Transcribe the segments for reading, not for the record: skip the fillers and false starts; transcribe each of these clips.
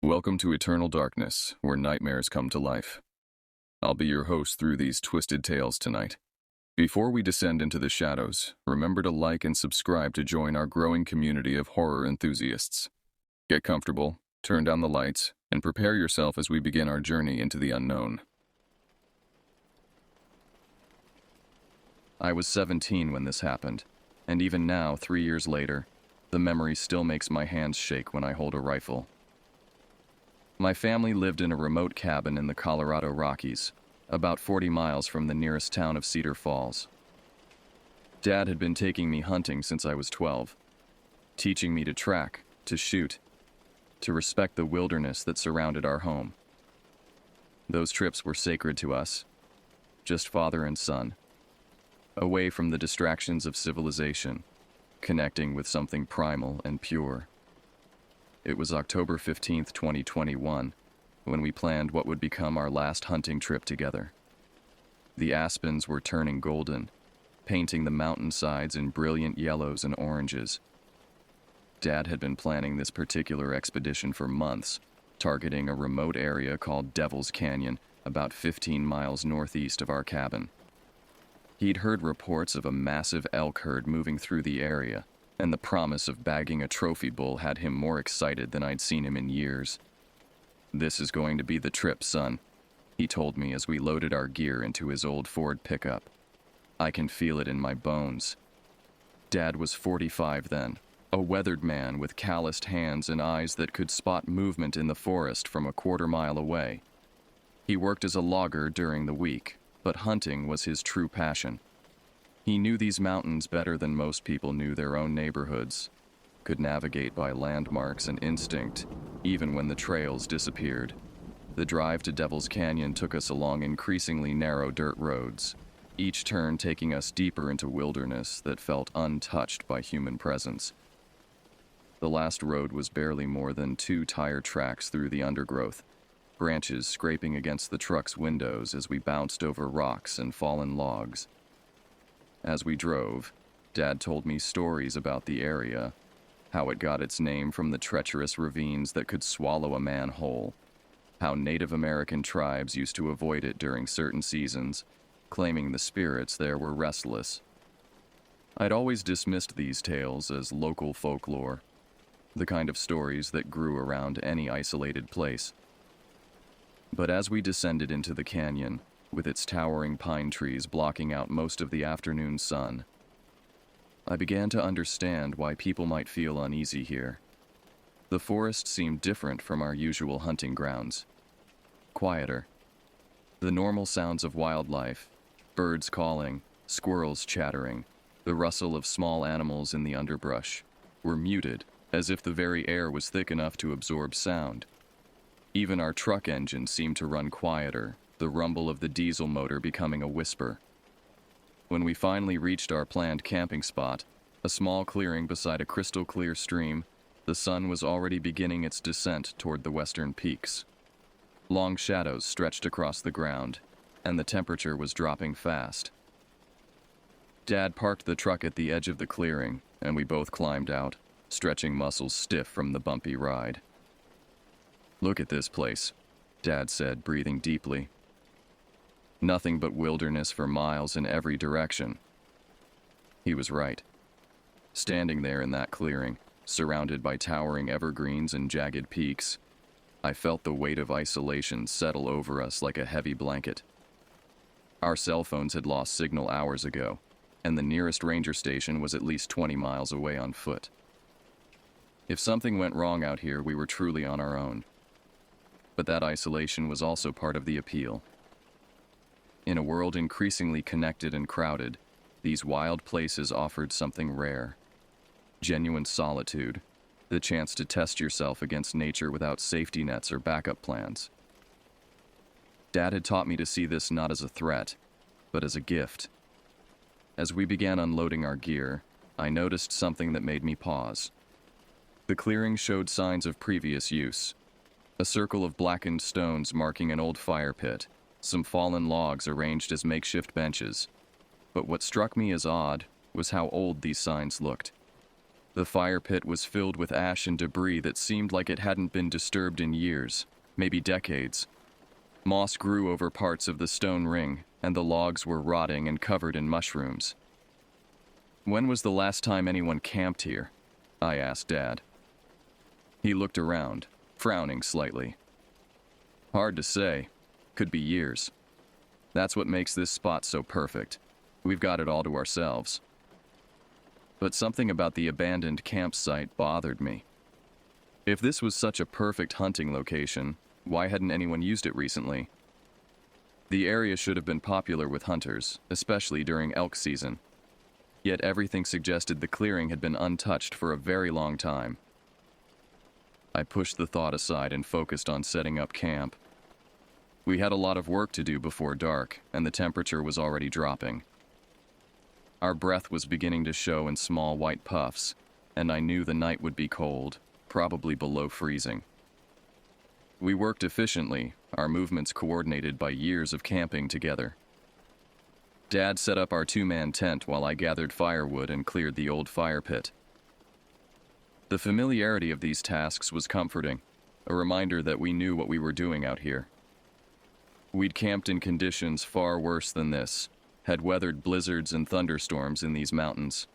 Welcome to Eternal Darkness, where nightmares come to life. I'll be your host through these twisted tales tonight. Before we descend into the shadows, remember to like and subscribe to join our growing community of horror enthusiasts. Get comfortable, turn down the lights, and prepare yourself as we begin our journey into the unknown. I was 17 when this happened, and even now, 3 years later, the memory still makes my hands shake when I hold a rifle. My family lived in a remote cabin in the Colorado Rockies, about 40 miles from the nearest town of Cedar Falls. Dad had been taking me hunting since I was 12, teaching me to track, to shoot, to respect the wilderness that surrounded our home. Those trips were sacred to us, just father and son, away from the distractions of civilization, connecting with something primal and pure. It was October 15th, 2021, when we planned what would become our last hunting trip together. The aspens were turning golden, painting the mountainsides in brilliant yellows and oranges. Dad had been planning this particular expedition for months, targeting a remote area called Devil's Canyon, about 15 miles northeast of our cabin. He'd heard reports of a massive elk herd moving through the area, and the promise of bagging a trophy bull had him more excited than I'd seen him in years. "This is going to be the trip, son," he told me as we loaded our gear into his old Ford pickup. "I can feel it in my bones." Dad was 45 then, a weathered man with calloused hands and eyes that could spot movement in the forest from a quarter-mile away. He worked as a logger during the week, but hunting was his true passion. He knew these mountains better than most people knew their own neighborhoods, could navigate by landmarks and instinct, even when the trails disappeared. The drive to Devil's Canyon took us along increasingly narrow dirt roads, each turn taking us deeper into wilderness that felt untouched by human presence. The last road was barely more than 2 tire tracks through the undergrowth, branches scraping against the truck's windows as we bounced over rocks and fallen logs. As we drove, Dad told me stories about the area, how it got its name from the treacherous ravines that could swallow a man whole, how Native American tribes used to avoid it during certain seasons, claiming the spirits there were restless. I'd always dismissed these tales as local folklore, the kind of stories that grew around any isolated place. But as we descended into the canyon, with its towering pine trees blocking out most of the afternoon sun, I began to understand why people might feel uneasy here. The forest seemed different from our usual hunting grounds. Quieter. The normal sounds of wildlife, birds calling, squirrels chattering, the rustle of small animals in the underbrush, were muted, as if the very air was thick enough to absorb sound. Even our truck engine seemed to run quieter, the rumble of the diesel motor becoming a whisper. When we finally reached our planned camping spot, a small clearing beside a crystal-clear stream, the sun was already beginning its descent toward the western peaks. Long shadows stretched across the ground, and the temperature was dropping fast. Dad parked the truck at the edge of the clearing, and we both climbed out, stretching muscles stiff from the bumpy ride. "Look at this place," Dad said, breathing deeply. "Nothing but wilderness for miles in every direction." He was right. Standing there in that clearing, surrounded by towering evergreens and jagged peaks, I felt the weight of isolation settle over us like a heavy blanket. Our cell phones had lost signal hours ago, and the nearest ranger station was at least 20 miles away on foot. If something went wrong out here, we were truly on our own. But that isolation was also part of the appeal. In a world increasingly connected and crowded, these wild places offered something rare. Genuine solitude, the chance to test yourself against nature without safety nets or backup plans. Dad had taught me to see this not as a threat, but as a gift. As we began unloading our gear, I noticed something that made me pause. The clearing showed signs of previous use. A circle of blackened stones marking an old fire pit, some fallen logs arranged as makeshift benches. But what struck me as odd was how old these signs looked. The fire pit was filled with ash and debris that seemed like it hadn't been disturbed in years, maybe decades. Moss grew over parts of the stone ring, and the logs were rotting and covered in mushrooms. "When was the last time anyone camped here?" I asked Dad. He looked around, frowning slightly. "Hard to say. Could be years. That's what makes this spot so perfect. We've got it all to ourselves." But something about the abandoned campsite bothered me. If this was such a perfect hunting location, why hadn't anyone used it recently? The area should have been popular with hunters, especially during elk season. Yet everything suggested the clearing had been untouched for a very long time. I pushed the thought aside and focused on setting up camp. We had a lot of work to do before dark, and the temperature was already dropping. Our breath was beginning to show in small white puffs, and I knew the night would be cold, probably below freezing. We worked efficiently, our movements coordinated by years of camping together. Dad set up our two-man tent while I gathered firewood and cleared the old fire pit. The familiarity of these tasks was comforting, a reminder that we knew what we were doing out here. We'd camped in conditions far worse than this, had weathered blizzards and thunderstorms in these mountains.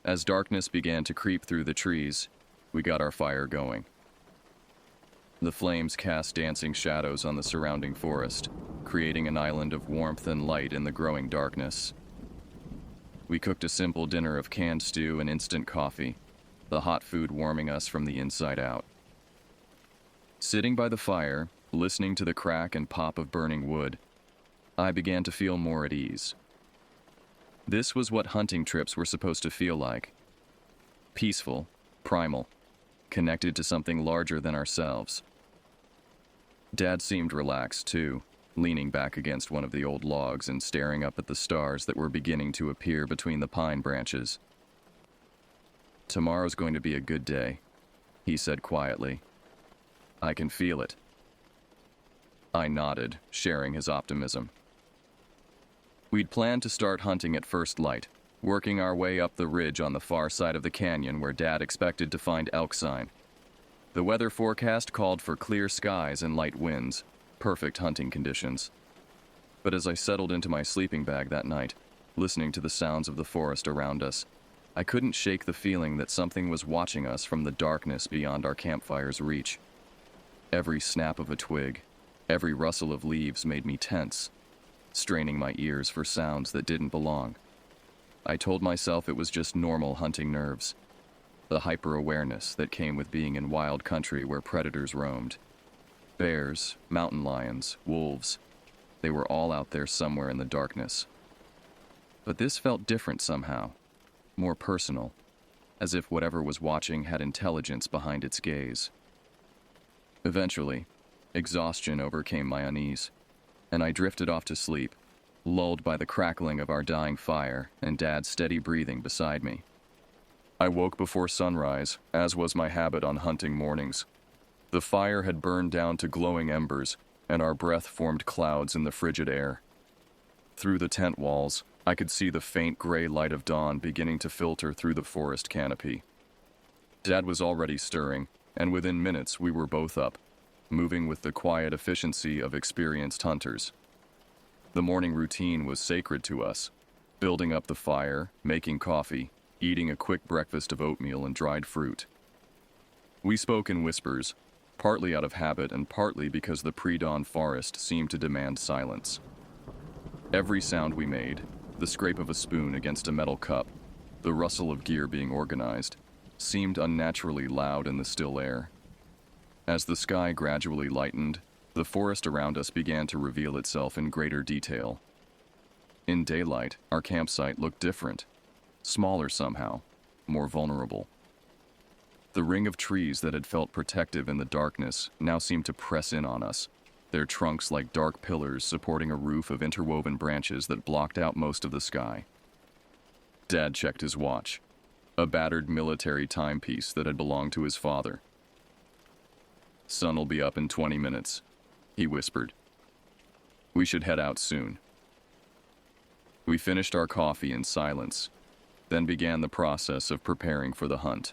As darkness began to creep through the trees, we got our fire going. The flames cast dancing shadows on the surrounding forest, creating an island of warmth and light in the growing darkness. We cooked a simple dinner of canned stew and instant coffee, the hot food warming us from the inside out. Sitting by the fire, listening to the crack and pop of burning wood, I began to feel more at ease. This was what hunting trips were supposed to feel like. Peaceful, primal, connected to something larger than ourselves. Dad seemed relaxed, too, leaning back against one of the old logs and staring up at the stars that were beginning to appear between the pine branches. "Tomorrow's going to be a good day," he said quietly. "I can feel it." I nodded, sharing his optimism. We'd planned to start hunting at first light, working our way up the ridge on the far side of the canyon where Dad expected to find elk sign. The weather forecast called for clear skies and light winds, perfect hunting conditions. But as I settled into my sleeping bag that night, listening to the sounds of the forest around us, I couldn't shake the feeling that something was watching us from the darkness beyond our campfire's reach. Every snap of a twig, every rustle of leaves made me tense, straining my ears for sounds that didn't belong. I told myself it was just normal hunting nerves, the hyper-awareness that came with being in wild country where predators roamed. Bears, mountain lions, wolves, they were all out there somewhere in the darkness. But this felt different somehow, more personal, as if whatever was watching had intelligence behind its gaze. Eventually, exhaustion overcame my unease, and I drifted off to sleep, lulled by the crackling of our dying fire and Dad's steady breathing beside me. I woke before sunrise, as was my habit on hunting mornings. The fire had burned down to glowing embers, and our breath formed clouds in the frigid air. Through the tent walls, I could see the faint gray light of dawn beginning to filter through the forest canopy. Dad was already stirring, and within minutes we were both up, moving with the quiet efficiency of experienced hunters. The morning routine was sacred to us, building up the fire, making coffee, eating a quick breakfast of oatmeal and dried fruit. We spoke in whispers, partly out of habit and partly because the pre-dawn forest seemed to demand silence. Every sound we made, the scrape of a spoon against a metal cup, the rustle of gear being organized, seemed unnaturally loud in the still air. As the sky gradually lightened, the forest around us began to reveal itself in greater detail. In daylight, our campsite looked different, smaller somehow, more vulnerable. The ring of trees that had felt protective in the darkness now seemed to press in on us, their trunks like dark pillars supporting a roof of interwoven branches that blocked out most of the sky. Dad checked his watch, a battered military timepiece that had belonged to his father. "Sun'll be up in 20 minutes, he whispered. "We should head out soon." We finished our coffee in silence, Then began the process of preparing for the hunt.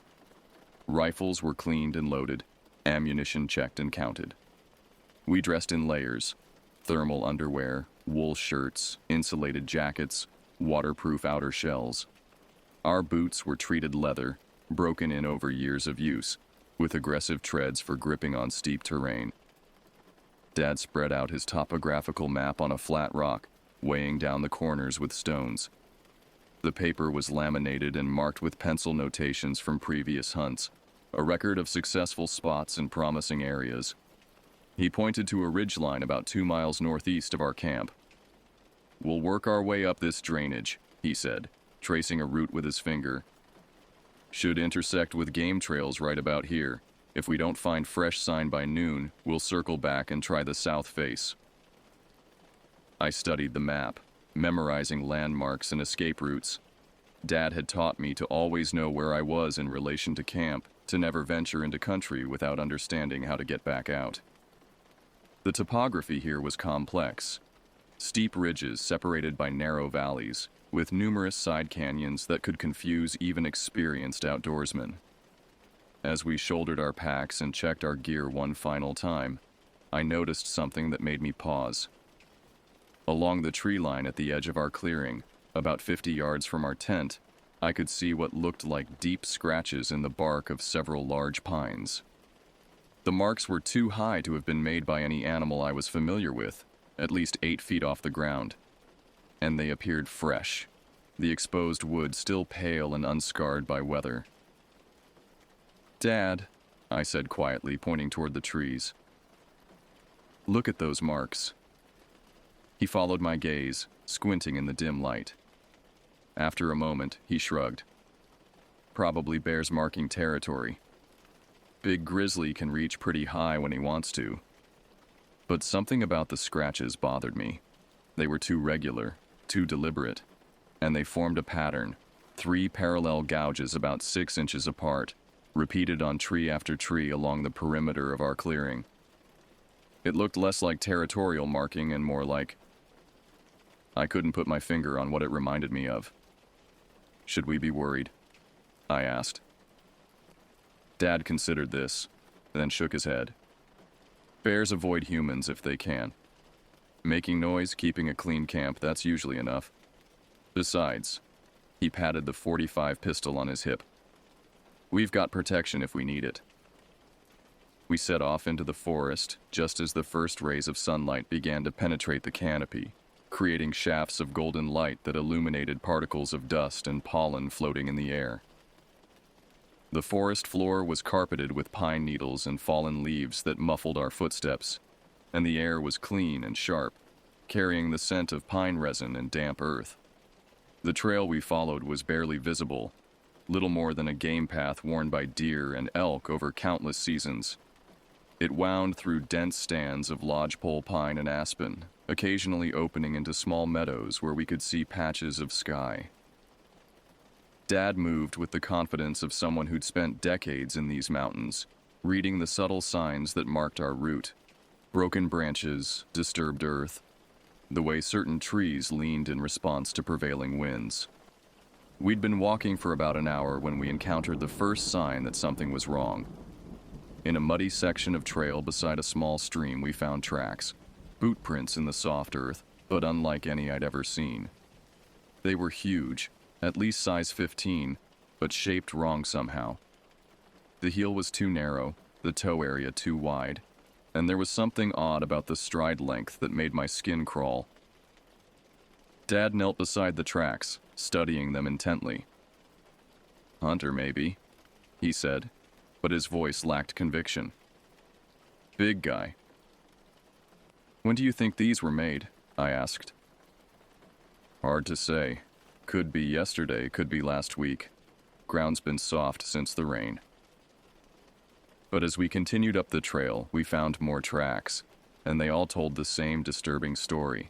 Rifles were cleaned and loaded, ammunition checked and counted. We dressed in layers: thermal underwear, wool shirts, insulated jackets, waterproof outer shells. Our boots were treated leather, broken in over years of use, with aggressive treads for gripping on steep terrain. Dad spread out his topographical map on a flat rock, weighing down the corners with stones. The paper was laminated and marked with pencil notations from previous hunts, a record of successful spots in promising areas. He pointed to a ridgeline about 2 miles northeast of our camp. "We'll work our way up this drainage," he said, tracing a route with his finger. "Should intersect with game trails right about here. If we don't find fresh sign by noon, we'll circle back and try the south face." I studied the map, memorizing landmarks and escape routes. Dad had taught me to always know where I was in relation to camp, to never venture into country without understanding how to get back out. The topography here was complex. Steep ridges separated by narrow valleys, with numerous side canyons that could confuse even experienced outdoorsmen. As we shouldered our packs and checked our gear one final time, I noticed something that made me pause. Along the tree line at the edge of our clearing, about 50 yards from our tent, I could see what looked like deep scratches in the bark of several large pines. The marks were too high to have been made by any animal I was familiar with, at least 8 feet off the ground. And they appeared fresh, the exposed wood still pale and unscarred by weather. "Dad," I said quietly, pointing toward the trees. "Look at those marks." He followed my gaze, squinting in the dim light. After a moment, he shrugged. "Probably bears marking territory. Big grizzly can reach pretty high when he wants to." But something about the scratches bothered me. They were too regular, too deliberate, and they formed a pattern: 3 parallel gouges about 6 inches apart, repeated on tree after tree along the perimeter of our clearing. It looked less like territorial marking and more like... I couldn't put my finger on what it reminded me of. "Should we be worried?" I asked. Dad considered this, then shook his head. "Bears avoid humans if they can. Making noise, keeping a clean camp, that's usually enough. Besides," he patted the .45 pistol on his hip, "we've got protection if we need it." We set off into the forest just as the first rays of sunlight began to penetrate the canopy, creating shafts of golden light that illuminated particles of dust and pollen floating in the air. The forest floor was carpeted with pine needles and fallen leaves that muffled our footsteps, and the air was clean and sharp, carrying the scent of pine resin and damp earth. The trail we followed was barely visible, little more than a game path worn by deer and elk over countless seasons. It wound through dense stands of lodgepole pine and aspen, occasionally opening into small meadows where we could see patches of sky. Dad moved with the confidence of someone who'd spent decades in these mountains, reading the subtle signs that marked our route: broken branches, disturbed earth, the way certain trees leaned in response to prevailing winds. We'd been walking for about an hour when we encountered the first sign that something was wrong. In a muddy section of trail beside a small stream, we found tracks, boot prints in the soft earth, but unlike any I'd ever seen. They were huge, at least size 15, but shaped wrong somehow. The heel was too narrow, the toe area too wide, and there was something odd about the stride length that made my skin crawl. Dad knelt beside the tracks, studying them intently. "Hunter, maybe," he said, but his voice lacked conviction. "Big guy." "When do you think these were made?" I asked. "Hard to say. Could be yesterday, could be last week. Ground's been soft since the rain." But as we continued up the trail, we found more tracks, and they all told the same disturbing story.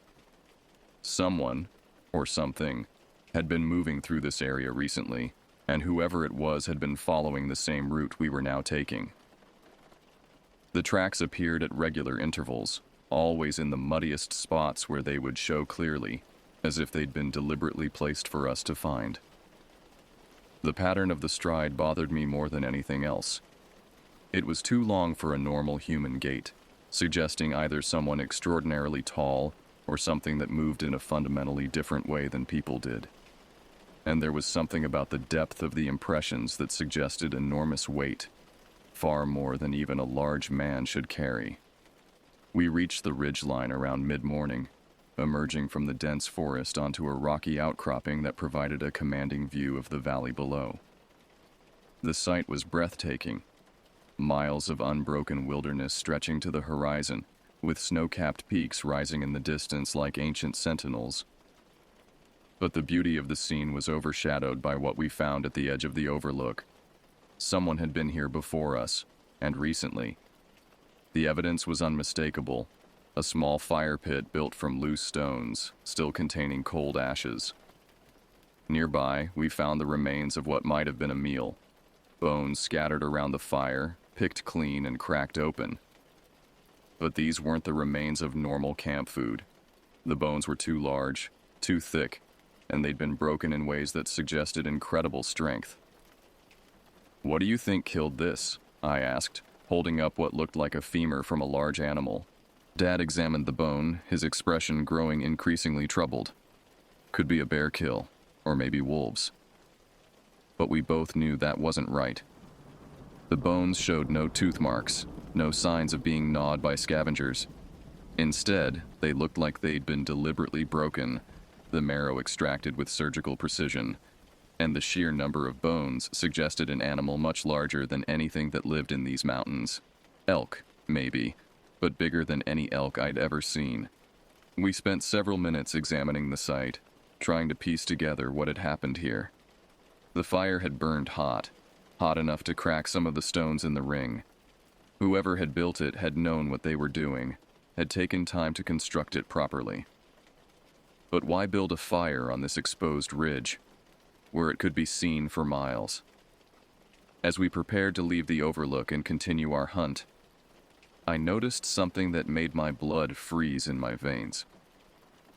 Someone, or something, had been moving through this area recently, and whoever it was had been following the same route we were now taking. The tracks appeared at regular intervals, always in the muddiest spots where they would show clearly, as if they'd been deliberately placed for us to find. The pattern of the stride bothered me more than anything else. It was too long for a normal human gait, suggesting either someone extraordinarily tall or something that moved in a fundamentally different way than people did. And there was something about the depth of the impressions that suggested enormous weight, far more than even a large man should carry. We reached the ridgeline around mid-morning, emerging from the dense forest onto a rocky outcropping that provided a commanding view of the valley below. The sight was breathtaking. Miles of unbroken wilderness stretching to the horizon, with snow-capped peaks rising in the distance like ancient sentinels. But the beauty of the scene was overshadowed by what we found at the edge of the overlook. Someone had been here before us, and recently. The evidence was unmistakable. A small fire pit built from loose stones, still containing cold ashes. Nearby, we found the remains of what might have been a meal. Bones scattered around the fire, picked clean and cracked open. But these weren't the remains of normal camp food. The bones were too large, too thick, and they'd been broken in ways that suggested incredible strength. "What do you think killed this?" I asked, holding up what looked like a femur from a large animal. Dad examined the bone, his expression growing increasingly troubled. Could be a bear kill, or maybe wolves. But we both knew that wasn't right. The bones showed no tooth marks, no signs of being gnawed by scavengers. Instead, they looked like they'd been deliberately broken, the marrow extracted with surgical precision, and the sheer number of bones suggested an animal much larger than anything that lived in these mountains. Elk, maybe, but bigger than any elk I'd ever seen. We spent several minutes examining the site, trying to piece together what had happened here. The fire had burned hot enough to crack some of the stones in the ring. Whoever had built it had known what they were doing, had taken time to construct it properly. But why build a fire on this exposed ridge, where it could be seen for miles? As we prepared to leave the overlook and continue our hunt, I noticed something that made my blood freeze in my veins.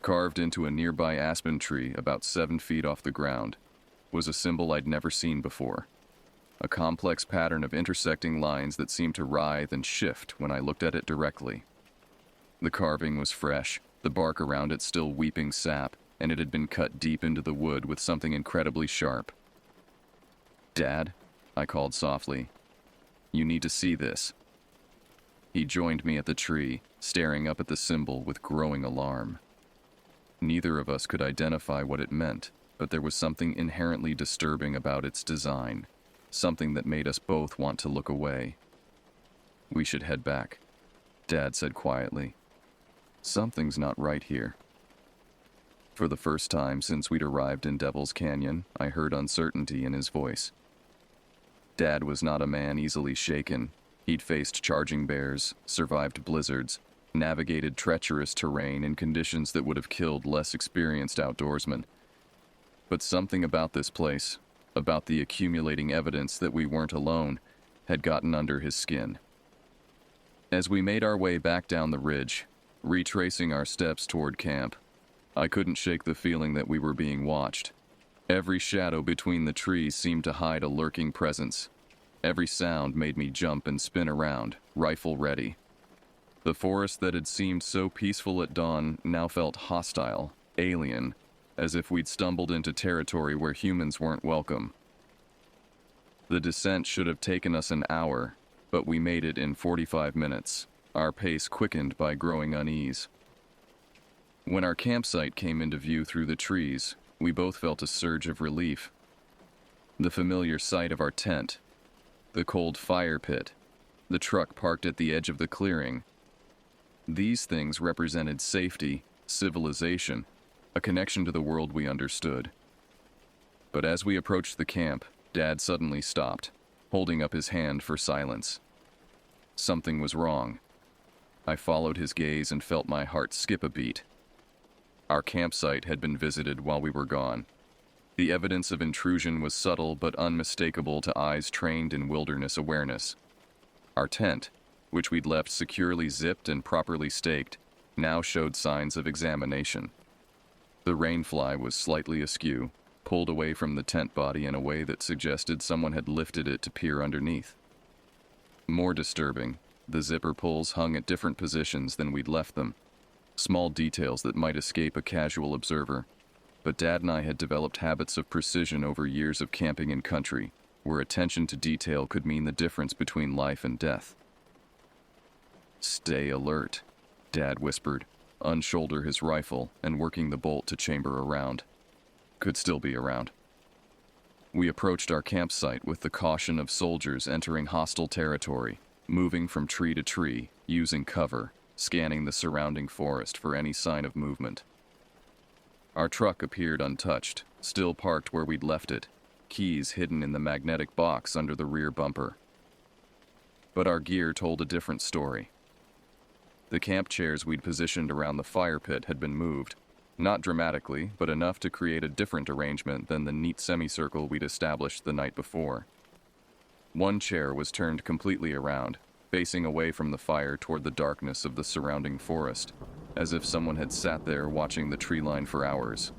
Carved into a nearby aspen tree about 7 feet off the ground was a symbol I'd never seen before. A complex pattern of intersecting lines that seemed to writhe and shift when I looked at it directly. The carving was fresh, the bark around it still weeping sap, and it had been cut deep into the wood with something incredibly sharp. "Dad," I called softly, "you need to see this." He joined me at the tree, staring up at the symbol with growing alarm. Neither of us could identify what it meant, but there was something inherently disturbing about its design, something that made us both want to look away. "We should head back," Dad said quietly. "Something's not right here." For the first time since we'd arrived in Devil's Canyon, I heard uncertainty in his voice. Dad was not a man easily shaken. He'd faced charging bears, survived blizzards, navigated treacherous terrain in conditions that would have killed less experienced outdoorsmen. But something about this place, about the accumulating evidence that we weren't alone, had gotten under his skin. As we made our way back down the ridge, retracing our steps toward camp, I couldn't shake the feeling that we were being watched. Every shadow between the trees seemed to hide a lurking presence. Every sound made me jump and spin around, rifle ready. The forest that had seemed so peaceful at dawn now felt hostile, alien, as if we'd stumbled into territory where humans weren't welcome. The descent should have taken us an hour, but we made it in 45 minutes, our pace quickened by growing unease. When our campsite came into view through the trees, we both felt a surge of relief. The familiar sight of our tent, the cold fire pit, the truck parked at the edge of the clearing. These things represented safety, civilization, a connection to the world we understood. But as we approached the camp, Dad suddenly stopped, holding up his hand for silence. Something was wrong. I followed his gaze and felt my heart skip a beat. Our campsite had been visited while we were gone. The evidence of intrusion was subtle but unmistakable to eyes trained in wilderness awareness. Our tent, which we'd left securely zipped and properly staked, now showed signs of examination. The rainfly was slightly askew, pulled away from the tent body in a way that suggested someone had lifted it to peer underneath. More disturbing, the zipper pulls hung at different positions than we'd left them, small details that might escape a casual observer. But Dad and I had developed habits of precision over years of camping in country, where attention to detail could mean the difference between life and death. "Stay alert," Dad whispered, unshoulder his rifle and working the bolt to chamber around. Could still be around. We approached our campsite with the caution of soldiers entering hostile territory, moving from tree to tree, using cover, scanning the surrounding forest for any sign of movement. Our truck appeared untouched, still parked where we'd left it, keys hidden in the magnetic box under the rear bumper. But our gear told a different story. The camp chairs we'd positioned around the fire pit had been moved, not dramatically, but enough to create a different arrangement than the neat semicircle we'd established the night before. One chair was turned completely around, facing away from the fire toward the darkness of the surrounding forest, as if someone had sat there watching the tree line for hours.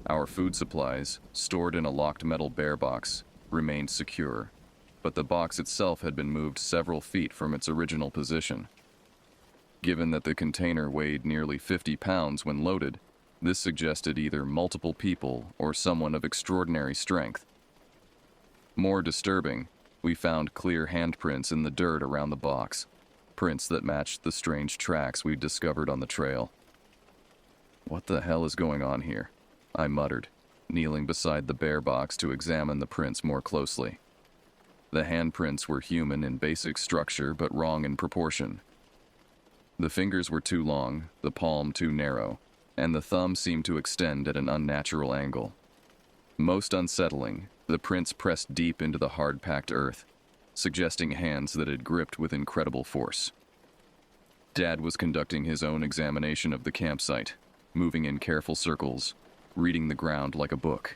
Our food supplies, stored in a locked metal bear box, remained secure, but the box itself had been moved several feet from its original position. Given that the container weighed nearly 50 pounds when loaded, this suggested either multiple people or someone of extraordinary strength. More disturbing, we found clear handprints in the dirt around the box, prints that matched the strange tracks we'd discovered on the trail. "What the hell is going on here?" I muttered, kneeling beside the bear box to examine the prints more closely. The handprints were human in basic structure but wrong in proportion. The fingers were too long, the palm too narrow, and the thumb seemed to extend at an unnatural angle. Most unsettling, the prints pressed deep into the hard-packed earth, suggesting hands that had gripped with incredible force. Dad was conducting his own examination of the campsite, moving in careful circles, reading the ground like a book.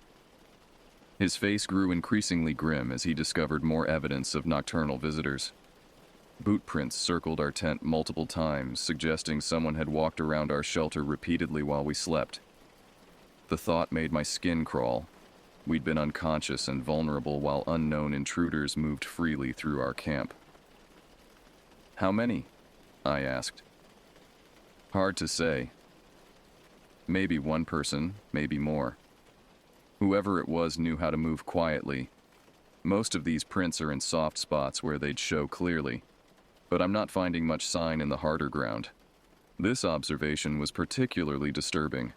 His face grew increasingly grim as he discovered more evidence of nocturnal visitors. Boot prints circled our tent multiple times, suggesting someone had walked around our shelter repeatedly while we slept. The thought made my skin crawl. We'd been unconscious and vulnerable while unknown intruders moved freely through our camp. "How many?" I asked. "Hard to say. Maybe one person, maybe more. Whoever it was knew how to move quietly. Most of these prints are in soft spots where they'd show clearly, but I'm not finding much sign in the harder ground." This observation was particularly disturbing.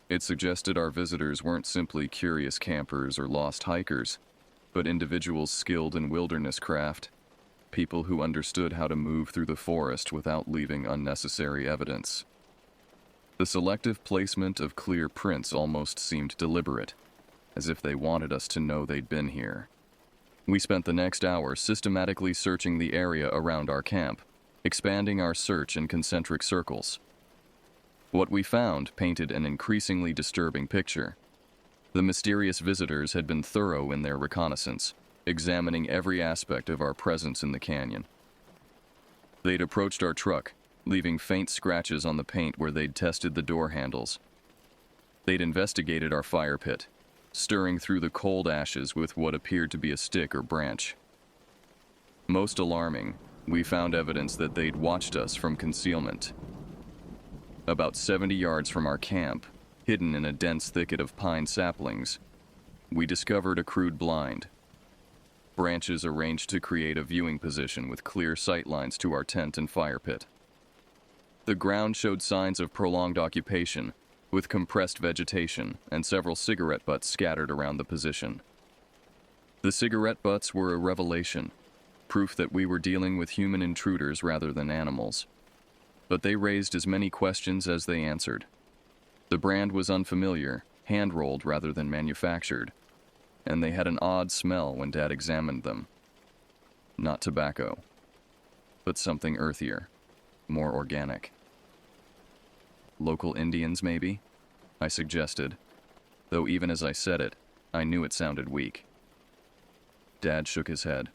It suggested our visitors weren't simply curious campers or lost hikers, but individuals skilled in wilderness craft, people who understood how to move through the forest without leaving unnecessary evidence. The selective placement of clear prints almost seemed deliberate, as if they wanted us to know they'd been here. We spent the next hour systematically searching the area around our camp, expanding our search in concentric circles. What we found painted an increasingly disturbing picture. The mysterious visitors had been thorough in their reconnaissance, examining every aspect of our presence in the canyon. They'd approached our truck, leaving faint scratches on the paint where they'd tested the door handles. They'd investigated our fire pit, stirring through the cold ashes with what appeared to be a stick or branch. Most alarming, we found evidence that they'd watched us from concealment. About 70 yards from our camp, hidden in a dense thicket of pine saplings, we discovered a crude blind. Branches arranged to create a viewing position with clear sight lines to our tent and fire pit. The ground showed signs of prolonged occupation, with compressed vegetation and several cigarette butts scattered around the position. The cigarette butts were a revelation, proof that we were dealing with human intruders rather than animals. But they raised as many questions as they answered. The brand was unfamiliar, hand-rolled rather than manufactured, and they had an odd smell when Dad examined them. Not tobacco, but something earthier, more organic. "Local Indians, maybe?" I suggested, though even as I said it, I knew it sounded weak. Dad shook his head.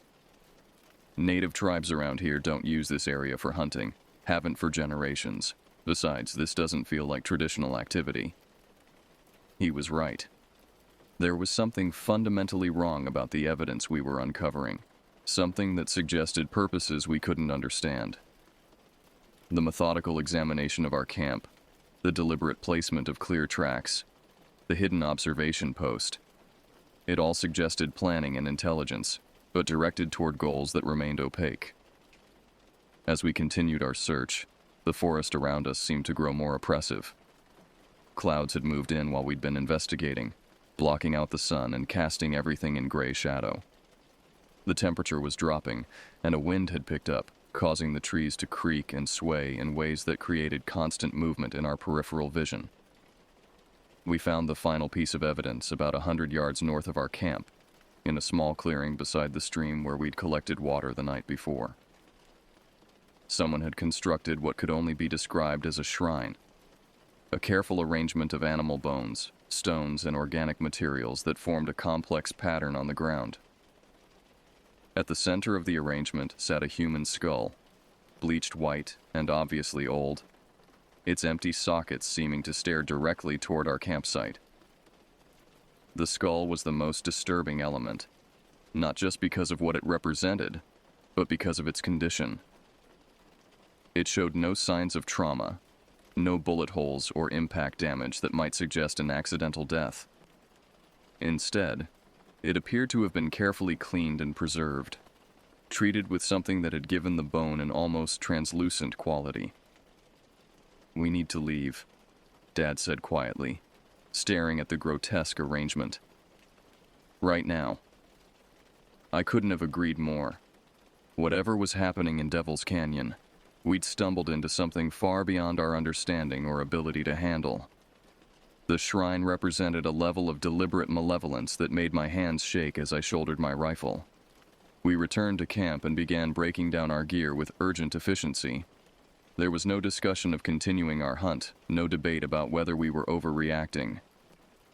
"Native tribes around here don't use this area for hunting, haven't for generations. Besides, this doesn't feel like traditional activity." He was right. There was something fundamentally wrong about the evidence we were uncovering, something that suggested purposes we couldn't understand. The methodical examination of our camp, the deliberate placement of clear tracks, the hidden observation post. It all suggested planning and intelligence, but directed toward goals that remained opaque. As we continued our search, the forest around us seemed to grow more oppressive. Clouds had moved in while we'd been investigating, blocking out the sun and casting everything in gray shadow. The temperature was dropping, and a wind had picked up, causing the trees to creak and sway in ways that created constant movement in our peripheral vision. We found the final piece of evidence about 100 yards north of our camp, in a small clearing beside the stream where we'd collected water the night before. Someone had constructed what could only be described as a shrine, a careful arrangement of animal bones, stones, and organic materials that formed a complex pattern on the ground. At the center of the arrangement sat a human skull, bleached white and obviously old, its empty sockets seeming to stare directly toward our campsite. The skull was the most disturbing element, not just because of what it represented, but because of its condition. It showed no signs of trauma, no bullet holes or impact damage that might suggest an accidental death. Instead, it appeared to have been carefully cleaned and preserved, treated with something that had given the bone an almost translucent quality. "We need to leave," Dad said quietly, staring at the grotesque arrangement. "Right now." I couldn't have agreed more. Whatever was happening in Devil's Canyon, we'd stumbled into something far beyond our understanding or ability to handle. The shrine represented a level of deliberate malevolence that made my hands shake as I shouldered my rifle. We returned to camp and began breaking down our gear with urgent efficiency. There was no discussion of continuing our hunt, no debate about whether we were overreacting.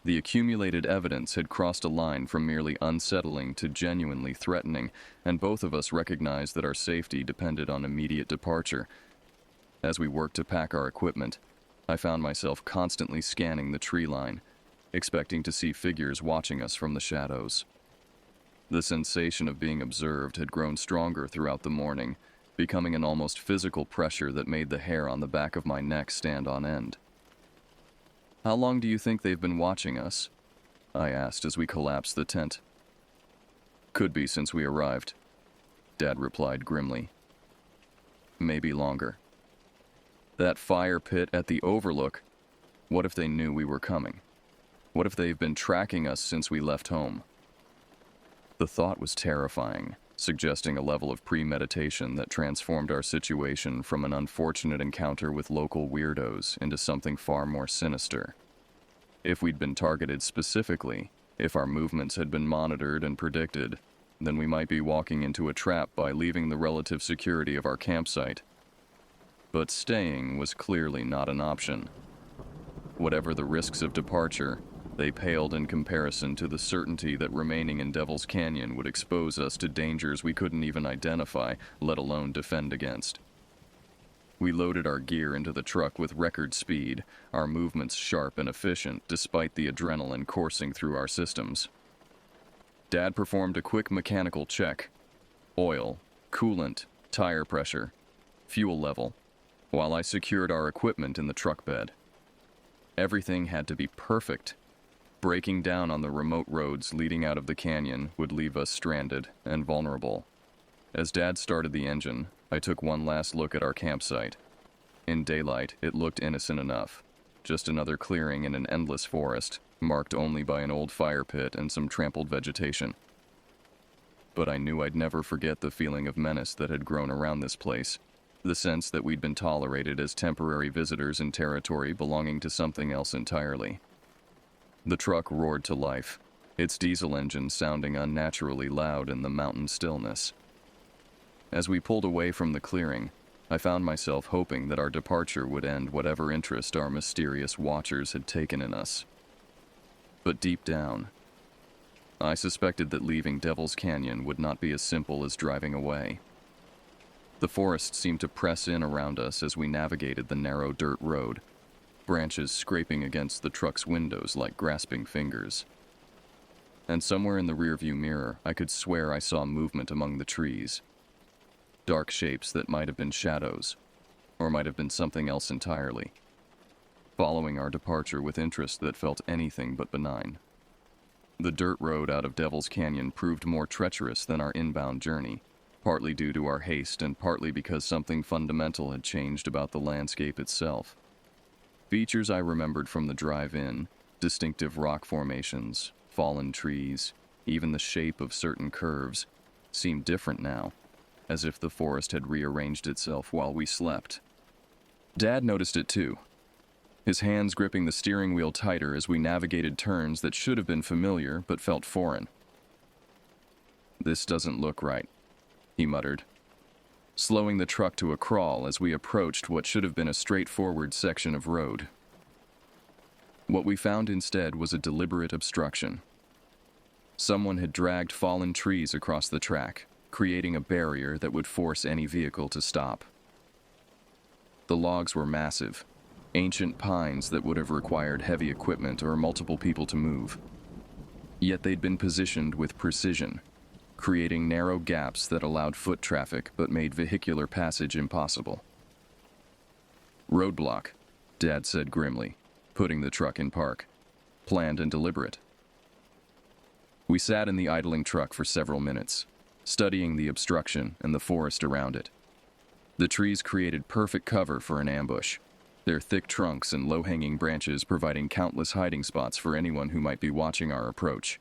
The accumulated evidence had crossed a line from merely unsettling to genuinely threatening, and both of us recognized that our safety depended on immediate departure. As we worked to pack our equipment, I found myself constantly scanning the tree line, expecting to see figures watching us from the shadows. The sensation of being observed had grown stronger throughout the morning, becoming an almost physical pressure that made the hair on the back of my neck stand on end. "How long do you think they've been watching us?" I asked as we collapsed the tent. "Could be since we arrived," Dad replied grimly. "Maybe longer." That fire pit at the overlook, what if they knew we were coming? What if they've been tracking us since we left home? The thought was terrifying, suggesting a level of premeditation that transformed our situation from an unfortunate encounter with local weirdos into something far more sinister. If we'd been targeted specifically, if our movements had been monitored and predicted, then we might be walking into a trap by leaving the relative security of our campsite. But staying was clearly not an option. Whatever the risks of departure, they paled in comparison to the certainty that remaining in Devil's Canyon would expose us to dangers we couldn't even identify, let alone defend against. We loaded our gear into the truck with record speed, our movements sharp and efficient despite the adrenaline coursing through our systems. Dad performed a quick mechanical check: oil, coolant, tire pressure, fuel level, while I secured our equipment in the truck bed. Everything had to be perfect. Breaking down on the remote roads leading out of the canyon would leave us stranded and vulnerable. As Dad started the engine, I took one last look at our campsite. In daylight, it looked innocent enough. Just another clearing in an endless forest, marked only by an old fire pit and some trampled vegetation. But I knew I'd never forget the feeling of menace that had grown around this place, the sense that we'd been tolerated as temporary visitors in territory belonging to something else entirely. The truck roared to life, its diesel engine sounding unnaturally loud in the mountain stillness. As we pulled away from the clearing, I found myself hoping that our departure would end whatever interest our mysterious watchers had taken in us. But deep down, I suspected that leaving Devil's Canyon would not be as simple as driving away. The forest seemed to press in around us as we navigated the narrow dirt road, branches scraping against the truck's windows like grasping fingers. and somewhere in the rearview mirror, I could swear I saw movement among the trees. Dark shapes that might have been shadows, or might have been something else entirely. Following our departure with interest that felt anything but benign. The dirt road out of Devil's Canyon proved more treacherous than our inbound journey, partly due to our haste and partly because something fundamental had changed about the landscape itself. Features I remembered from the drive-in, distinctive rock formations, fallen trees, even the shape of certain curves, seemed different now, as if the forest had rearranged itself while we slept. Dad noticed it too, his hands gripping the steering wheel tighter as we navigated turns that should have been familiar but felt foreign. "This doesn't look right," he muttered, slowing the truck to a crawl as we approached what should have been a straightforward section of road. What we found instead was a deliberate obstruction. Someone had dragged fallen trees across the track, creating a barrier that would force any vehicle to stop. The logs were massive, ancient pines that would have required heavy equipment or multiple people to move. Yet they'd been positioned with precision, creating narrow gaps that allowed foot traffic but made vehicular passage impossible. "Roadblock," Dad said grimly, putting the truck in park. "Planned and deliberate." We sat in the idling truck for several minutes, studying the obstruction and the forest around it. The trees created perfect cover for an ambush, their thick trunks and low-hanging branches providing countless hiding spots for anyone who might be watching our approach.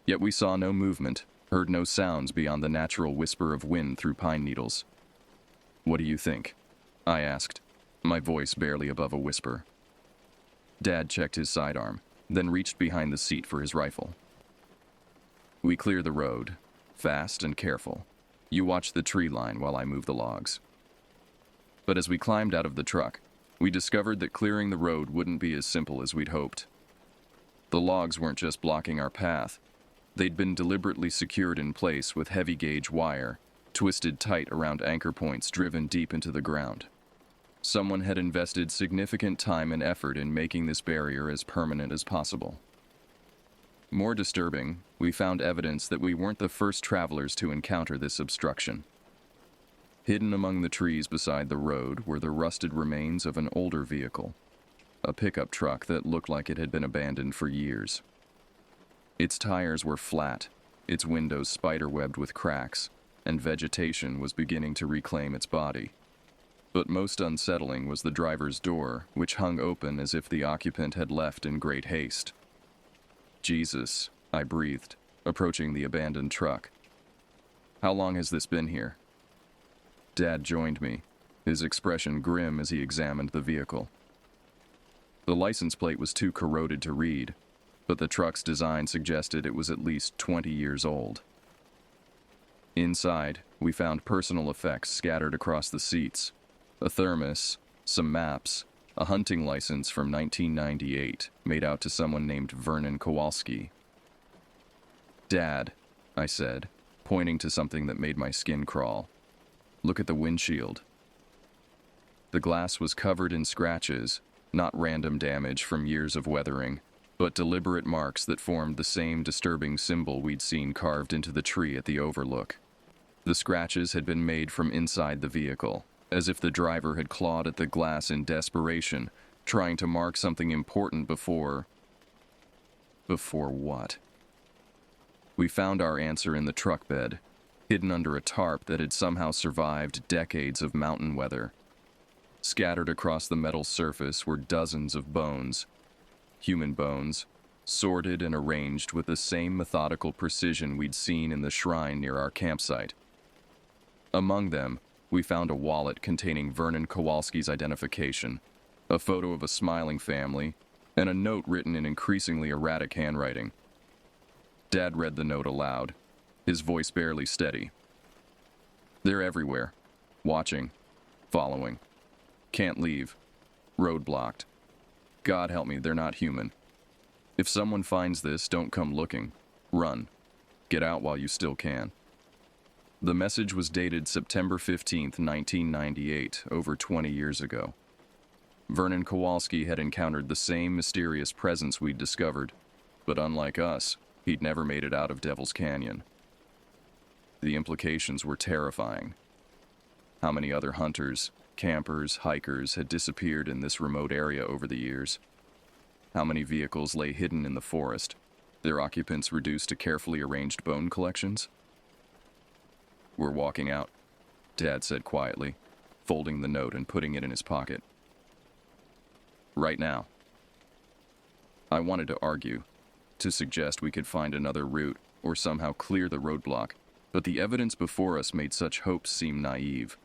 Yet we saw no movement, heard no sounds beyond the natural whisper of wind through pine needles. "What do you think?" I asked, my voice barely above a whisper. Dad checked his sidearm, then reached behind the seat for his rifle. "We clear the road, fast and careful. You watch the tree line while I move the logs." But as we climbed out of the truck, we discovered that clearing the road wouldn't be as simple as we'd hoped. The logs weren't just blocking our path. They'd been deliberately secured in place with heavy-gauge wire, twisted tight around anchor points driven deep into the ground. Someone had invested significant time and effort in making this barrier as permanent as possible. More disturbing, we found evidence that we weren't the first travelers to encounter this obstruction. Hidden among the trees beside the road were the rusted remains of an older vehicle, a pickup truck that looked like it had been abandoned for years. Its tires were flat, its windows spiderwebbed with cracks, and vegetation was beginning to reclaim its body. But most unsettling was the driver's door, which hung open as if the occupant had left in great haste. "Jesus," I breathed, approaching the abandoned truck. "How long has this been here?" Dad joined me, his expression grim as he examined the vehicle. The license plate was too corroded to read, but the truck's design suggested it was at least 20 years old. Inside, we found personal effects scattered across the seats, a thermos, some maps, a hunting license from 1998 made out to someone named Vernon Kowalski. "Dad," I said, pointing to something that made my skin crawl. "Look at the windshield." The glass was covered in scratches, not random damage from years of weathering, but deliberate marks that formed the same disturbing symbol we'd seen carved into the tree at the overlook. The scratches had been made from inside the vehicle, as if the driver had clawed at the glass in desperation, trying to mark something important before... Before what? We found our answer in the truck bed, hidden under a tarp that had somehow survived decades of mountain weather. Scattered across the metal surface were dozens of bones, human bones, sorted and arranged with the same methodical precision we'd seen in the shrine near our campsite. Among them, we found a wallet containing Vernon Kowalski's identification, a photo of a smiling family, and a note written in increasingly erratic handwriting. Dad read the note aloud, his voice barely steady. "They're everywhere. Watching. Following. Can't leave. Road blocked. God help me, they're not human. If someone finds this, don't come looking. Run. Get out while you still can." The message was dated September 15th, 1998, over 20 years ago. Vernon Kowalski had encountered the same mysterious presence we'd discovered, but unlike us, He'd never made it out of Devil's Canyon. The implications were terrifying. How many other hunters, campers, hikers had disappeared in this remote area over the years? How many vehicles lay hidden in the forest, their occupants reduced to carefully arranged bone collections? "We're walking out," Dad said quietly, folding the note and putting it in his pocket. "Right now." I wanted to argue, to suggest we could find another route or somehow clear the roadblock, but the evidence before us made such hopes seem naive.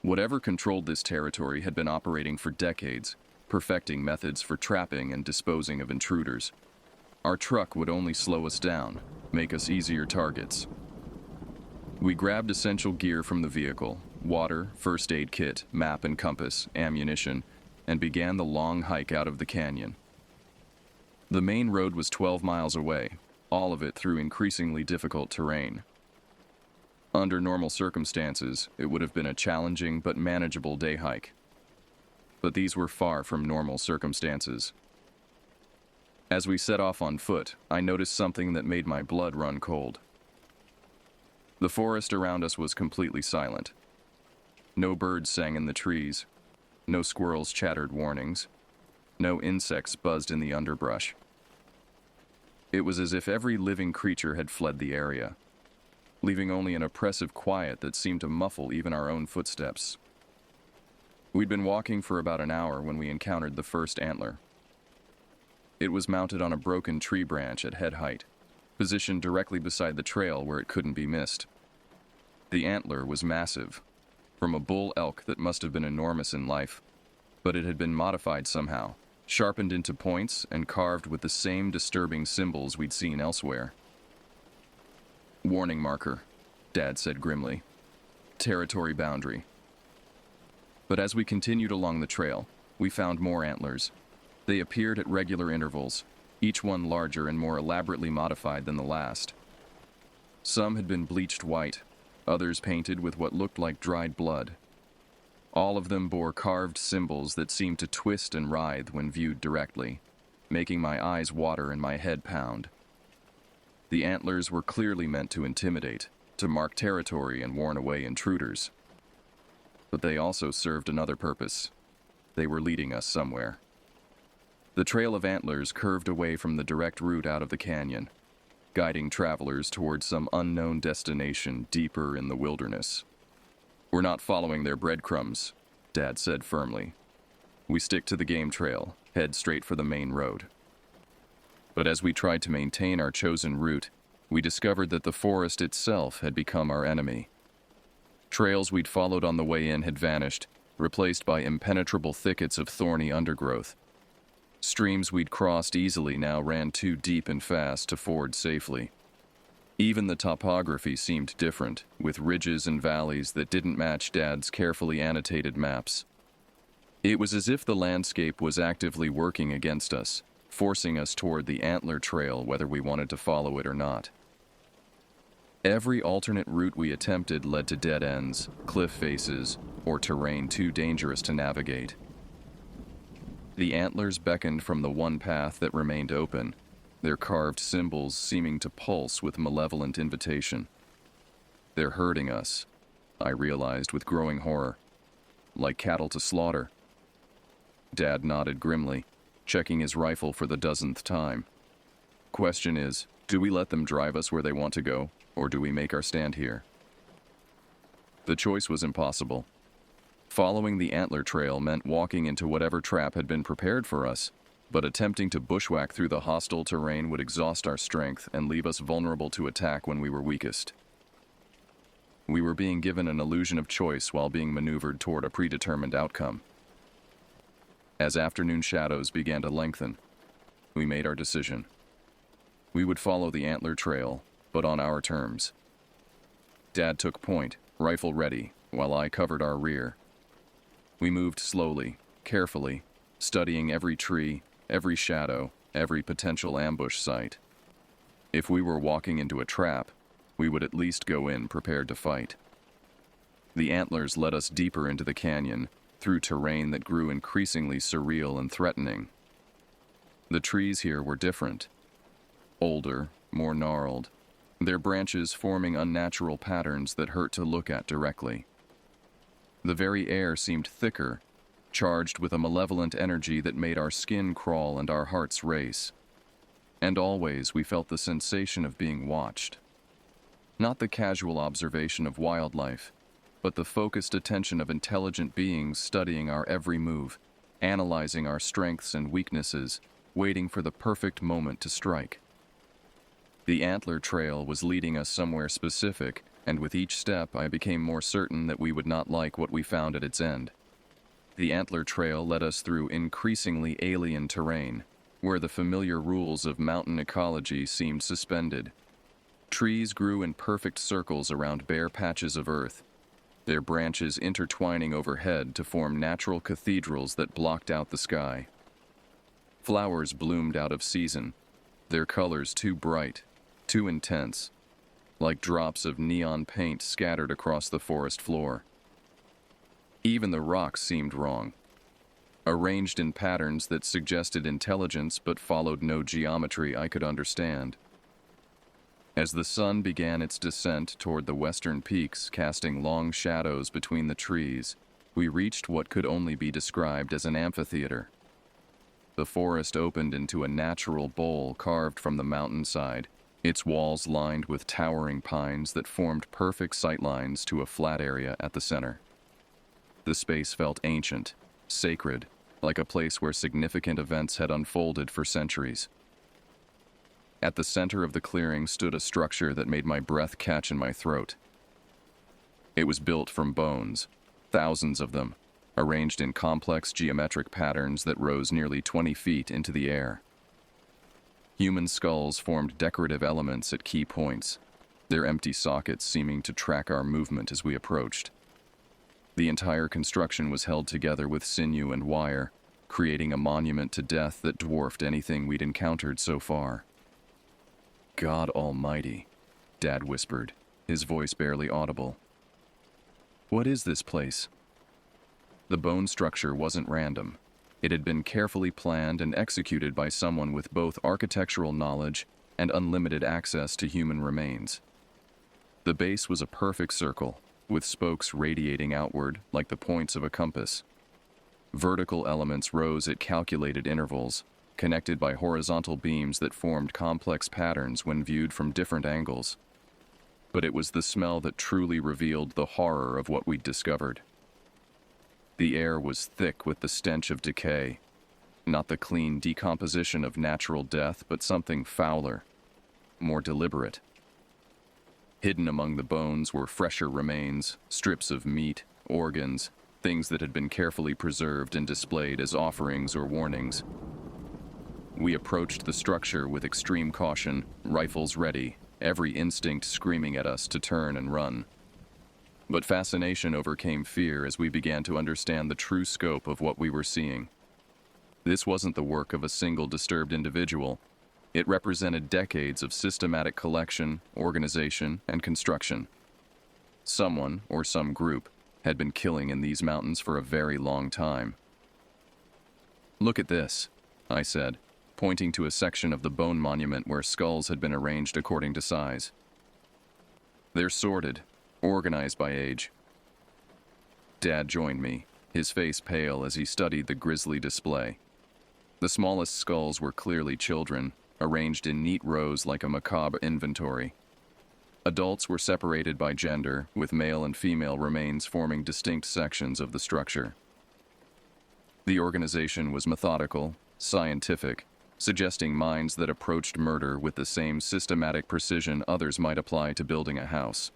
Whatever controlled this territory had been operating for decades, perfecting methods for trapping and disposing of intruders. Our truck would only slow us down, make us easier targets. We grabbed essential gear from the vehicle: water, first aid kit, map and compass, ammunition, and began the long hike out of the canyon. The main road was 12 miles away, all of it through increasingly difficult terrain. Under normal circumstances, it would have been a challenging but manageable day hike. But these were far from normal circumstances. As we set off on foot, I noticed something that made my blood run cold. The forest around us was completely silent. No birds sang in the trees. No squirrels chattered warnings. No insects buzzed in the underbrush. It was as if every living creature had fled the area, leaving only an oppressive quiet that seemed to muffle even our own footsteps. We'd been walking for about an hour when we encountered the first antler. It was mounted on a broken tree branch at head height, positioned directly beside the trail where it couldn't be missed. The antler was massive, from a bull elk that must have been enormous in life, but it had been modified somehow, sharpened into points and carved with the same disturbing symbols we'd seen elsewhere. "Warning marker," Dad said grimly. "Territory boundary." But as we continued along the trail, we found more antlers. They appeared at regular intervals, each one larger and more elaborately modified than the last. Some had been bleached white, others painted with what looked like dried blood. All of them bore carved symbols that seemed to twist and writhe when viewed directly, making my eyes water and my head pound. The antlers were clearly meant to intimidate, to mark territory and warn away intruders. But they also served another purpose. They were leading us somewhere. The trail of antlers curved away from the direct route out of the canyon, guiding travelers towards some unknown destination deeper in the wilderness. "We're not following their breadcrumbs," Dad said firmly. "We stick to the game trail, head straight for the main road." But as we tried to maintain our chosen route, we discovered that the forest itself had become our enemy. Trails we'd followed on the way in had vanished, replaced by impenetrable thickets of thorny undergrowth. Streams we'd crossed easily now ran too deep and fast to ford safely. Even the topography seemed different, with ridges and valleys that didn't match Dad's carefully annotated maps. It was as if the landscape was actively working against us, forcing us toward the antler trail whether we wanted to follow it or not. Every alternate route we attempted led to dead ends, cliff faces, or terrain too dangerous to navigate. The antlers beckoned from the one path that remained open, their carved symbols seeming to pulse with malevolent invitation. "They're herding us," I realized with growing horror. "Like cattle to slaughter." Dad nodded grimly, checking his rifle for the dozenth time. "Question is, do we let them drive us where they want to go, or do we make our stand here?" The choice was impossible. Following the antler trail meant walking into whatever trap had been prepared for us, but attempting to bushwhack through the hostile terrain would exhaust our strength and leave us vulnerable to attack when we were weakest. We were being given an illusion of choice while being maneuvered toward a predetermined outcome. As afternoon shadows began to lengthen, we made our decision. We would follow the antler trail, but on our terms. Dad took point, rifle ready, while I covered our rear. We moved slowly, carefully, studying every tree, every shadow, every potential ambush site. If we were walking into a trap, we would at least go in prepared to fight. The antlers led us deeper into the canyon, through terrain that grew increasingly surreal and threatening. The trees here were different. Older, more gnarled, their branches forming unnatural patterns that hurt to look at directly. The very air seemed thicker, charged with a malevolent energy that made our skin crawl and our hearts race. And always we felt the sensation of being watched. Not the casual observation of wildlife, but the focused attention of intelligent beings studying our every move, analyzing our strengths and weaknesses, waiting for the perfect moment to strike. The antler trail was leading us somewhere specific, and with each step I became more certain that we would not like what we found at its end. The antler trail led us through increasingly alien terrain, where the familiar rules of mountain ecology seemed suspended. Trees grew in perfect circles around bare patches of earth, their branches intertwining overhead to form natural cathedrals that blocked out the sky. Flowers bloomed out of season, their colors too bright, too intense, like drops of neon paint scattered across the forest floor. Even the rocks seemed wrong, arranged in patterns that suggested intelligence but followed no geometry I could understand. As the sun began its descent toward the western peaks, casting long shadows between the trees, we reached what could only be described as an amphitheater. The forest opened into a natural bowl carved from the mountainside, its walls lined with towering pines that formed perfect sightlines to a flat area at the center. The space felt ancient, sacred, like a place where significant events had unfolded for centuries. At the center of the clearing stood a structure that made my breath catch in my throat. It was built from bones, thousands of them, arranged in complex geometric patterns that rose nearly 20 feet into the air. Human skulls formed decorative elements at key points, their empty sockets seeming to track our movement as we approached. The entire construction was held together with sinew and wire, creating a monument to death that dwarfed anything we'd encountered so far. "God Almighty," Dad whispered, his voice barely audible. "What is this place?" The bone structure wasn't random. It had been carefully planned and executed by someone with both architectural knowledge and unlimited access to human remains. The base was a perfect circle, with spokes radiating outward like the points of a compass. Vertical elements rose at calculated intervals, connected by horizontal beams that formed complex patterns when viewed from different angles. But it was the smell that truly revealed the horror of what we'd discovered. The air was thick with the stench of decay, not the clean decomposition of natural death, but something fouler, more deliberate. Hidden among the bones were fresher remains, strips of meat, organs, things that had been carefully preserved and displayed as offerings or warnings. We approached the structure with extreme caution, rifles ready, every instinct screaming at us to turn and run. But fascination overcame fear as we began to understand the true scope of what we were seeing. This wasn't the work of a single disturbed individual. It represented decades of systematic collection, organization, and construction. Someone, or some group, had been killing in these mountains for a very long time. "Look at this," I said, pointing to a section of the bone monument where skulls had been arranged according to size. "They're sorted, organized by age." Dad joined me, his face pale as he studied the grisly display. The smallest skulls were clearly children, arranged in neat rows like a macabre inventory. Adults were separated by gender, with male and female remains forming distinct sections of the structure. The organization was methodical, scientific, suggesting minds that approached murder with the same systematic precision others might apply to building a house.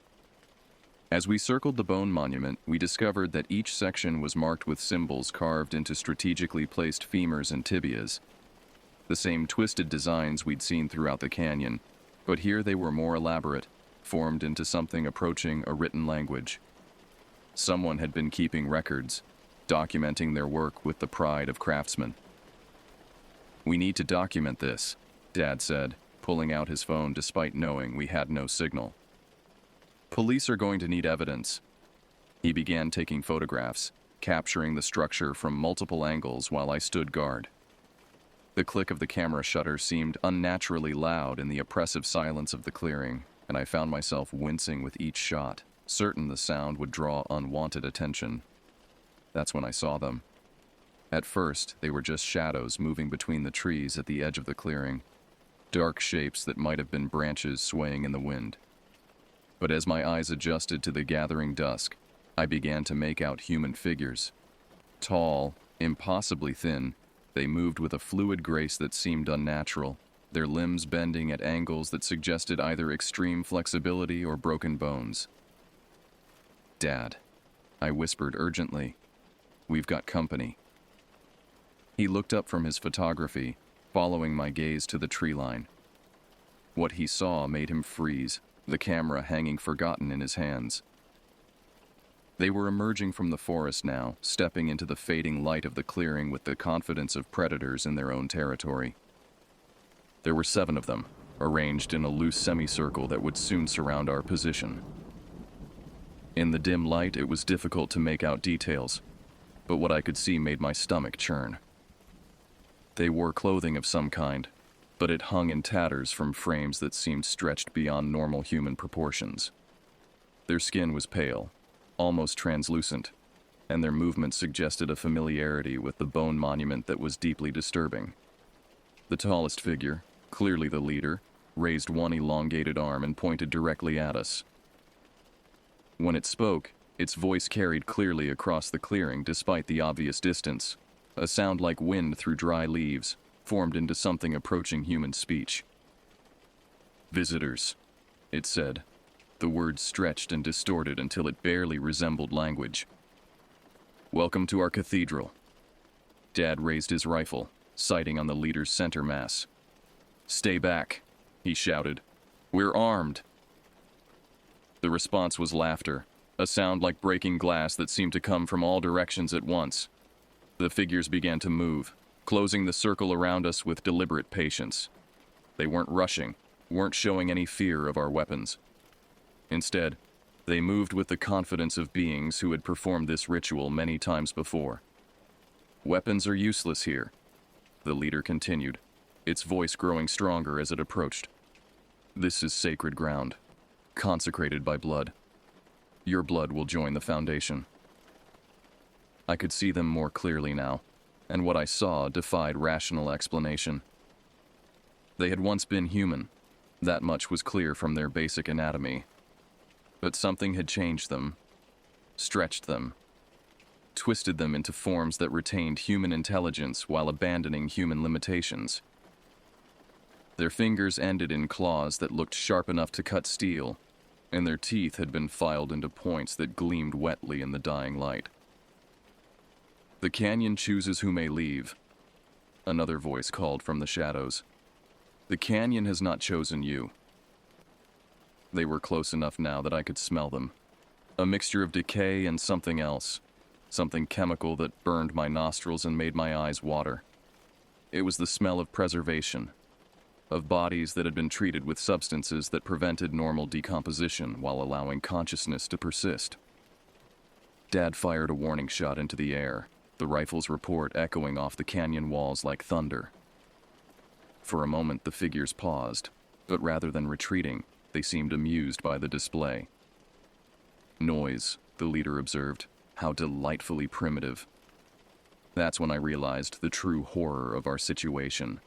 As we circled the bone monument, we discovered that each section was marked with symbols carved into strategically placed femurs and tibias. The same twisted designs we'd seen throughout the canyon, but here they were more elaborate, formed into something approaching a written language. Someone had been keeping records, documenting their work with the pride of craftsmen. "We need to document this," Dad said, pulling out his phone despite knowing we had no signal. "Police are going to need evidence." He began taking photographs, capturing the structure from multiple angles while I stood guard. The click of the camera shutter seemed unnaturally loud in the oppressive silence of the clearing, and I found myself wincing with each shot, certain the sound would draw unwanted attention. That's when I saw them. At first, they were just shadows moving between the trees at the edge of the clearing, dark shapes that might have been branches swaying in the wind. But as my eyes adjusted to the gathering dusk, I began to make out human figures. Tall, impossibly thin, they moved with a fluid grace that seemed unnatural, their limbs bending at angles that suggested either extreme flexibility or broken bones. "Dad," I whispered urgently. "We've got company." He looked up from his photography, following my gaze to the tree line. What he saw made him freeze, the camera hanging forgotten in his hands. They were emerging from the forest now, stepping into the fading light of the clearing with the confidence of predators in their own territory. There were 7 of them, arranged in a loose semicircle that would soon surround our position. In the dim light, it was difficult to make out details, but what I could see made my stomach churn. They wore clothing of some kind, but it hung in tatters from frames that seemed stretched beyond normal human proportions. Their skin was pale, almost translucent, and their movements suggested a familiarity with the bone monument that was deeply disturbing. The tallest figure, clearly the leader, raised one elongated arm and pointed directly at us. When it spoke, its voice carried clearly across the clearing despite the obvious distance. A sound like wind through dry leaves formed into something approaching human speech. "Visitors," it said. The words stretched and distorted until it barely resembled language. "Welcome to our cathedral." Dad raised his rifle, sighting on the leader's center mass. "Stay back," he shouted. "We're armed." The response was laughter, a sound like breaking glass that seemed to come from all directions at once. The figures began to move, closing the circle around us with deliberate patience. They weren't rushing, weren't showing any fear of our weapons. Instead, they moved with the confidence of beings who had performed this ritual many times before. "Weapons are useless here," the leader continued, its voice growing stronger as it approached. "This is sacred ground, consecrated by blood. Your blood will join the foundation." I could see them more clearly now, and what I saw defied rational explanation. They had once been human, that much was clear from their basic anatomy. But something had changed them, stretched them, twisted them into forms that retained human intelligence while abandoning human limitations. Their fingers ended in claws that looked sharp enough to cut steel, and their teeth had been filed into points that gleamed wetly in the dying light. "The canyon chooses who may leave," another voice called from the shadows. "The canyon has not chosen you." They were close enough now that I could smell them. A mixture of decay and something else. Something chemical that burned my nostrils and made my eyes water. It was the smell of preservation. Of bodies that had been treated with substances that prevented normal decomposition while allowing consciousness to persist. Dad fired a warning shot into the air, the rifle's report echoing off the canyon walls like thunder. For a moment the figures paused, but rather than retreating, they seemed amused by the display. "Noise," the leader observed. "How delightfully primitive." That's when I realized the true horror of our situation.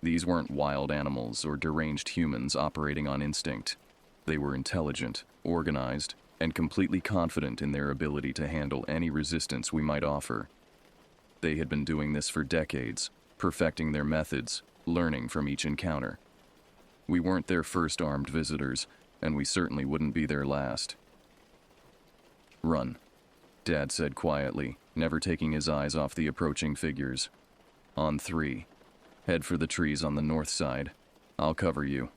These weren't wild animals or deranged humans operating on instinct. They were intelligent, organized, and completely confident in their ability to handle any resistance we might offer. They had been doing this for decades, perfecting their methods, learning from each encounter. We weren't their first armed visitors, and we certainly wouldn't be their last. "Run," Dad said quietly, never taking his eyes off the approaching figures. "On 3. Head for the trees on the north side. I'll cover you."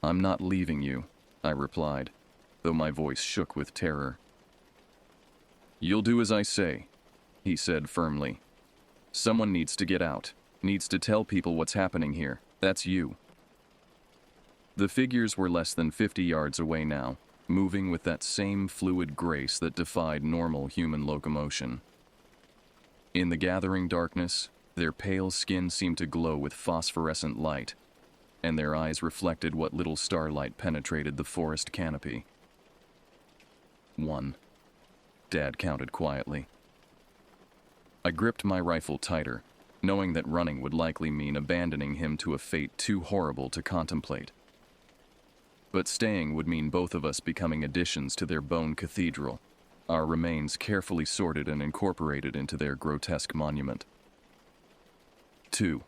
"I'm not leaving you," I replied, though my voice shook with terror. "You'll do as I say," he said firmly. "Someone needs to get out, needs to tell people what's happening here. That's you." The figures were less than 50 yards away now, moving with that same fluid grace that defied normal human locomotion. In the gathering darkness, Their pale skin seemed to glow with phosphorescent light, and their eyes reflected what little starlight penetrated the forest canopy. 1. Dad counted quietly. I gripped my rifle tighter, knowing that running would likely mean abandoning him to a fate too horrible to contemplate. But staying would mean both of us becoming additions to their bone cathedral, our remains carefully sorted and incorporated into their grotesque monument. 2.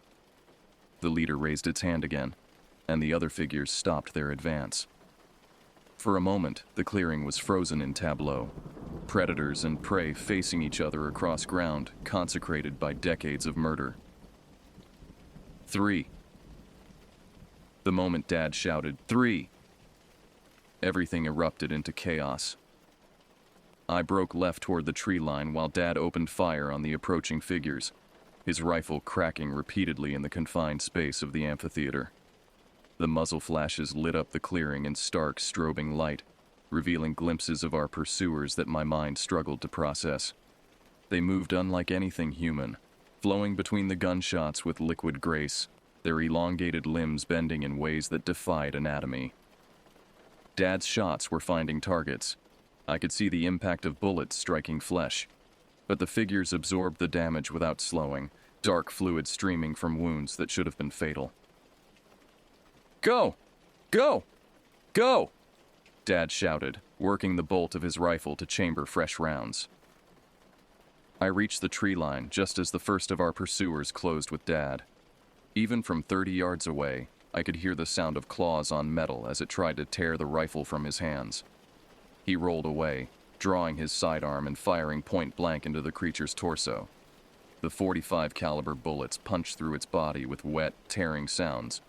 The leader raised its hand again, and the other figures stopped their advance. For a moment, the clearing was frozen in tableau, predators and prey facing each other across ground consecrated by decades of murder. 3. The moment Dad shouted, 3, everything erupted into chaos. I broke left toward the tree line while Dad opened fire on the approaching figures, his rifle cracking repeatedly in the confined space of the amphitheater. The muzzle flashes lit up the clearing in stark, strobing light, revealing glimpses of our pursuers that my mind struggled to process. They moved unlike anything human, flowing between the gunshots with liquid grace, their elongated limbs bending in ways that defied anatomy. Dad's shots were finding targets. I could see the impact of bullets striking flesh, but the figures absorbed the damage without slowing, dark fluid streaming from wounds that should have been fatal. Go! Go! Go! Dad shouted, working the bolt of his rifle to chamber fresh rounds. I reached the tree line just as the first of our pursuers closed with Dad. Even from 30 yards away, I could hear the sound of claws on metal as it tried to tear the rifle from his hands. He rolled away, drawing his sidearm and firing point blank into the creature's torso. The .45 caliber bullets punched through its body with wet, tearing sounds,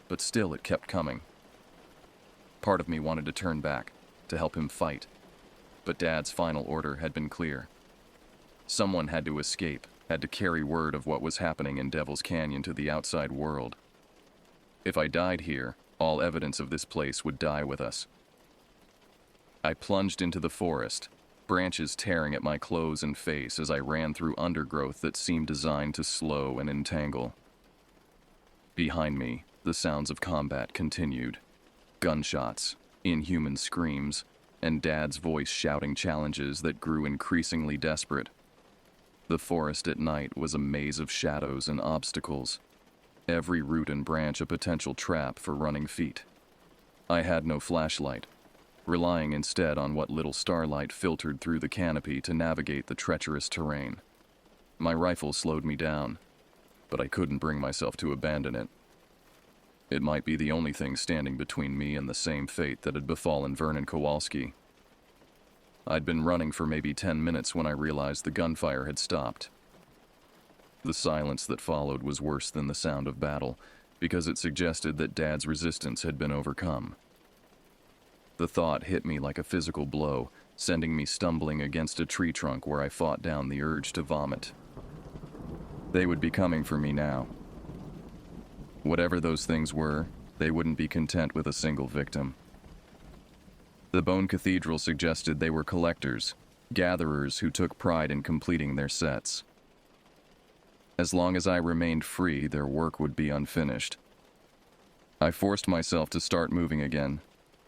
but still it kept coming. Part of me wanted to turn back, to help him fight, but Dad's final order had been clear. Someone had to escape, had to carry word of what was happening in Devil's Canyon to the outside world. If I died here, all evidence of this place would die with us. I plunged into the forest, branches tearing at my clothes and face as I ran through undergrowth that seemed designed to slow and entangle. Behind me, the sounds of combat continued. Gunshots, inhuman screams, and Dad's voice shouting challenges that grew increasingly desperate. The forest at night was a maze of shadows and obstacles, every root and branch a potential trap for running feet. I had no flashlight, relying instead on what little starlight filtered through the canopy to navigate the treacherous terrain. My rifle slowed me down, but I couldn't bring myself to abandon it. It might be the only thing standing between me and the same fate that had befallen Vernon Kowalski. I'd been running for maybe 10 minutes when I realized the gunfire had stopped. The silence that followed was worse than the sound of battle, because it suggested that Dad's resistance had been overcome. The thought hit me like a physical blow, sending me stumbling against a tree trunk where I fought down the urge to vomit. They would be coming for me now. Whatever those things were, they wouldn't be content with a single victim. The Bone Cathedral suggested they were collectors, gatherers who took pride in completing their sets. As long as I remained free, their work would be unfinished. I forced myself to start moving again,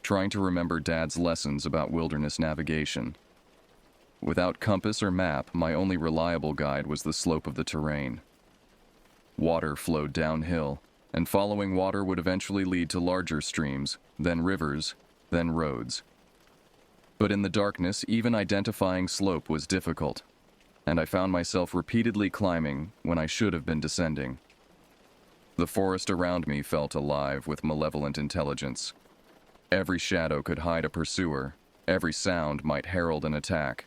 trying to remember Dad's lessons about wilderness navigation. Without compass or map, my only reliable guide was the slope of the terrain. Water flowed downhill, and following water would eventually lead to larger streams, then rivers, then roads. But in the darkness, even identifying slope was difficult, and I found myself repeatedly climbing when I should have been descending. The forest around me felt alive with malevolent intelligence. Every shadow could hide a pursuer, every sound might herald an attack.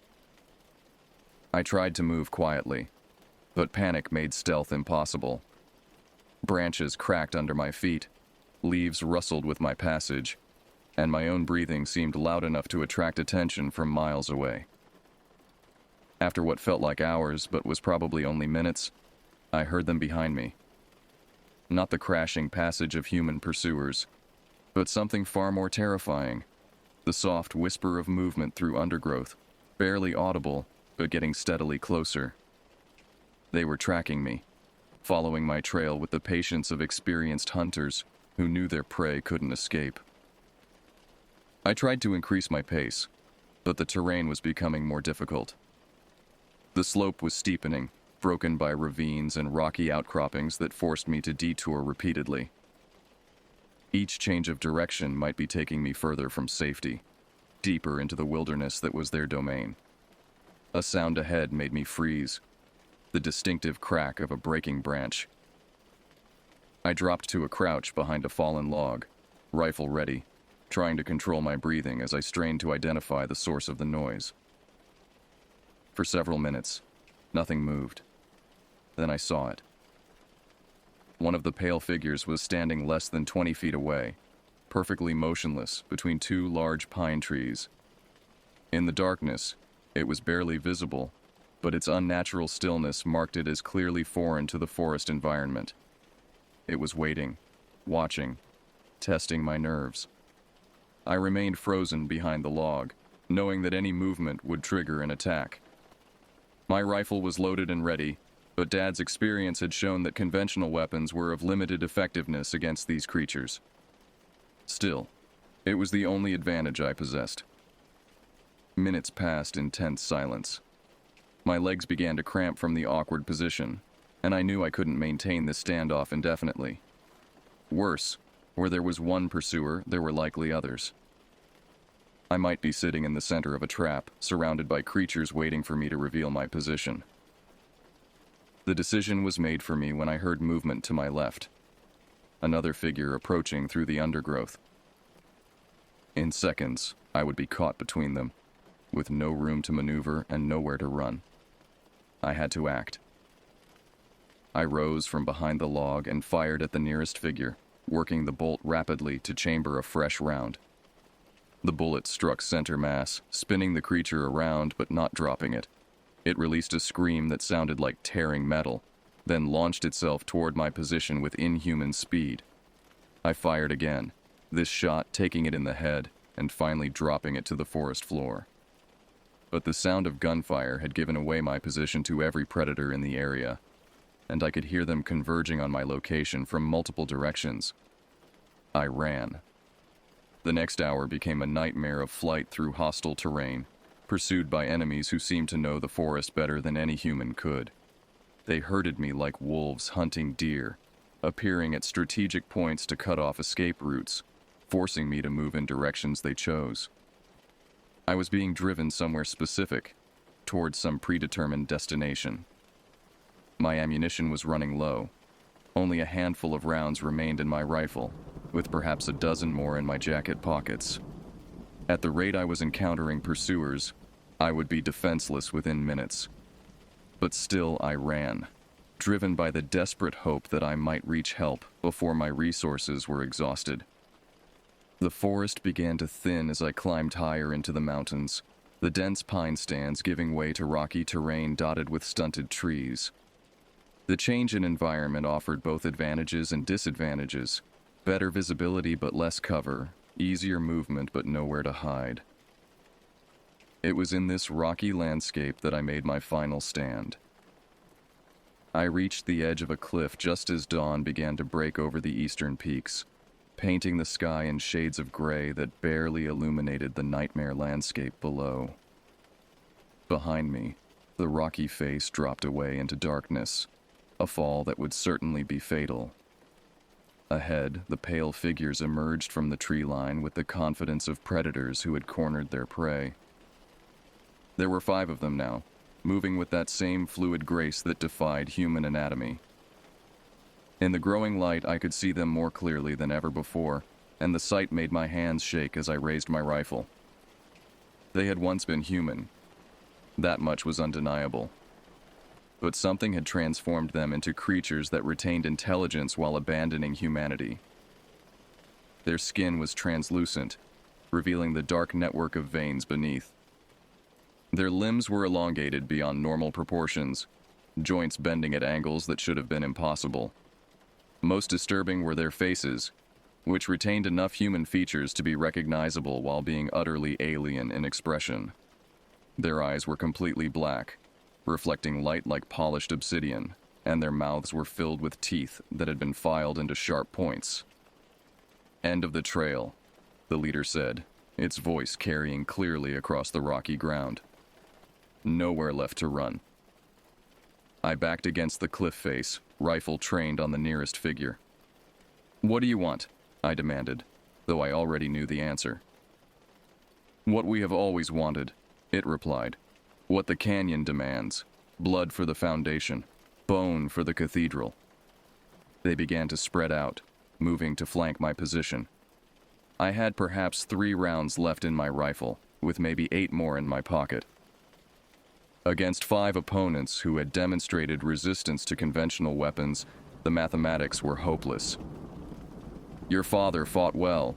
I tried to move quietly, but panic made stealth impossible. Branches cracked under my feet, leaves rustled with my passage, and my own breathing seemed loud enough to attract attention from miles away. After what felt like hours, but was probably only minutes, I heard them behind me. Not the crashing passage of human pursuers, but something far more terrifying, the soft whisper of movement through undergrowth, barely audible, but getting steadily closer. They were tracking me, following my trail with the patience of experienced hunters who knew their prey couldn't escape. I tried to increase my pace, but the terrain was becoming more difficult. The slope was steepening, broken by ravines and rocky outcroppings that forced me to detour repeatedly. Each change of direction might be taking me further from safety, deeper into the wilderness that was their domain. A sound ahead made me freeze, the distinctive crack of a breaking branch. I dropped to a crouch behind a fallen log, rifle ready, trying to control my breathing as I strained to identify the source of the noise. For several minutes, nothing moved. Then I saw it. One of the pale figures was standing less than 20 feet away, perfectly motionless between two large pine trees. In the darkness, it was barely visible, but its unnatural stillness marked it as clearly foreign to the forest environment. It was waiting, watching, testing my nerves. I remained frozen behind the log, knowing that any movement would trigger an attack. My rifle was loaded and ready, but Dad's experience had shown that conventional weapons were of limited effectiveness against these creatures. Still, it was the only advantage I possessed. Minutes passed in tense silence. My legs began to cramp from the awkward position, and I knew I couldn't maintain this standoff indefinitely. Worse, where there was one pursuer, there were likely others. I might be sitting in the center of a trap, surrounded by creatures waiting for me to reveal my position. The decision was made for me when I heard movement to my left. Another figure approaching through the undergrowth. In seconds, I would be caught between them, with no room to maneuver and nowhere to run. I had to act. I rose from behind the log and fired at the nearest figure, working the bolt rapidly to chamber a fresh round. The bullet struck center mass, spinning the creature around but not dropping it. It released a scream that sounded like tearing metal, then launched itself toward my position with inhuman speed. I fired again, this shot taking it in the head and finally dropping it to the forest floor. But the sound of gunfire had given away my position to every predator in the area, and I could hear them converging on my location from multiple directions. I ran. The next hour became a nightmare of flight through hostile terrain, pursued by enemies who seemed to know the forest better than any human could. They herded me like wolves hunting deer, appearing at strategic points to cut off escape routes, forcing me to move in directions they chose. I was being driven somewhere specific, towards some predetermined destination. My ammunition was running low. Only a handful of rounds remained in my rifle, with perhaps a dozen more in my jacket pockets. At the rate I was encountering pursuers, I would be defenseless within minutes. But still I ran, driven by the desperate hope that I might reach help before my resources were exhausted. The forest began to thin as I climbed higher into the mountains, the dense pine stands giving way to rocky terrain dotted with stunted trees. The change in environment offered both advantages and disadvantages: better visibility but less cover, easier movement but nowhere to hide. It was in this rocky landscape that I made my final stand. I reached the edge of a cliff just as dawn began to break over the eastern peaks, painting the sky in shades of gray that barely illuminated the nightmare landscape below. Behind me, the rocky face dropped away into darkness, a fall that would certainly be fatal. Ahead, the pale figures emerged from the tree line with the confidence of predators who had cornered their prey. There were 5 of them now, moving with that same fluid grace that defied human anatomy. In the growing light, I could see them more clearly than ever before, and the sight made my hands shake as I raised my rifle. They had once been human. That much was undeniable. But something had transformed them into creatures that retained intelligence while abandoning humanity. Their skin was translucent, revealing the dark network of veins beneath. Their limbs were elongated beyond normal proportions, joints bending at angles that should have been impossible. Most disturbing were their faces, which retained enough human features to be recognizable while being utterly alien in expression. Their eyes were completely black, reflecting light like polished obsidian, and their mouths were filled with teeth that had been filed into sharp points. "End of the trail," the leader said, its voice carrying clearly across the rocky ground. "Nowhere left to run." I backed against the cliff face, rifle trained on the nearest figure. "What do you want?" I demanded, though I already knew the answer. "What we have always wanted," it replied. "What the canyon demands. Blood for the foundation. Bone for the cathedral." They began to spread out, moving to flank my position. I had perhaps 3 rounds left in my rifle, with maybe 8 more in my pocket. Against 5 opponents who had demonstrated resistance to conventional weapons, the mathematics were hopeless. "Your father fought well,"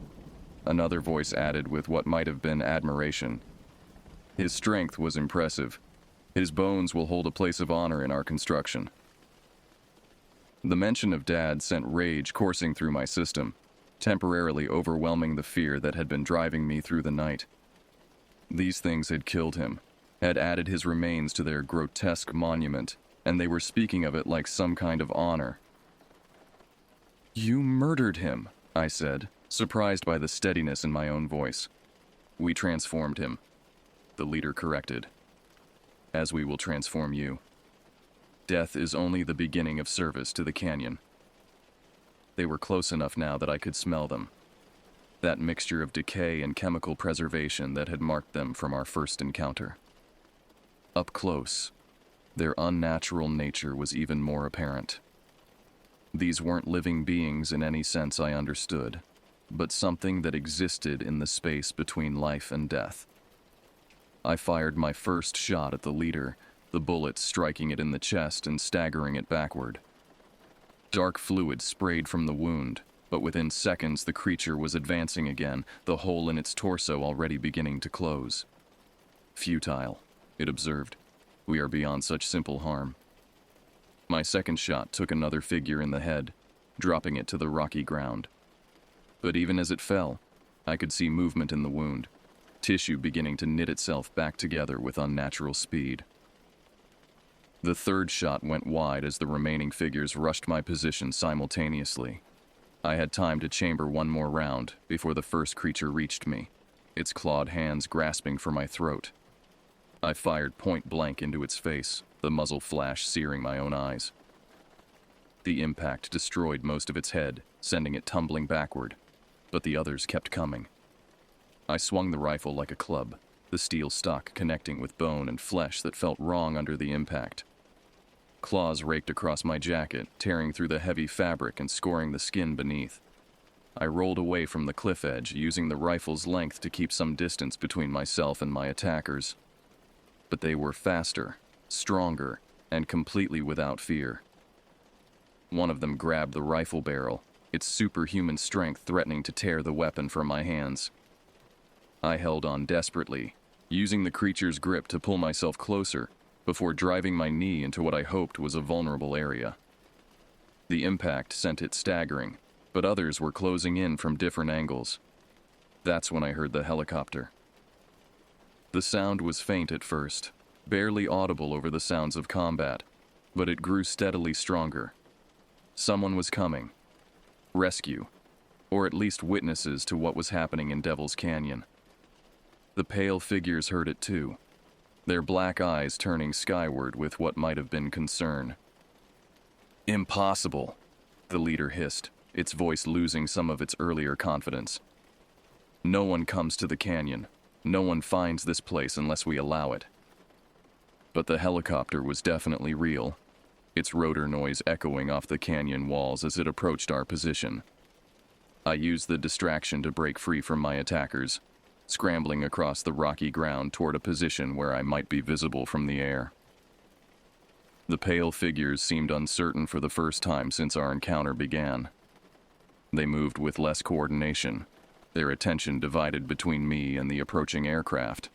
another voice added with what might have been admiration. "His strength was impressive. His bones will hold a place of honor in our construction." The mention of Dad sent rage coursing through my system, temporarily overwhelming the fear that had been driving me through the night. These things had killed him, had added his remains to their grotesque monument, and they were speaking of it like some kind of honor. "You murdered him," I said, surprised by the steadiness in my own voice. "We transformed him," the leader corrected. "As we will transform you. Death is only the beginning of service to the canyon." They were close enough now that I could smell them. That mixture of decay and chemical preservation that had marked them from our first encounter. Up close, their unnatural nature was even more apparent. These weren't living beings in any sense I understood, but something that existed in the space between life and death. I fired my first shot at the leader, the bullet striking it in the chest and staggering it backward. Dark fluid sprayed from the wound, but within seconds the creature was advancing again, the hole in its torso already beginning to close. "Futile," it observed. "We are beyond such simple harm." My second shot took another figure in the head, dropping it to the rocky ground. But even as it fell, I could see movement in the wound, tissue beginning to knit itself back together with unnatural speed. The third shot went wide as the remaining figures rushed my position simultaneously. I had time to chamber one more round before the first creature reached me, its clawed hands grasping for my throat. I fired point blank into its face, the muzzle flash searing my own eyes. The impact destroyed most of its head, sending it tumbling backward, but the others kept coming. I swung the rifle like a club, the steel stock connecting with bone and flesh that felt wrong under the impact. Claws raked across my jacket, tearing through the heavy fabric and scoring the skin beneath. I rolled away from the cliff edge, using the rifle's length to keep some distance between myself and my attackers. But they were faster, stronger, and completely without fear. One of them grabbed the rifle barrel, its superhuman strength threatening to tear the weapon from my hands. I held on desperately, using the creature's grip to pull myself closer, before driving my knee into what I hoped was a vulnerable area. The impact sent it staggering, but others were closing in from different angles. That's when I heard the helicopter. The sound was faint at first, barely audible over the sounds of combat, but it grew steadily stronger. Someone was coming. Rescue, or at least witnesses to what was happening in Devil's Canyon. The pale figures heard it too, their black eyes turning skyward with what might have been concern. "Impossible," the leader hissed, its voice losing some of its earlier confidence. "No one comes to the canyon. No one finds this place unless we allow it." But the helicopter was definitely real, its rotor noise echoing off the canyon walls as it approached our position. I used the distraction to break free from my attackers, scrambling across the rocky ground toward a position where I might be visible from the air. The pale figures seemed uncertain for the first time since our encounter began. They moved with less coordination, their attention divided between me and the approaching aircraft.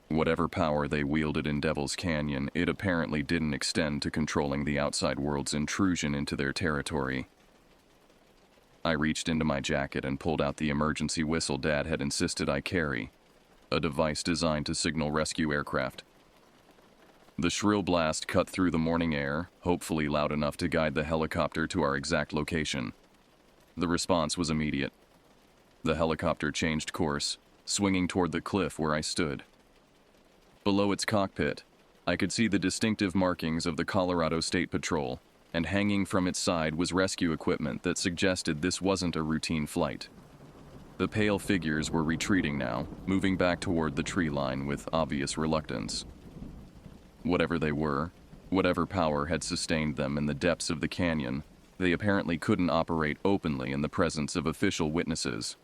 Whatever power they wielded in Devil's Canyon, it apparently didn't extend to controlling the outside world's intrusion into their territory. I reached into my jacket and pulled out the emergency whistle Dad had insisted I carry, a device designed to signal rescue aircraft. The shrill blast cut through the morning air, hopefully loud enough to guide the helicopter to our exact location. The response was immediate. The helicopter changed course, swinging toward the cliff where I stood. Below its cockpit, I could see the distinctive markings of the Colorado State Patrol, and hanging from its side was rescue equipment that suggested this wasn't a routine flight. The pale figures were retreating now, moving back toward the tree line with obvious reluctance. Whatever they were, whatever power had sustained them in the depths of the canyon, they apparently couldn't operate openly in the presence of official witnesses.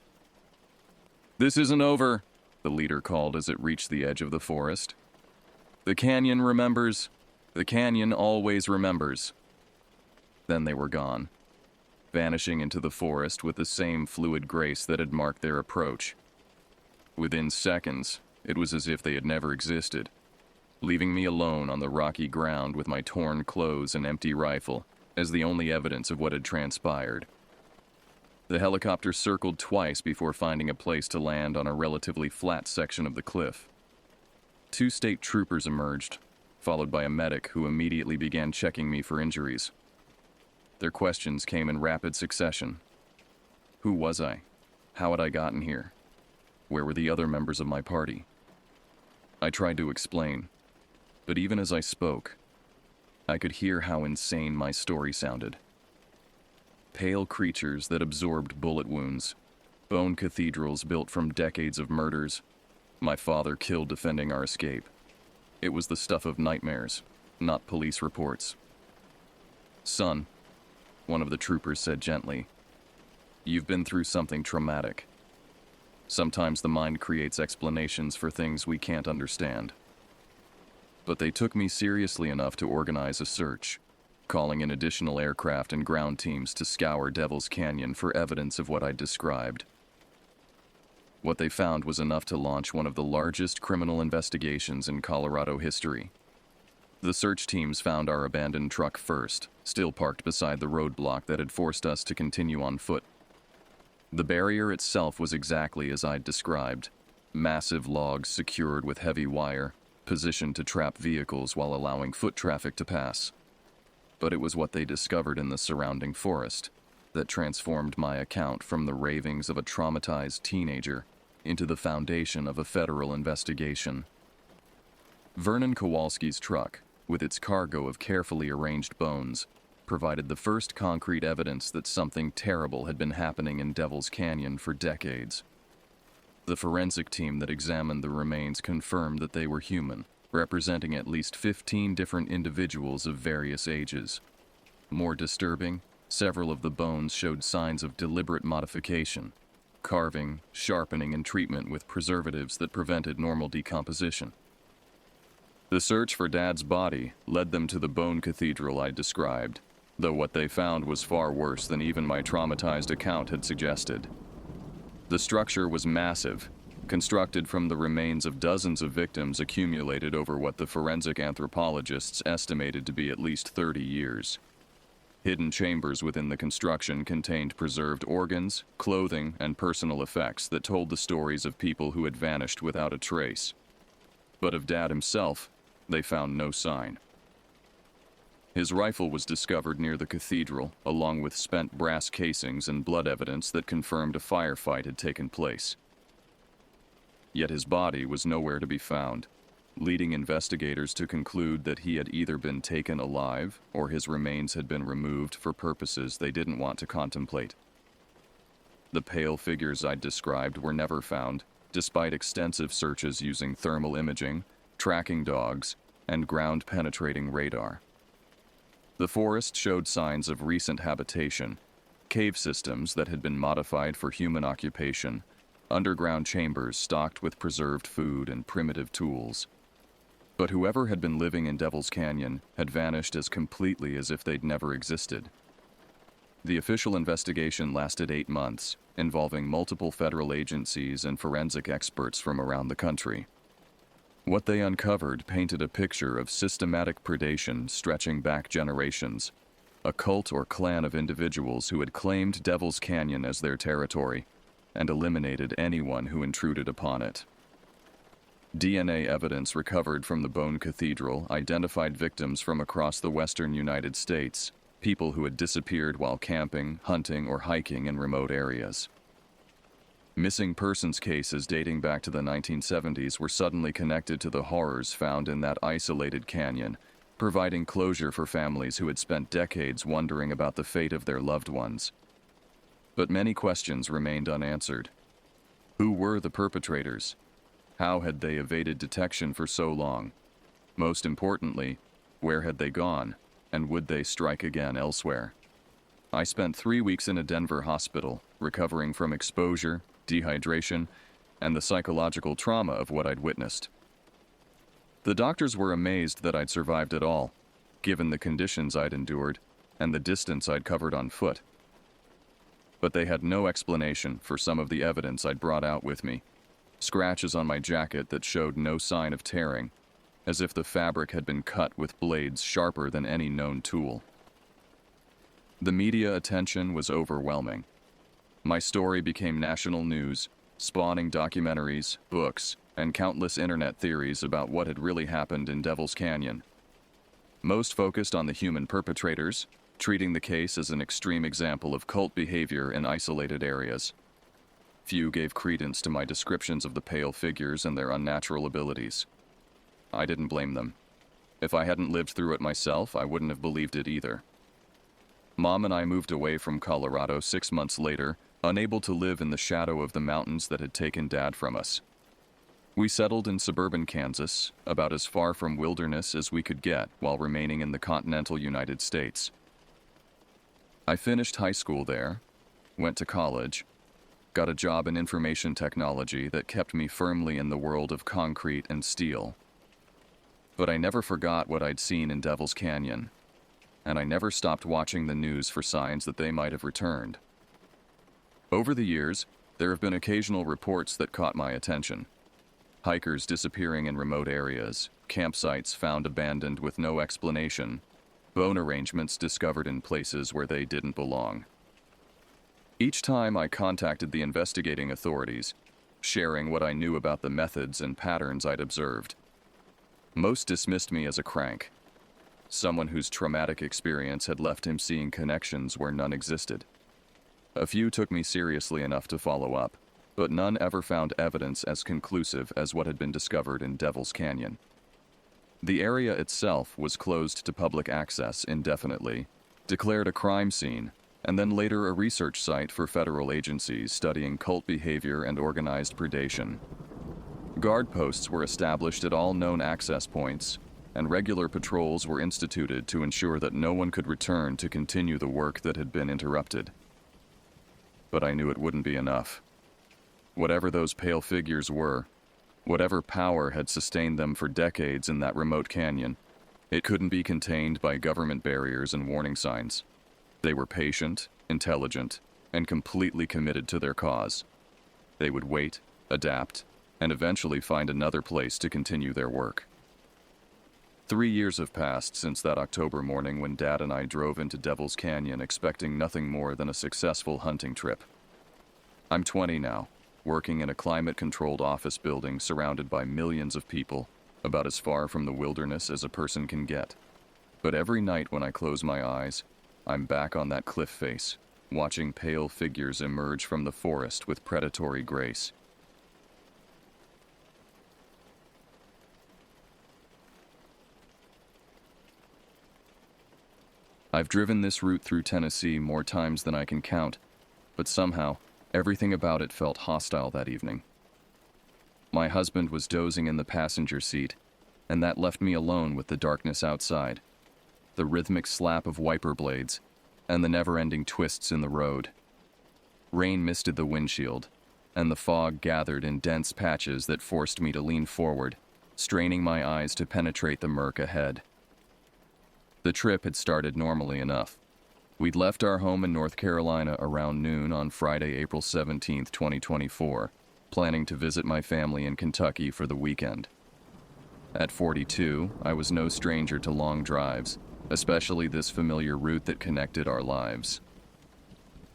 "This isn't over," the leader called as it reached the edge of the forest. "The canyon remembers. The canyon always remembers." Then they were gone, vanishing into the forest with the same fluid grace that had marked their approach. Within seconds, it was as if they had never existed, leaving me alone on the rocky ground with my torn clothes and empty rifle as the only evidence of what had transpired. The helicopter circled twice before finding a place to land on a relatively flat section of the cliff. 2 state troopers emerged, followed by a medic who immediately began checking me for injuries. Their questions came in rapid succession. Who was I? How had I gotten here? Where were the other members of my party? I tried to explain, but even as I spoke, I could hear how insane my story sounded. Pale creatures that absorbed bullet wounds, bone cathedrals built from decades of murders, my father killed defending our escape. It was the stuff of nightmares, not police reports. "Son," one of the troopers said gently, "you've been through something traumatic. Sometimes the mind creates explanations for things we can't understand." But they took me seriously enough to organize a search, calling in additional aircraft and ground teams to scour Devil's Canyon for evidence of what I'd described. What they found was enough to launch one of the largest criminal investigations in Colorado history. The search teams found our abandoned truck first, still parked beside the roadblock that had forced us to continue on foot. The barrier itself was exactly as I'd described: massive logs secured with heavy wire, positioned to trap vehicles while allowing foot traffic to pass. But it was what they discovered in the surrounding forest that transformed my account from the ravings of a traumatized teenager into the foundation of a federal investigation. Vernon Kowalski's truck, with its cargo of carefully arranged bones, provided the first concrete evidence that something terrible had been happening in Devil's Canyon for decades. The forensic team that examined the remains confirmed that they were human, representing at least 15 different individuals of various ages. More disturbing, several of the bones showed signs of deliberate modification: carving, sharpening, and treatment with preservatives that prevented normal decomposition. The search for Dad's body led them to the bone cathedral I described, though what they found was far worse than even my traumatized account had suggested. The structure was massive, constructed from the remains of dozens of victims accumulated over what the forensic anthropologists estimated to be at least 30 years. Hidden chambers within the construction contained preserved organs, clothing, and personal effects that told the stories of people who had vanished without a trace. But of Dad himself, they found no sign. His rifle was discovered near the cathedral, along with spent brass casings and blood evidence that confirmed a firefight had taken place. Yet his body was nowhere to be found, leading investigators to conclude that he had either been taken alive or his remains had been removed for purposes they didn't want to contemplate. The pale figures I'd described were never found, despite extensive searches using thermal imaging, tracking dogs, and ground-penetrating radar. The forest showed signs of recent habitation, cave systems that had been modified for human occupation, underground chambers stocked with preserved food and primitive tools. But whoever had been living in Devil's Canyon had vanished as completely as if they'd never existed. The official investigation lasted 8 months, involving multiple federal agencies and forensic experts from around the country. What they uncovered painted a picture of systematic predation stretching back generations, a cult or clan of individuals who had claimed Devil's Canyon as their territory and eliminated anyone who intruded upon it. DNA evidence recovered from the Bone Cathedral identified victims from across the western United States, people who had disappeared while camping, hunting, or hiking in remote areas. Missing persons cases dating back to the 1970s were suddenly connected to the horrors found in that isolated canyon, providing closure for families who had spent decades wondering about the fate of their loved ones. But many questions remained unanswered. Who were the perpetrators? How had they evaded detection for so long? Most importantly, where had they gone, and would they strike again elsewhere? I spent 3 weeks in a Denver hospital, recovering from exposure, dehydration, and the psychological trauma of what I'd witnessed. The doctors were amazed that I'd survived at all, given the conditions I'd endured and the distance I'd covered on foot. But they had no explanation for some of the evidence I'd brought out with me. Scratches on my jacket that showed no sign of tearing, as if the fabric had been cut with blades sharper than any known tool. The media attention was overwhelming. My story became national news, spawning documentaries, books, and countless internet theories about what had really happened in Devil's Canyon. Most focused on the human perpetrators, treating the case as an extreme example of cult behavior in isolated areas. Few gave credence to my descriptions of the pale figures and their unnatural abilities. I didn't blame them. If I hadn't lived through it myself, I wouldn't have believed it either. Mom and I moved away from Colorado 6 months later, unable to live in the shadow of the mountains that had taken Dad from us. We settled in suburban Kansas, about as far from wilderness as we could get while remaining in the continental United States. I finished high school there, went to college, got a job in information technology that kept me firmly in the world of concrete and steel. But I never forgot what I'd seen in Devil's Canyon, and I never stopped watching the news for signs that they might have returned. Over the years, there have been occasional reports that caught my attention. Hikers disappearing in remote areas, campsites found abandoned with no explanation, bone arrangements discovered in places where they didn't belong. Each time I contacted the investigating authorities, sharing what I knew about the methods and patterns I'd observed. Most dismissed me as a crank, someone whose traumatic experience had left him seeing connections where none existed. A few took me seriously enough to follow up, but none ever found evidence as conclusive as what had been discovered in Devil's Canyon. The area itself was closed to public access indefinitely, declared a crime scene, and then later a research site for federal agencies studying cult behavior and organized predation. Guard posts were established at all known access points, and regular patrols were instituted to ensure that no one could return to continue the work that had been interrupted. But I knew it wouldn't be enough. Whatever those pale figures were, whatever power had sustained them for decades in that remote canyon, it couldn't be contained by government barriers and warning signs. They were patient, intelligent, and completely committed to their cause. They would wait, adapt, and eventually find another place to continue their work. 3 years have passed since that October morning when Dad and I drove into Devil's Canyon expecting nothing more than a successful hunting trip. I'm 20 now, working in a climate-controlled office building surrounded by millions of people, about as far from the wilderness as a person can get. But every night when I close my eyes, I'm back on that cliff face, watching pale figures emerge from the forest with predatory grace. I've driven this route through Tennessee more times than I can count, but somehow, everything about it felt hostile that evening. My husband was dozing in the passenger seat, and that left me alone with the darkness outside, the rhythmic slap of wiper blades, and the never-ending twists in the road. Rain misted the windshield, and the fog gathered in dense patches that forced me to lean forward, straining my eyes to penetrate the murk ahead. The trip had started normally enough. We'd left our home in North Carolina around noon on Friday, April 17, 2024, planning to visit my family in Kentucky for the weekend. At 42, I was no stranger to long drives, especially this familiar route that connected our lives.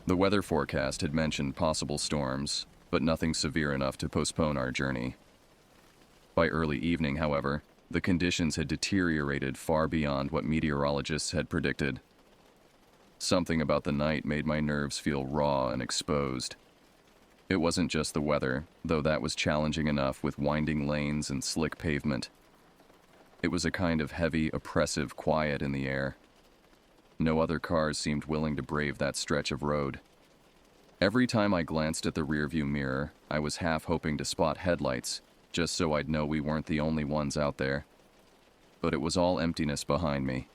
The weather forecast had mentioned possible storms, but nothing severe enough to postpone our journey. By early evening, however, the conditions had deteriorated far beyond what meteorologists had predicted. Something about the night made my nerves feel raw and exposed. It wasn't just the weather, though that was challenging enough with winding lanes and slick pavement. It was a kind of heavy, oppressive quiet in the air. No other cars seemed willing to brave that stretch of road. Every time I glanced at the rearview mirror, I was half hoping to spot headlights, just so I'd know we weren't the only ones out there. But it was all emptiness behind me.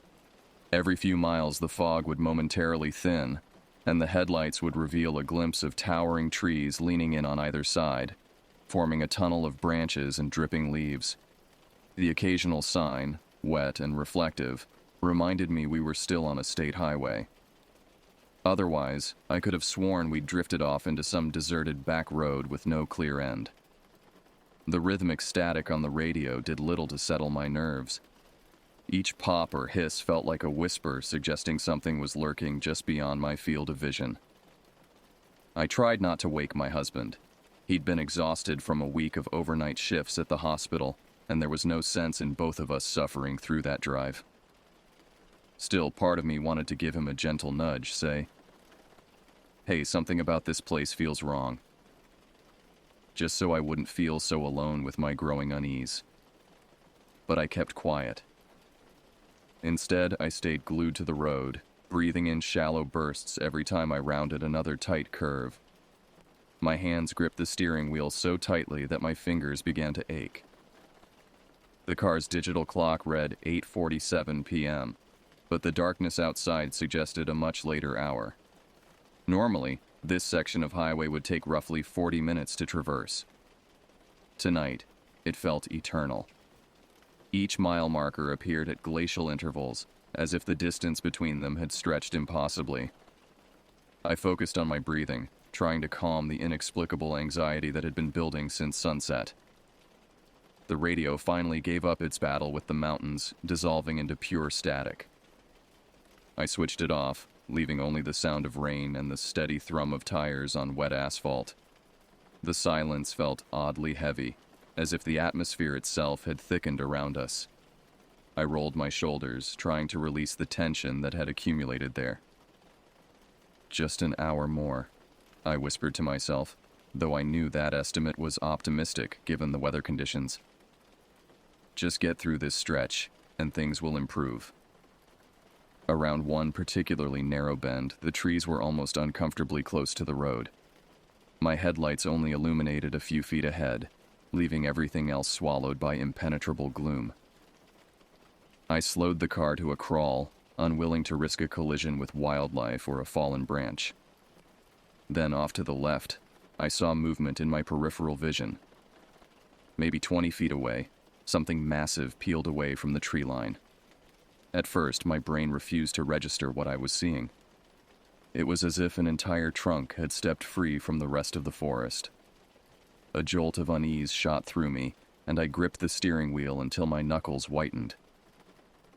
Every few miles the fog would momentarily thin, and the headlights would reveal a glimpse of towering trees leaning in on either side, forming a tunnel of branches and dripping leaves. The occasional sign, wet and reflective, reminded me we were still on a state highway. Otherwise, I could have sworn we'd drifted off into some deserted back road with no clear end. The rhythmic static on the radio did little to settle my nerves. Each pop or hiss felt like a whisper suggesting something was lurking just beyond my field of vision. I tried not to wake my husband. He'd been exhausted from a week of overnight shifts at the hospital, and there was no sense in both of us suffering through that drive. Still, part of me wanted to give him a gentle nudge, say, "Hey, something about this place feels wrong," just so I wouldn't feel so alone with my growing unease. But I kept quiet. Instead, I stayed glued to the road, breathing in shallow bursts every time I rounded another tight curve. My hands gripped the steering wheel so tightly that my fingers began to ache. The car's digital clock read 8:47 p.m., but the darkness outside suggested a much later hour. Normally, this section of highway would take roughly 40 minutes to traverse. Tonight, it felt eternal. Each mile marker appeared at glacial intervals, as if the distance between them had stretched impossibly. I focused on my breathing, trying to calm the inexplicable anxiety that had been building since sunset. The radio finally gave up its battle with the mountains, dissolving into pure static. I switched it off, leaving only the sound of rain and the steady thrum of tires on wet asphalt. The silence felt oddly heavy, as if the atmosphere itself had thickened around us. I rolled my shoulders, trying to release the tension that had accumulated there. "Just an hour more," I whispered to myself, though I knew that estimate was optimistic given the weather conditions. "Just get through this stretch, and things will improve." Around one particularly narrow bend, the trees were almost uncomfortably close to the road. My headlights only illuminated a few feet ahead, leaving everything else swallowed by impenetrable gloom. I slowed the car to a crawl, unwilling to risk a collision with wildlife or a fallen branch. Then off to the left, I saw movement in my peripheral vision. Maybe 20 feet away, something massive peeled away from the tree line. At first, my brain refused to register what I was seeing. It was as if an entire trunk had stepped free from the rest of the forest. A jolt of unease shot through me, and I gripped the steering wheel until my knuckles whitened.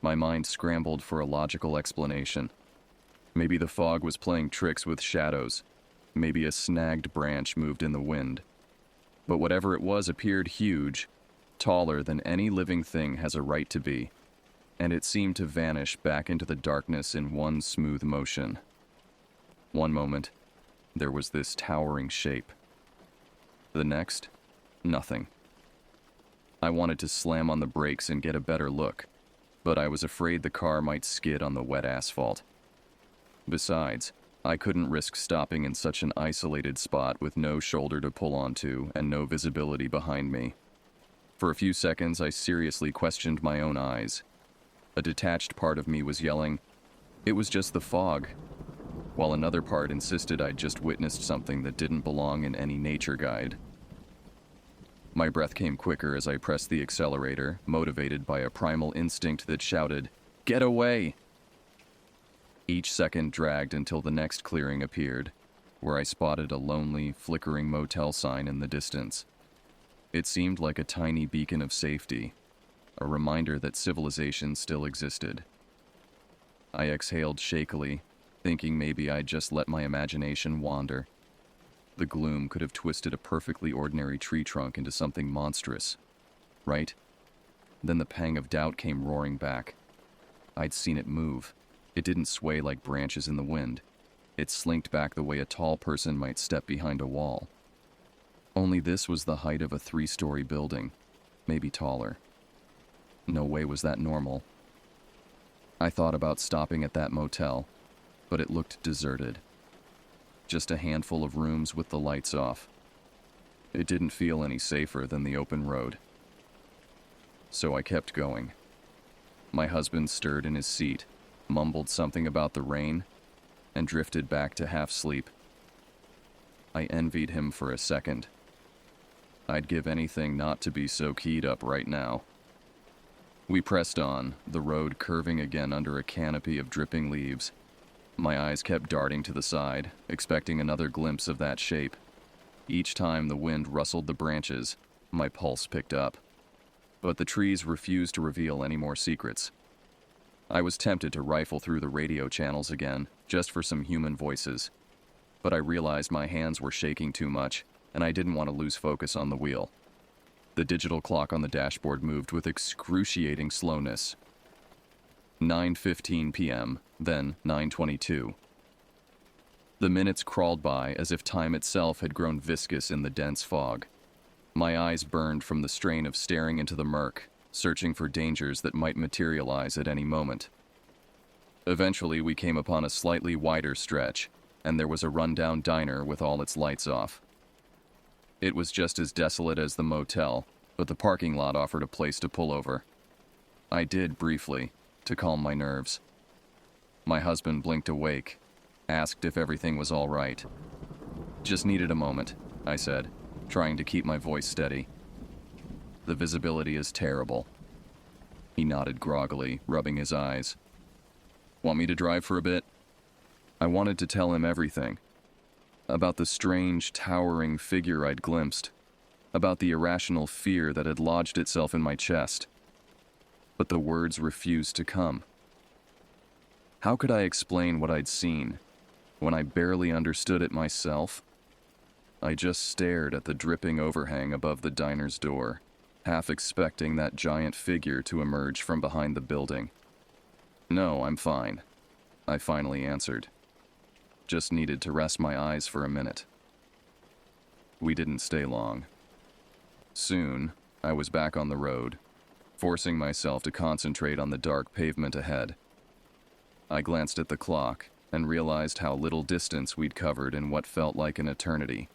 My mind scrambled for a logical explanation. Maybe the fog was playing tricks with shadows. Maybe a snagged branch moved in the wind. But whatever it was appeared huge, taller than any living thing has a right to be, and it seemed to vanish back into the darkness in one smooth motion. One moment, there was this towering shape. The next, nothing. I wanted to slam on the brakes and get a better look, but I was afraid the car might skid on the wet asphalt. Besides, I couldn't risk stopping in such an isolated spot with no shoulder to pull onto and no visibility behind me. For a few seconds, I seriously questioned my own eyes. A detached part of me was yelling, "It was just the fog," while another part insisted I'd just witnessed something that didn't belong in any nature guide. My breath came quicker as I pressed the accelerator, motivated by a primal instinct that shouted, "Get away!" Each second dragged until the next clearing appeared, where I spotted a lonely, flickering motel sign in the distance. It seemed like a tiny beacon of safety, a reminder that civilization still existed. I exhaled shakily, thinking maybe I'd just let my imagination wander. The gloom could have twisted a perfectly ordinary tree trunk into something monstrous. right? Then the pang of doubt came roaring back. I'd seen it move. It didn't sway like branches in the wind. It slinked back the way a tall person might step behind a wall. Only this was the height of a 3-story building, maybe taller. No way was that normal. I thought about stopping at that motel, but it looked deserted. Just a handful of rooms with the lights off. It didn't feel any safer than the open road. So I kept going. My husband stirred in his seat, mumbled something about the rain, and drifted back to half sleep. I envied him for a second. I'd give anything not to be so keyed up right now. We pressed on, the road curving again under a canopy of dripping leaves. My eyes kept darting to the side, expecting another glimpse of that shape. Each time the wind rustled the branches, my pulse picked up. But the trees refused to reveal any more secrets. I was tempted to rifle through the radio channels again, just for some human voices. But I realized my hands were shaking too much, and I didn't want to lose focus on the wheel. The digital clock on the dashboard moved with excruciating slowness. 9:15 p.m., then 9:22. The minutes crawled by as if time itself had grown viscous in the dense fog. My eyes burned from the strain of staring into the murk, searching for dangers that might materialize at any moment. Eventually, we came upon a slightly wider stretch, and there was a rundown diner with all its lights off. It was just as desolate as the motel, but the parking lot offered a place to pull over. I did briefly, to calm my nerves. My husband blinked awake, asked if everything was all right. "Just needed a moment," I said, trying to keep my voice steady. "The visibility is terrible." He nodded groggily, rubbing his eyes. "Want me to drive for a bit?" I wanted to tell him everything. About the strange, towering figure I'd glimpsed. About the irrational fear that had lodged itself in my chest. But the words refused to come. How could I explain what I'd seen, when I barely understood it myself? I just stared at the dripping overhang above the diner's door, half expecting that giant figure to emerge from behind the building. "No, I'm fine," I finally answered. Just needed to rest my eyes for a minute. We didn't stay long. Soon, I was back on the road, forcing myself to concentrate on the dark pavement ahead. I glanced at the clock and realized how little distance we'd covered in what felt like an eternity.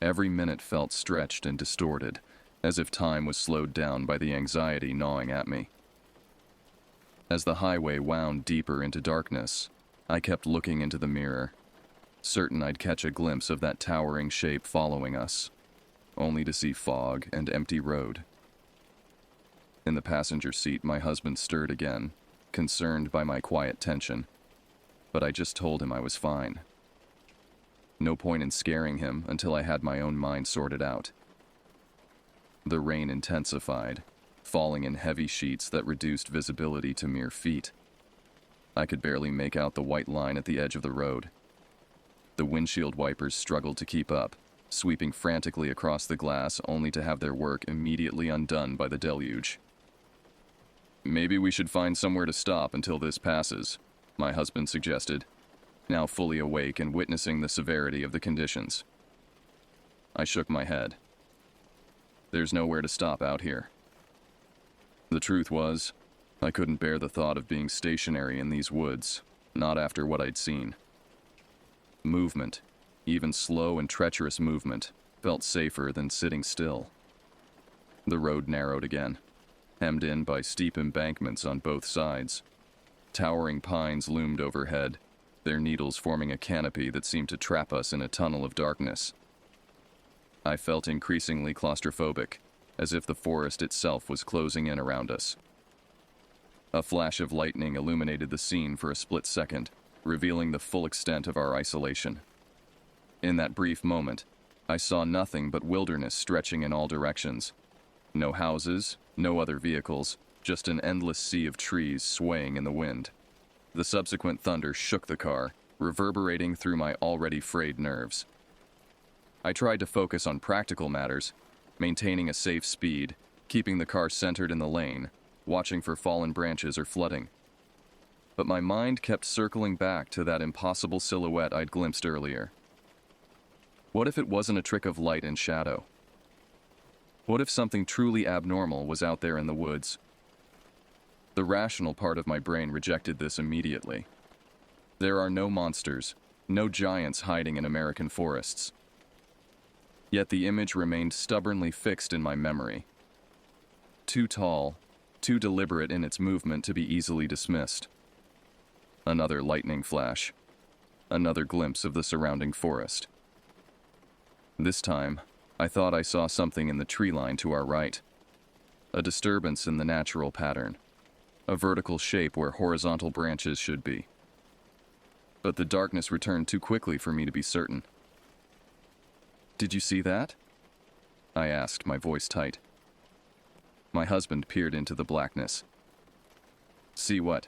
Every minute felt stretched and distorted, as if time was slowed down by the anxiety gnawing at me. As the highway wound deeper into darkness, I kept looking into the mirror, certain I'd catch a glimpse of that towering shape following us, only to see fog and empty road. In the passenger seat, my husband stirred again, concerned by my quiet tension, but I just told him I was fine. No point in scaring him until I had my own mind sorted out. The rain intensified, falling in heavy sheets that reduced visibility to mere feet. I could barely make out the white line at the edge of the road. The windshield wipers struggled to keep up, sweeping frantically across the glass only to have their work immediately undone by the deluge. "Maybe we should find somewhere to stop until this passes," my husband suggested, now fully awake and witnessing the severity of the conditions. I shook my head. There's nowhere to stop out here. The truth was, I couldn't bear the thought of being stationary in these woods, not after what I'd seen. Movement, even slow and treacherous movement, felt safer than sitting still. The road narrowed again, hemmed in by steep embankments on both sides. Towering pines loomed overhead, their needles forming a canopy that seemed to trap us in a tunnel of darkness. I felt increasingly claustrophobic, as if the forest itself was closing in around us. A flash of lightning illuminated the scene for a split second, revealing the full extent of our isolation. In that brief moment, I saw nothing but wilderness stretching in all directions. No houses, no other vehicles, just an endless sea of trees swaying in the wind. The subsequent thunder shook the car, reverberating through my already frayed nerves. I tried to focus on practical matters, maintaining a safe speed, keeping the car centered in the lane, watching for fallen branches or flooding. But my mind kept circling back to that impossible silhouette I'd glimpsed earlier. What if it wasn't a trick of light and shadow? What if something truly abnormal was out there in the woods? The rational part of my brain rejected this immediately. There are no monsters, no giants hiding in American forests. Yet the image remained stubbornly fixed in my memory. Too tall, too deliberate in its movement to be easily dismissed. Another lightning flash. Another glimpse of the surrounding forest. This time, I thought I saw something in the tree line to our right. A disturbance in the natural pattern. A vertical shape where horizontal branches should be. But the darkness returned too quickly for me to be certain. "Did you see that?" I asked, my voice tight. My husband peered into the blackness. "See what?"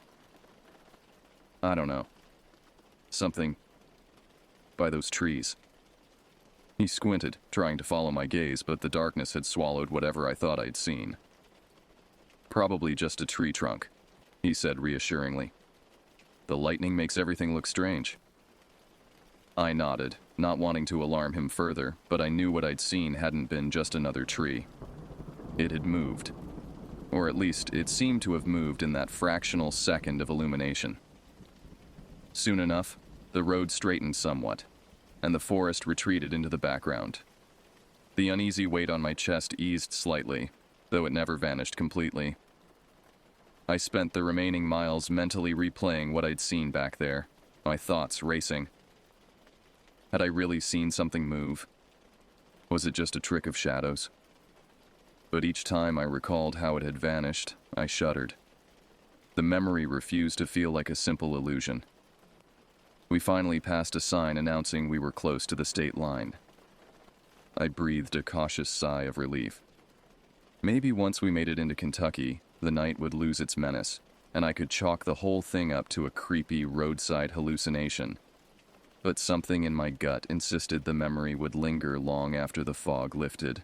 "I don't know. Something by those trees." He squinted, trying to follow my gaze, but the darkness had swallowed whatever I thought I'd seen. "Probably just a tree trunk," he said reassuringly. "The lightning makes everything look strange." I nodded, not wanting to alarm him further, but I knew what I'd seen hadn't been just another tree. It had moved. Or at least, it seemed to have moved in that fractional second of illumination. Soon enough, the road straightened somewhat, and the forest retreated into the background. The uneasy weight on my chest eased slightly, though it never vanished completely. I spent the remaining miles mentally replaying what I'd seen back there, my thoughts racing. Had I really seen something move? Was it just a trick of shadows? But each time I recalled how it had vanished, I shuddered. The memory refused to feel like a simple illusion. We finally passed a sign announcing we were close to the state line. I breathed a cautious sigh of relief. Maybe once we made it into Kentucky, the night would lose its menace, and I could chalk the whole thing up to a creepy roadside hallucination. But something in my gut insisted the memory would linger long after the fog lifted.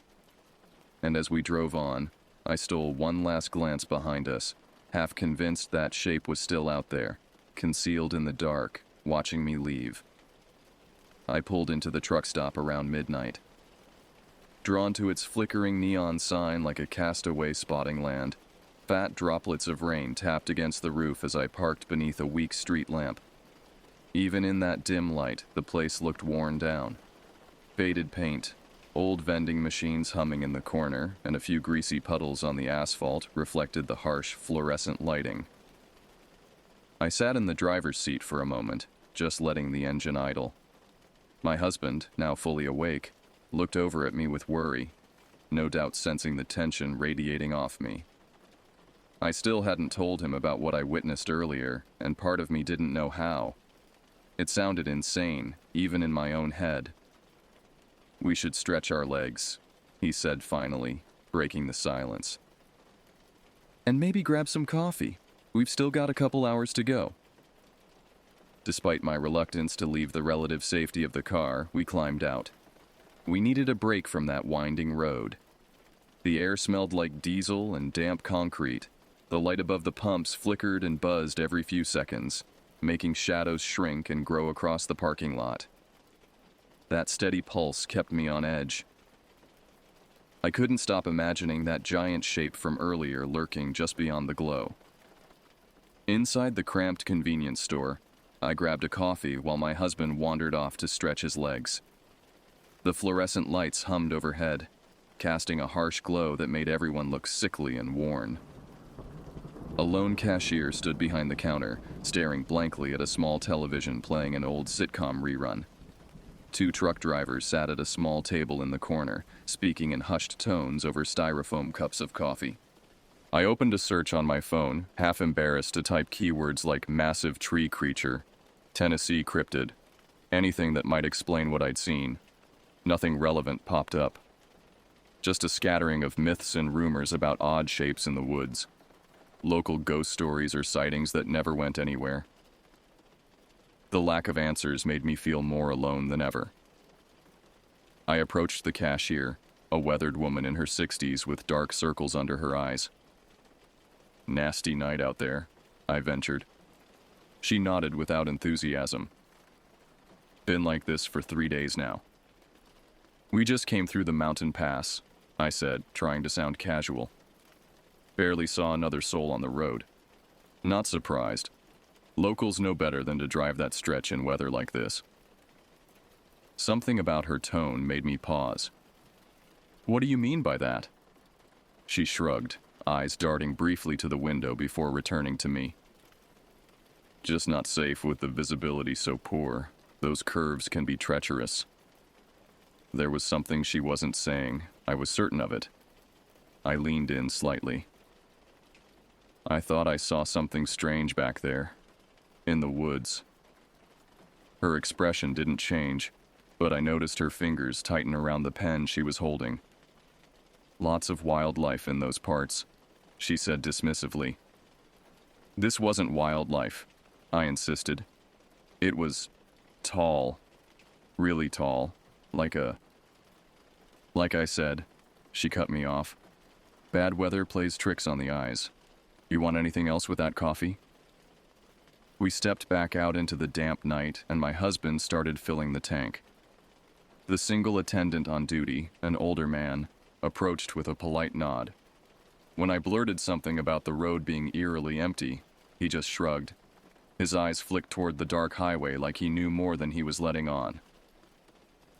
And as we drove on, I stole one last glance behind us, half convinced that shape was still out there, concealed in the dark, watching me leave. I pulled into the truck stop around midnight. Drawn to its flickering neon sign like a castaway spotting land, fat droplets of rain tapped against the roof as I parked beneath a weak street lamp. Even in that dim light, the place looked worn down. Faded paint, old vending machines humming in the corner, and a few greasy puddles on the asphalt reflected the harsh fluorescent lighting. I sat in the driver's seat for a moment, just letting the engine idle. My husband, now fully awake, looked over at me with worry, no doubt sensing the tension radiating off me. I still hadn't told him about what I witnessed earlier, and part of me didn't know how. It sounded insane, even in my own head. "We should stretch our legs," he said finally, breaking the silence. "And maybe grab some coffee. We've still got a couple hours to go." Despite my reluctance to leave the relative safety of the car, we climbed out. We needed a break from that winding road. The air smelled like diesel and damp concrete. The light above the pumps flickered and buzzed every few seconds, making shadows shrink and grow across the parking lot. That steady pulse kept me on edge. I couldn't stop imagining that giant shape from earlier lurking just beyond the glow. Inside the cramped convenience store, I grabbed a coffee while my husband wandered off to stretch his legs. The fluorescent lights hummed overhead, casting a harsh glow that made everyone look sickly and worn. A lone cashier stood behind the counter, staring blankly at a small television playing an old sitcom rerun. Two truck drivers sat at a small table in the corner, speaking in hushed tones over styrofoam cups of coffee. I opened a search on my phone, half embarrassed to type keywords like massive tree creature, Tennessee cryptid, anything that might explain what I'd seen. Nothing relevant popped up. Just a scattering of myths and rumors about odd shapes in the woods. Local ghost stories or sightings that never went anywhere. The lack of answers made me feel more alone than ever. I approached the cashier, a weathered woman in her 60s with dark circles under her eyes. "Nasty night out there," I ventured. She nodded without enthusiasm. "Been like this for 3 days now." "We just came through the mountain pass," I said, trying to sound casual. "Barely saw another soul on the road." Not surprised. Locals know better than to drive that stretch in weather like this. Something about her tone made me pause. "What do you mean by that?" She shrugged, eyes darting briefly to the window before returning to me. "Just not safe with the visibility so poor. Those curves can be treacherous." There was something she wasn't saying. I was certain of it. I leaned in slightly. "I thought I saw something strange back there, in the woods." Her expression didn't change, but I noticed her fingers tighten around the pen she was holding. "Lots of wildlife in those parts," she said dismissively. "This wasn't wildlife," I insisted. "It was tall, really tall, like I said," she cut me off. "Bad weather plays tricks on the eyes. You want anything else with that coffee?" We stepped back out into the damp night, and my husband started filling the tank. The single attendant on duty, an older man, approached with a polite nod. When I blurted something about the road being eerily empty, he just shrugged. His eyes flicked toward the dark highway like he knew more than he was letting on.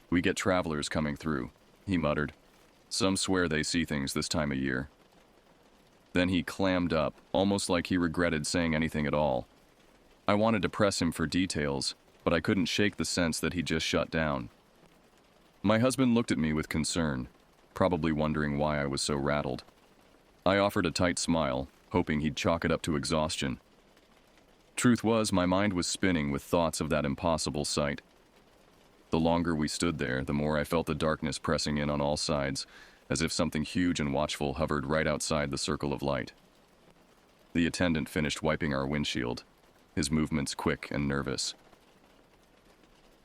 "We get travelers coming through," he muttered. "Some swear they see things this time of year." Then he clammed up, almost like he regretted saying anything at all. I wanted to press him for details, but I couldn't shake the sense that he just shut down. My husband looked at me with concern, probably wondering why I was so rattled. I offered a tight smile, hoping he'd chalk it up to exhaustion. Truth was, my mind was spinning with thoughts of that impossible sight. The longer we stood there, the more I felt the darkness pressing in on all sides, as if something huge and watchful hovered right outside the circle of light. The attendant finished wiping our windshield, his movements quick and nervous.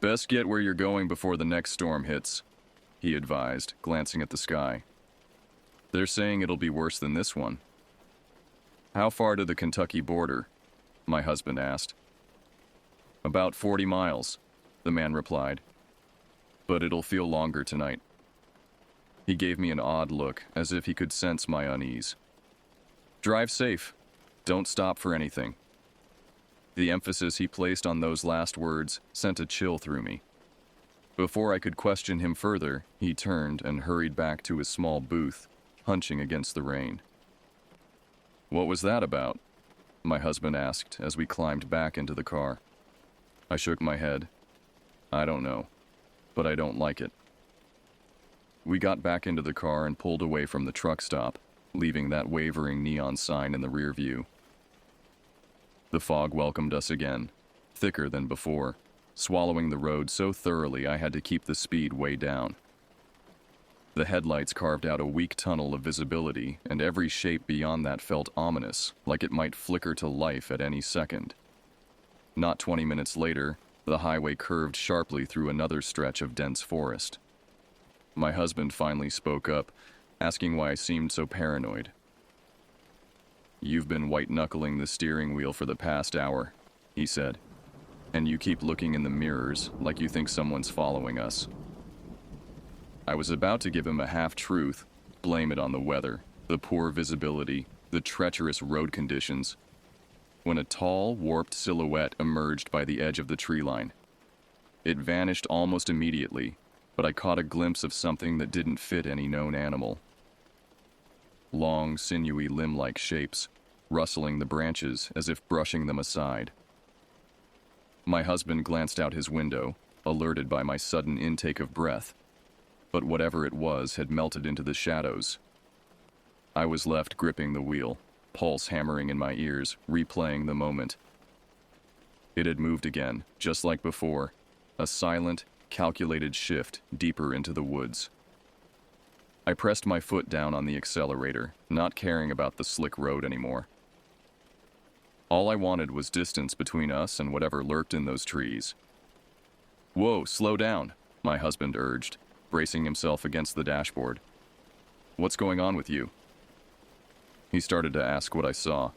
"Best get where you're going before the next storm hits," he advised, glancing at the sky. "They're saying it'll be worse than this one." "How far to the Kentucky border?" my husband asked. "About 40 miles, the man replied. "But it'll feel longer tonight." He gave me an odd look, as if he could sense my unease. "Drive safe. Don't stop for anything." The emphasis he placed on those last words sent a chill through me. Before I could question him further, he turned and hurried back to his small booth, hunching against the rain. "What was that about?" my husband asked as we climbed back into the car. I shook my head. "I don't know, but I don't like it." We got back into the car and pulled away from the truck stop, leaving that wavering neon sign in the rear view. The fog welcomed us again, thicker than before, swallowing the road so thoroughly I had to keep the speed way down. The headlights carved out a weak tunnel of visibility, and every shape beyond that felt ominous, like it might flicker to life at any second. Not 20 minutes later, the highway curved sharply through another stretch of dense forest. My husband finally spoke up, asking why I seemed so paranoid. "You've been white-knuckling the steering wheel for the past hour," he said, "and you keep looking in the mirrors like you think someone's following us." I was about to give him a half-truth, blame it on the weather, the poor visibility, the treacherous road conditions, when a tall, warped silhouette emerged by the edge of the tree line. It vanished almost immediately, but I caught a glimpse of something that didn't fit any known animal. Long, sinewy limb-like shapes, rustling the branches as if brushing them aside. My husband glanced out his window, alerted by my sudden intake of breath, but whatever it was had melted into the shadows. I was left gripping the wheel, pulse hammering in my ears, replaying the moment. It had moved again, just like before, a silent, calculated shift deeper into the woods. I pressed my foot down on the accelerator, not caring about the slick road anymore. All I wanted was distance between us and whatever lurked in those trees. "Whoa, slow down," my husband urged, bracing himself against the dashboard. What's going on with you? He started to ask what I saw.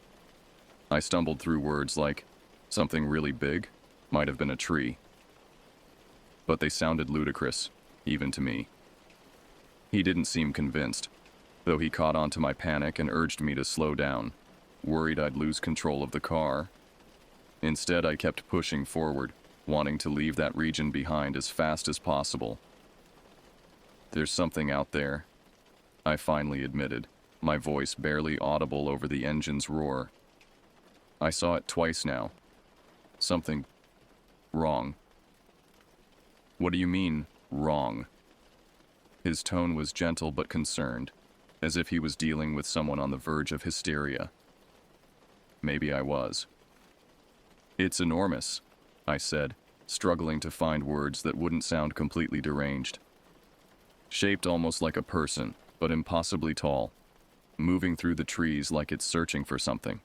I stumbled through words like, something really big, might have been a tree. But they sounded ludicrous, even to me. He didn't seem convinced, though he caught on to my panic and urged me to slow down, worried I'd lose control of the car. Instead, I kept pushing forward, wanting to leave that region behind as fast as possible. There's something out there, I finally admitted, my voice barely audible over the engine's roar. I saw it twice now. Something wrong. What do you mean, wrong? His tone was gentle but concerned, as if he was dealing with someone on the verge of hysteria. Maybe I was. It's enormous, I said, struggling to find words that wouldn't sound completely deranged. Shaped almost like a person, but impossibly tall, moving through the trees like it's searching for something.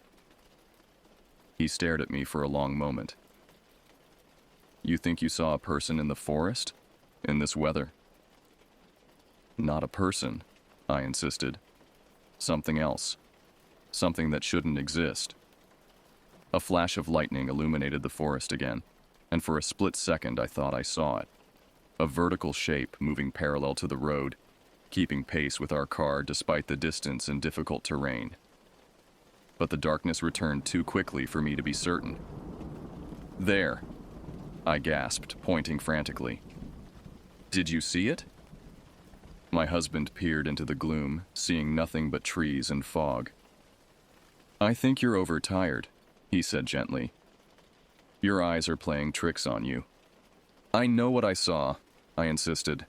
He stared at me for a long moment. You think you saw a person in the forest? In this weather? Not a person, I insisted. Something else. Something that shouldn't exist. A flash of lightning illuminated the forest again, and for a split second I thought I saw it. A vertical shape moving parallel to the road, keeping pace with our car despite the distance and difficult terrain. But the darkness returned too quickly for me to be certain. There, I gasped, pointing frantically. Did you see it? My husband peered into the gloom, seeing nothing but trees and fog. I think you're overtired, he said gently. Your eyes are playing tricks on you. I know what I saw, I insisted,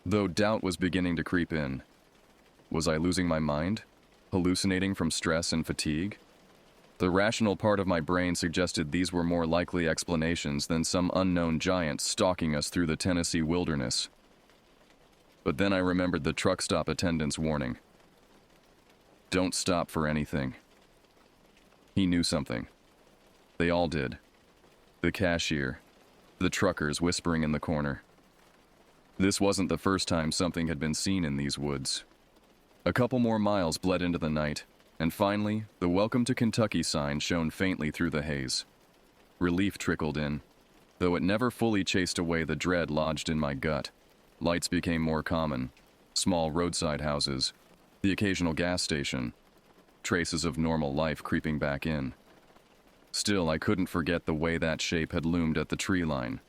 though doubt was beginning to creep in. Was I losing my mind? Hallucinating from stress and fatigue? The rational part of my brain suggested these were more likely explanations than some unknown giant stalking us through the Tennessee wilderness. But then I remembered the truck stop attendant's warning. Don't stop for anything. He knew something. They all did. The cashier, the truckers whispering in the corner. This wasn't the first time something had been seen in these woods. A couple more miles bled into the night, and finally, the Welcome to Kentucky sign shone faintly through the haze. Relief trickled in, though it never fully chased away the dread lodged in my gut. Lights became more common, small roadside houses, the occasional gas station, traces of normal life creeping back in. Still, I couldn't forget the way that shape had loomed at the tree line.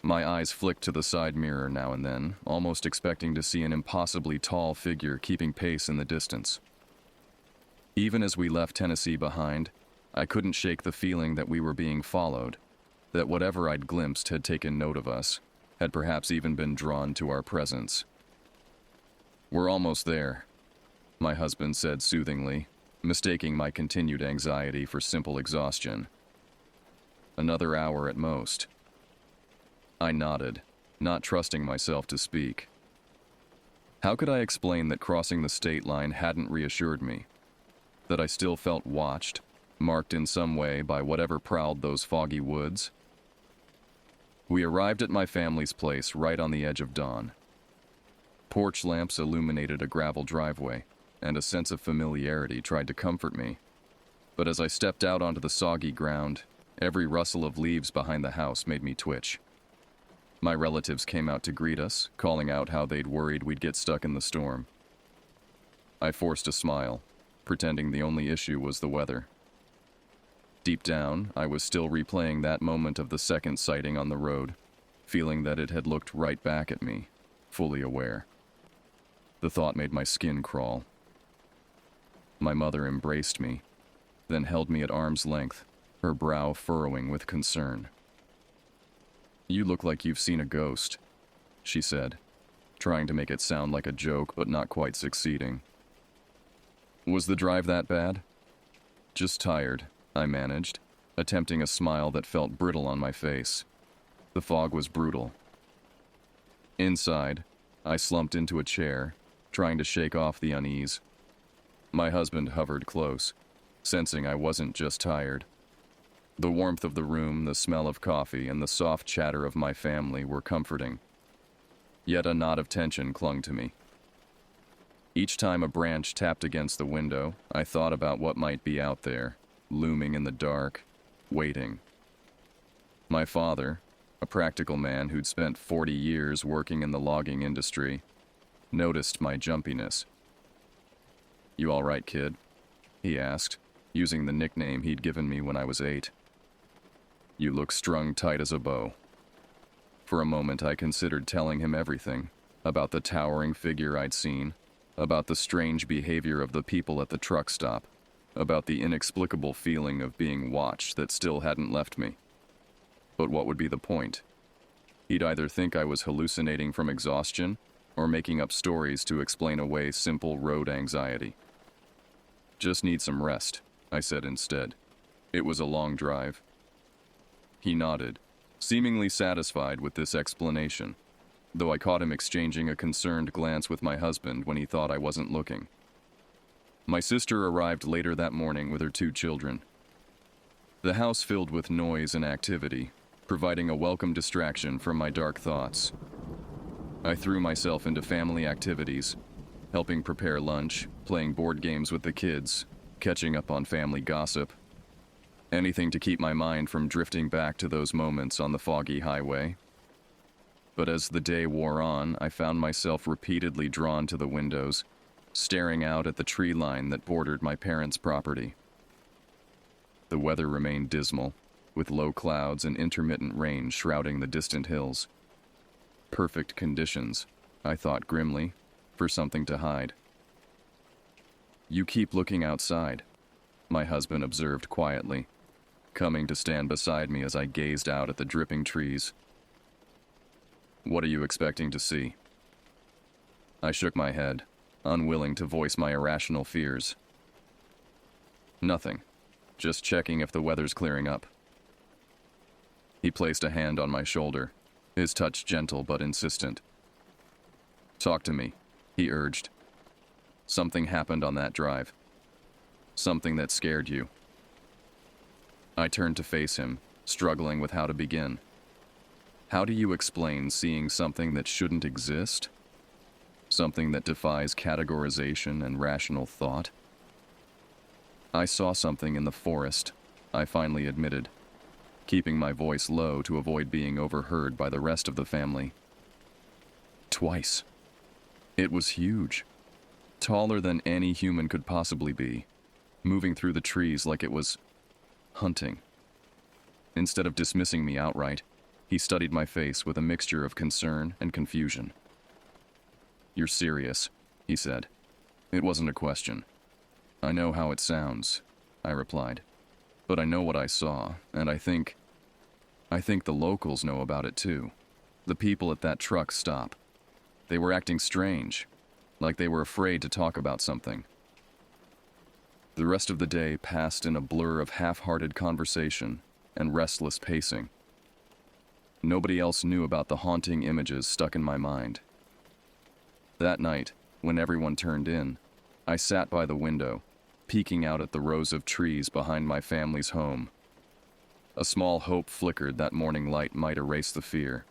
My eyes flicked to the side mirror now and then, almost expecting to see an impossibly tall figure keeping pace in the distance. Even as we left Tennessee behind, I couldn't shake the feeling that we were being followed, that whatever I'd glimpsed had taken note of us, had perhaps even been drawn to our presence. We're almost there, my husband said soothingly, mistaking my continued anxiety for simple exhaustion. Another hour at most. I nodded, not trusting myself to speak. How could I explain that crossing the state line hadn't reassured me? That I still felt watched, marked in some way by whatever prowled those foggy woods? We arrived at my family's place right on the edge of dawn. Porch lamps illuminated a gravel driveway, and a sense of familiarity tried to comfort me. But as I stepped out onto the soggy ground, every rustle of leaves behind the house made me twitch. My relatives came out to greet us, calling out how they'd worried we'd get stuck in the storm. I forced a smile, pretending the only issue was the weather. Deep down, I was still replaying that moment of the second sighting on the road, feeling that it had looked right back at me, fully aware. The thought made my skin crawl. My mother embraced me, then held me at arm's length, her brow furrowing with concern. You look like you've seen a ghost, she said, trying to make it sound like a joke but not quite succeeding. Was the drive that bad? Just tired, I managed, attempting a smile that felt brittle on my face. The fog was brutal. Inside, I slumped into a chair, trying to shake off the unease. My husband hovered close, sensing I wasn't just tired. The warmth of the room, the smell of coffee, and the soft chatter of my family were comforting. Yet a knot of tension clung to me. Each time a branch tapped against the window, I thought about what might be out there, looming in the dark, waiting. My father, a practical man who'd spent 40 years working in the logging industry, noticed my jumpiness. "You all right, kid?" he asked, using the nickname he'd given me when I was 8. "You look strung tight as a bow." For a moment I considered telling him everything, about the towering figure I'd seen, about the strange behavior of the people at the truck stop, about the inexplicable feeling of being watched that still hadn't left me. But what would be the point? He'd either think I was hallucinating from exhaustion or making up stories to explain away simple road anxiety. "Just need some rest," I said instead. It was a long drive. He nodded, seemingly satisfied with this explanation, though I caught him exchanging a concerned glance with my husband when he thought I wasn't looking. My sister arrived later that morning with her 2 children. The house filled with noise and activity, providing a welcome distraction from my dark thoughts. I threw myself into family activities, helping prepare lunch, playing board games with the kids, catching up on family gossip. Anything to keep my mind from drifting back to those moments on the foggy highway. But as the day wore on, I found myself repeatedly drawn to the windows, staring out at the tree line that bordered my parents' property. The weather remained dismal, with low clouds and intermittent rain shrouding the distant hills. Perfect conditions, I thought grimly, for something to hide. "You keep looking outside," my husband observed quietly, coming to stand beside me as I gazed out at the dripping trees. "What are you expecting to see?" I shook my head, unwilling to voice my irrational fears. "Nothing. Just checking if the weather's clearing up." He placed a hand on my shoulder, his touch gentle but insistent. "Talk to me," he urged. "Something happened on that drive. Something that scared you." I turned to face him, struggling with how to begin. How do you explain seeing something that shouldn't exist? Something that defies categorization and rational thought? "I saw something in the forest," I finally admitted, keeping my voice low to avoid being overheard by the rest of the family. "Twice. It was huge. Taller than any human could possibly be, moving through the trees like it was hunting." Instead of dismissing me outright, he studied my face with a mixture of concern and confusion. "You're serious," he said. It wasn't a question. "I know how it sounds," I replied. "But I know what I saw, and I think the locals know about it too. The people at that truck stop. They were acting strange, like they were afraid to talk about something." The rest of the day passed in a blur of half-hearted conversation and restless pacing. Nobody else knew about the haunting images stuck in my mind. That night, when everyone turned in, I sat by the window, peeking out at the rows of trees behind my family's home. A small hope flickered that morning light might erase the fear.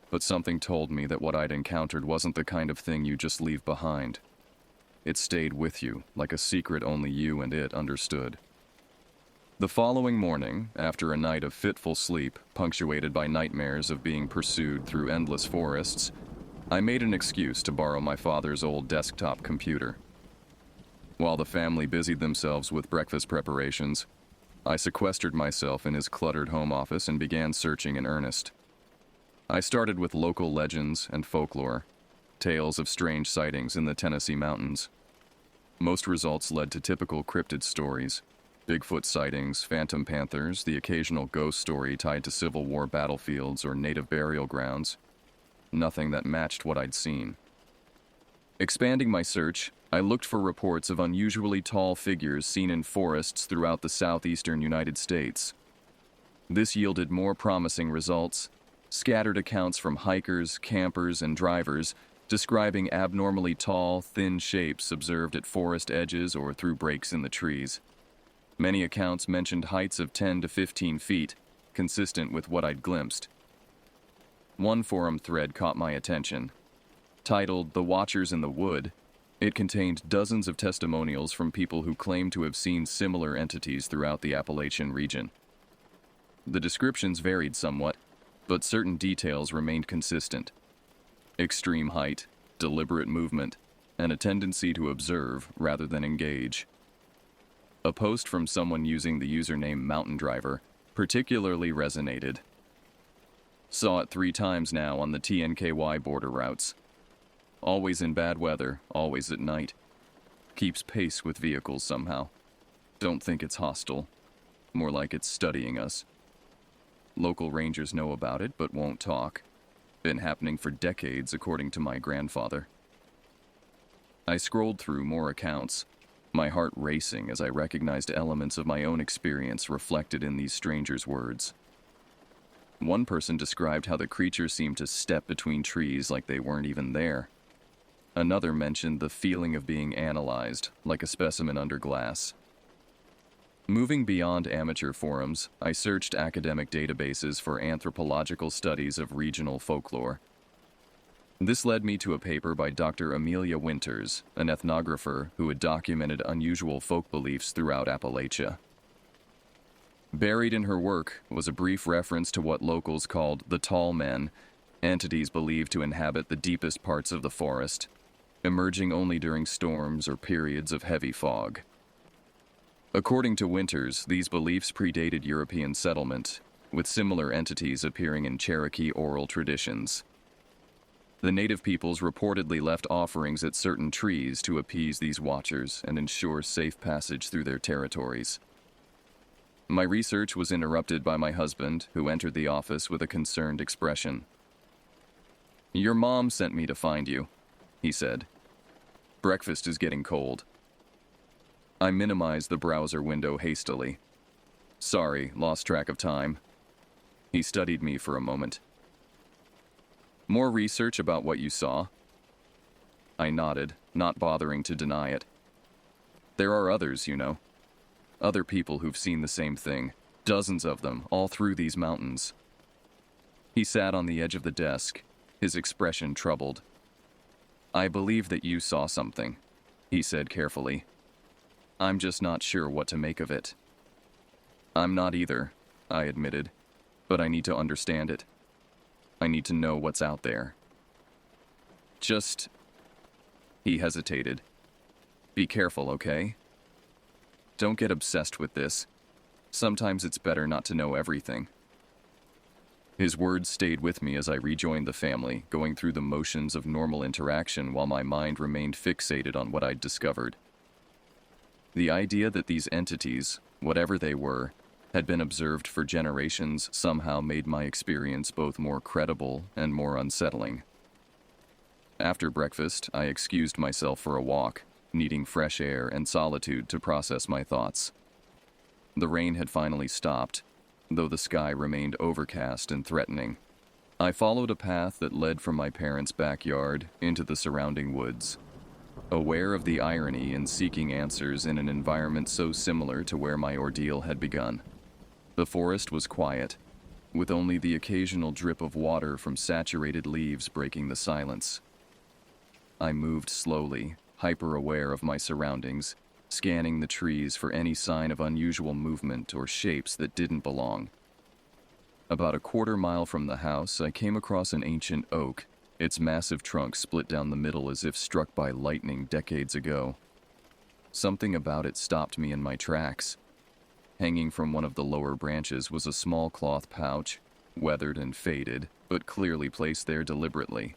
But something told me that what I'd encountered wasn't the kind of thing you just leave behind. It stayed with you, like a secret only you and it understood. The following morning, after a night of fitful sleep, punctuated by nightmares of being pursued through endless forests, I made an excuse to borrow my father's old desktop computer. While the family busied themselves with breakfast preparations, I sequestered myself in his cluttered home office and began searching in earnest. I started with local legends and folklore, tales of strange sightings in the Tennessee mountains. Most results led to typical cryptid stories: Bigfoot sightings, phantom panthers, the occasional ghost story tied to Civil War battlefields or native burial grounds. Nothing that matched what I'd seen. Expanding my search, I looked for reports of unusually tall figures seen in forests throughout the southeastern United States. This yielded more promising results: scattered accounts from hikers, campers, and drivers describing abnormally tall, thin shapes observed at forest edges or through breaks in the trees. Many accounts mentioned heights of 10 to 15 feet, consistent with what I'd glimpsed. One forum thread caught my attention. Titled The Watchers in the Wood, it contained dozens of testimonials from people who claimed to have seen similar entities throughout the Appalachian region. The descriptions varied somewhat, but certain details remained consistent. Extreme height, deliberate movement, and a tendency to observe rather than engage. A post from someone using the username Mountain Driver particularly resonated. Saw it 3 times now on the TNKY border routes. Always in bad weather, always at night. Keeps pace with vehicles somehow. Don't think it's hostile. More like it's studying us. Local rangers know about it but won't talk. Been happening for decades, according to my grandfather. I scrolled through more accounts, my heart racing as I recognized elements of my own experience reflected in these strangers' words. One person described how the creature seemed to step between trees like they weren't even there. Another mentioned the feeling of being analyzed, like a specimen under glass. Moving beyond amateur forums, I searched academic databases for anthropological studies of regional folklore. This led me to a paper by Dr. Amelia Winters, an ethnographer who had documented unusual folk beliefs throughout Appalachia. Buried in her work was a brief reference to what locals called the tall men, entities believed to inhabit the deepest parts of the forest, emerging only during storms or periods of heavy fog. According to Winters, these beliefs predated European settlement, with similar entities appearing in Cherokee oral traditions. The native peoples reportedly left offerings at certain trees to appease these watchers and ensure safe passage through their territories. My research was interrupted by my husband, who entered the office with a concerned expression. "Your mom sent me to find you," he said. "Breakfast is getting cold." I minimized the browser window hastily. "Sorry, lost track of time." He studied me for a moment. "More research about what you saw?" I nodded, not bothering to deny it. "There are others, you know. Other people who've seen the same thing. Dozens of them, all through these mountains." He sat on the edge of the desk, his expression troubled. "I believe that you saw something," he said carefully. "I'm just not sure what to make of it." "I'm not either," I admitted, "but I need to understand it. I need to know what's out there." "Just..." He hesitated. "Be careful, okay? Don't get obsessed with this. Sometimes it's better not to know everything." His words stayed with me as I rejoined the family, going through the motions of normal interaction while my mind remained fixated on what I'd discovered. The idea that these entities, whatever they were, had been observed for generations somehow made my experience both more credible and more unsettling. After breakfast, I excused myself for a walk, needing fresh air and solitude to process my thoughts. The rain had finally stopped, though the sky remained overcast and threatening. I followed a path that led from my parents' backyard into the surrounding woods, aware of the irony in seeking answers in an environment so similar to where my ordeal had begun. The forest was quiet, with only the occasional drip of water from saturated leaves breaking the silence. I moved slowly, hyper-aware of my surroundings, scanning the trees for any sign of unusual movement or shapes that didn't belong. About a quarter-mile from the house, I came across an ancient oak, its massive trunk split down the middle as if struck by lightning decades ago. Something about it stopped me in my tracks. Hanging from one of the lower branches was a small cloth pouch, weathered and faded, but clearly placed there deliberately.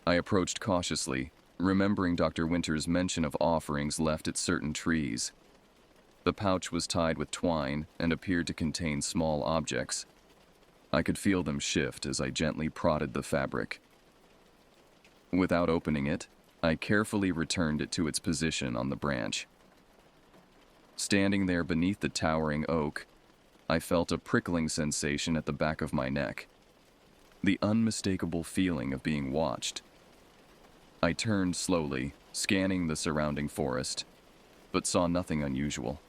I approached cautiously, remembering Dr. Winter's mention of offerings left at certain trees. The pouch was tied with twine and appeared to contain small objects. I could feel them shift as I gently prodded the fabric. Without opening it, I carefully returned it to its position on the branch. Standing there beneath the towering oak, I felt a prickling sensation at the back of my neck. The unmistakable feeling of being watched. I turned slowly, scanning the surrounding forest, but saw nothing unusual.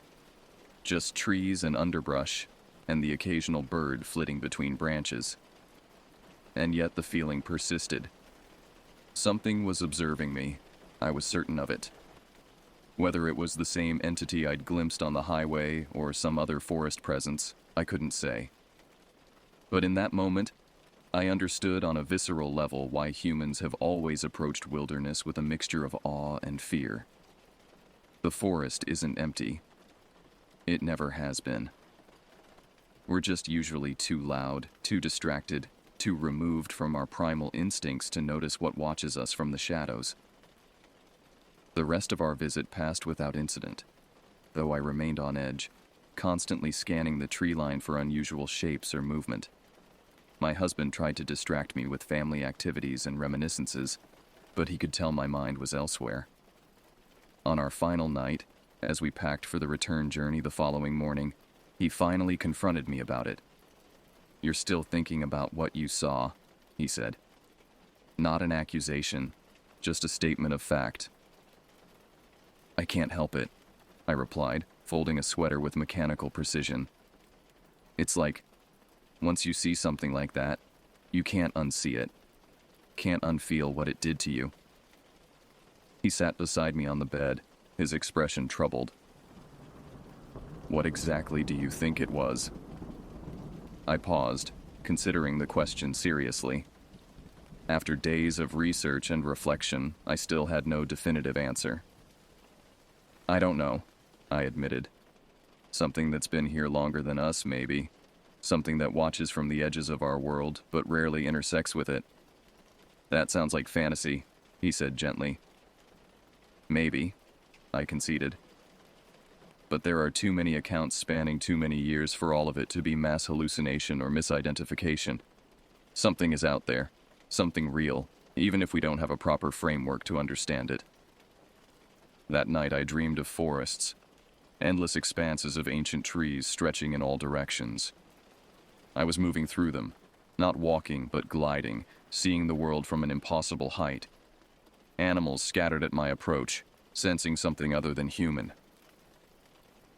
Just trees and underbrush, and the occasional bird flitting between branches. And yet the feeling persisted. Something was observing me. I was certain of it. Whether it was the same entity I'd glimpsed on the highway or some other forest presence, I couldn't say. But in that moment, I understood on a visceral level why humans have always approached wilderness with a mixture of awe and fear. The forest isn't empty. It never has been. We're just usually too loud, too distracted, too removed from our primal instincts to notice what watches us from the shadows. The rest of our visit passed without incident, though I remained on edge, constantly scanning the tree line for unusual shapes or movement. My husband tried to distract me with family activities and reminiscences, but he could tell my mind was elsewhere. On our final night, as we packed for the return journey the following morning, he finally confronted me about it. "You're still thinking about what you saw," he said. "Not an accusation, just a statement of fact." "I can't help it," I replied, folding a sweater with mechanical precision. "It's like, once you see something like that, you can't unsee it, can't unfeel what it did to you." He sat beside me on the bed, his expression troubled. "What exactly do you think it was?" I paused, considering the question seriously. After days of research and reflection, I still had no definitive answer. "I don't know," I admitted. "Something that's been here longer than us, maybe. Something that watches from the edges of our world, but rarely intersects with it." "That sounds like fantasy," he said gently. "Maybe," I conceded. "But there are too many accounts spanning too many years for all of it to be mass hallucination or misidentification. Something is out there, something real, even if we don't have a proper framework to understand it." That night I dreamed of forests, endless expanses of ancient trees stretching in all directions. I was moving through them, not walking but gliding, seeing the world from an impossible height. Animals scattered at my approach, sensing something other than human.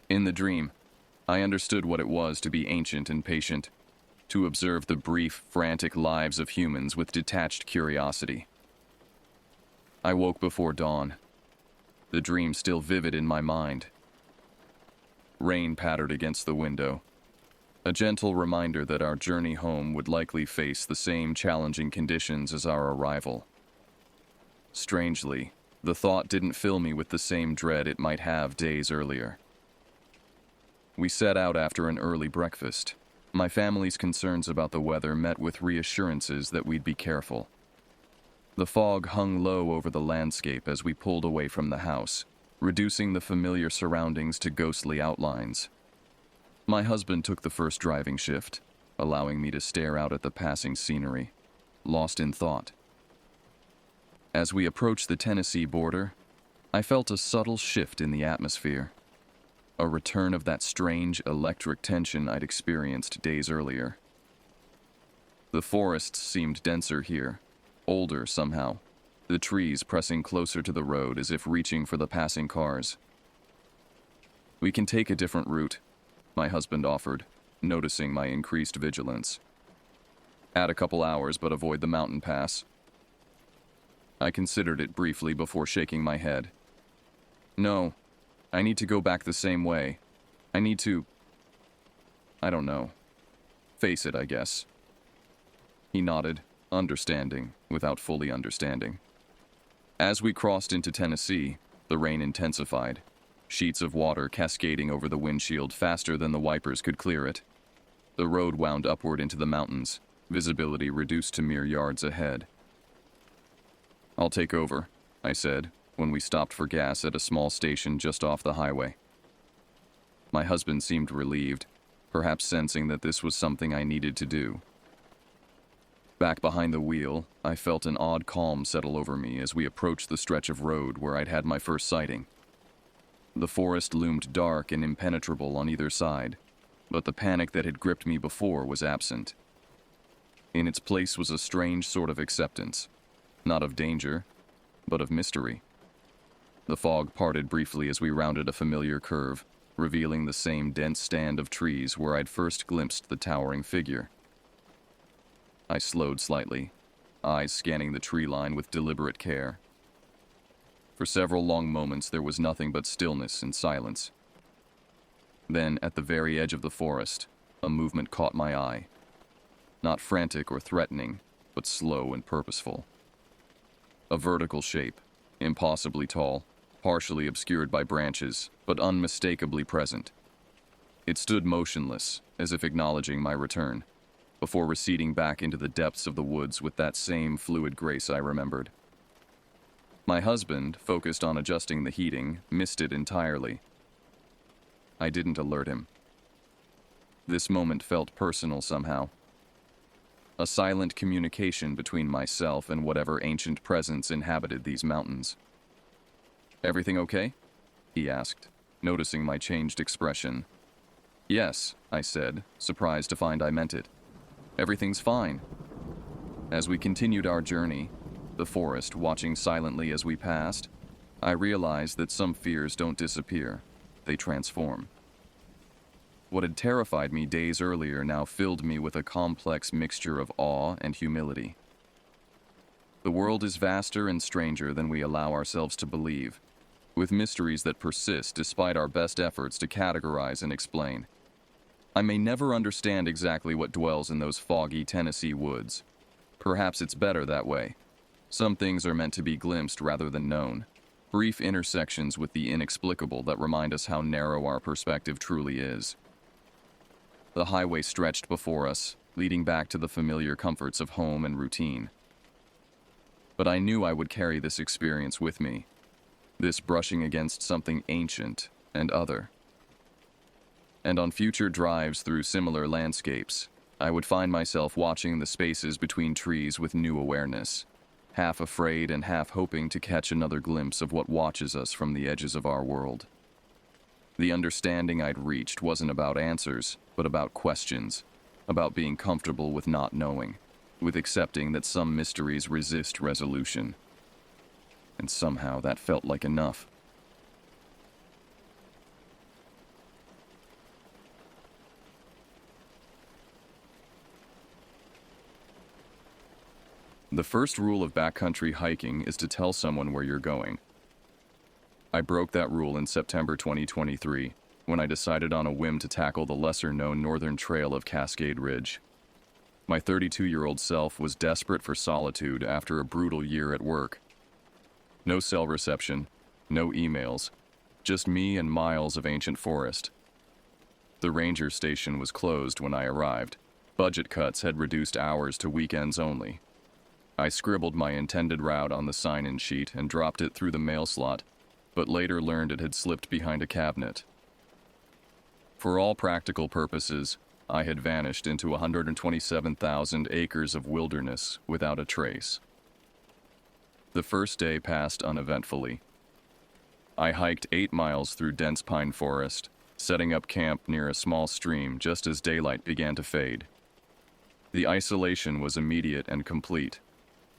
In the dream, I understood what it was to be ancient and patient, to observe the brief, frantic lives of humans with detached curiosity. I woke before dawn, the dream still vivid in my mind. Rain pattered against the window, a gentle reminder that our journey home would likely face the same challenging conditions as our arrival. Strangely, the thought didn't fill me with the same dread it might have days earlier. We set out after an early breakfast. My family's concerns about the weather met with reassurances that we'd be careful. The fog hung low over the landscape as we pulled away from the house, reducing the familiar surroundings to ghostly outlines. My husband took the first driving shift, allowing me to stare out at the passing scenery, lost in thought. As we approached the Tennessee border, I felt a subtle shift in the atmosphere, a return of that strange electric tension I'd experienced days earlier. The forests seemed denser here, older somehow, the trees pressing closer to the road as if reaching for the passing cars. "We can take a different route," my husband offered, noticing my increased vigilance. "Add a couple hours, but avoid the mountain pass." I considered it briefly before shaking my head. "No, I need to go back the same way. I need to... I don't know. Face it, I guess." He nodded, understanding, without fully understanding. As we crossed into Tennessee, the rain intensified, sheets of water cascading over the windshield faster than the wipers could clear it. The road wound upward into the mountains, visibility reduced to mere yards ahead. "I'll take over," I said, when we stopped for gas at a small station just off the highway. My husband seemed relieved, perhaps sensing that this was something I needed to do. Back behind the wheel, I felt an odd calm settle over me as we approached the stretch of road where I'd had my first sighting. The forest loomed dark and impenetrable on either side, but the panic that had gripped me before was absent. In its place was a strange sort of acceptance, not of danger, but of mystery. The fog parted briefly as we rounded a familiar curve, revealing the same dense stand of trees where I'd first glimpsed the towering figure. I slowed slightly, eyes scanning the tree line with deliberate care. For several long moments there was nothing but stillness and silence. Then, at the very edge of the forest, a movement caught my eye. Not frantic or threatening, but slow and purposeful. A vertical shape, impossibly tall, partially obscured by branches, but unmistakably present. It stood motionless, as if acknowledging my return, before receding back into the depths of the woods with that same fluid grace I remembered. My husband, focused on adjusting the heating, missed it entirely. I didn't alert him. This moment felt personal somehow. A silent communication between myself and whatever ancient presence inhabited these mountains. "Everything okay?" he asked, noticing my changed expression. "Yes," I said, surprised to find I meant it. "Everything's fine." As we continued our journey, the forest watching silently as we passed, I realized that some fears don't disappear, they transform. What had terrified me days earlier now filled me with a complex mixture of awe and humility. The world is vaster and stranger than we allow ourselves to believe, with mysteries that persist despite our best efforts to categorize and explain. I may never understand exactly what dwells in those foggy Tennessee woods. Perhaps it's better that way. Some things are meant to be glimpsed rather than known, brief intersections with the inexplicable that remind us how narrow our perspective truly is. The highway stretched before us, leading back to the familiar comforts of home and routine. But I knew I would carry this experience with me, this brushing against something ancient and other. And on future drives through similar landscapes, I would find myself watching the spaces between trees with new awareness, half afraid and half hoping to catch another glimpse of what watches us from the edges of our world. The understanding I'd reached wasn't about answers, but about questions, about being comfortable with not knowing, with accepting that some mysteries resist resolution. And somehow that felt like enough. The first rule of backcountry hiking is to tell someone where you're going. I broke that rule in September 2023, when I decided on a whim to tackle the lesser-known northern trail of Cascade Ridge. My 32-year-old self was desperate for solitude after a brutal year at work. No cell reception, no emails, just me and miles of ancient forest. The ranger station was closed when I arrived. Budget cuts had reduced hours to weekends only. I scribbled my intended route on the sign-in sheet and dropped it through the mail slot, but later learned it had slipped behind a cabinet. For all practical purposes, I had vanished into 127,000 acres of wilderness without a trace. The first day passed uneventfully. I hiked 8 miles through dense pine forest, setting up camp near a small stream just as daylight began to fade. The isolation was immediate and complete.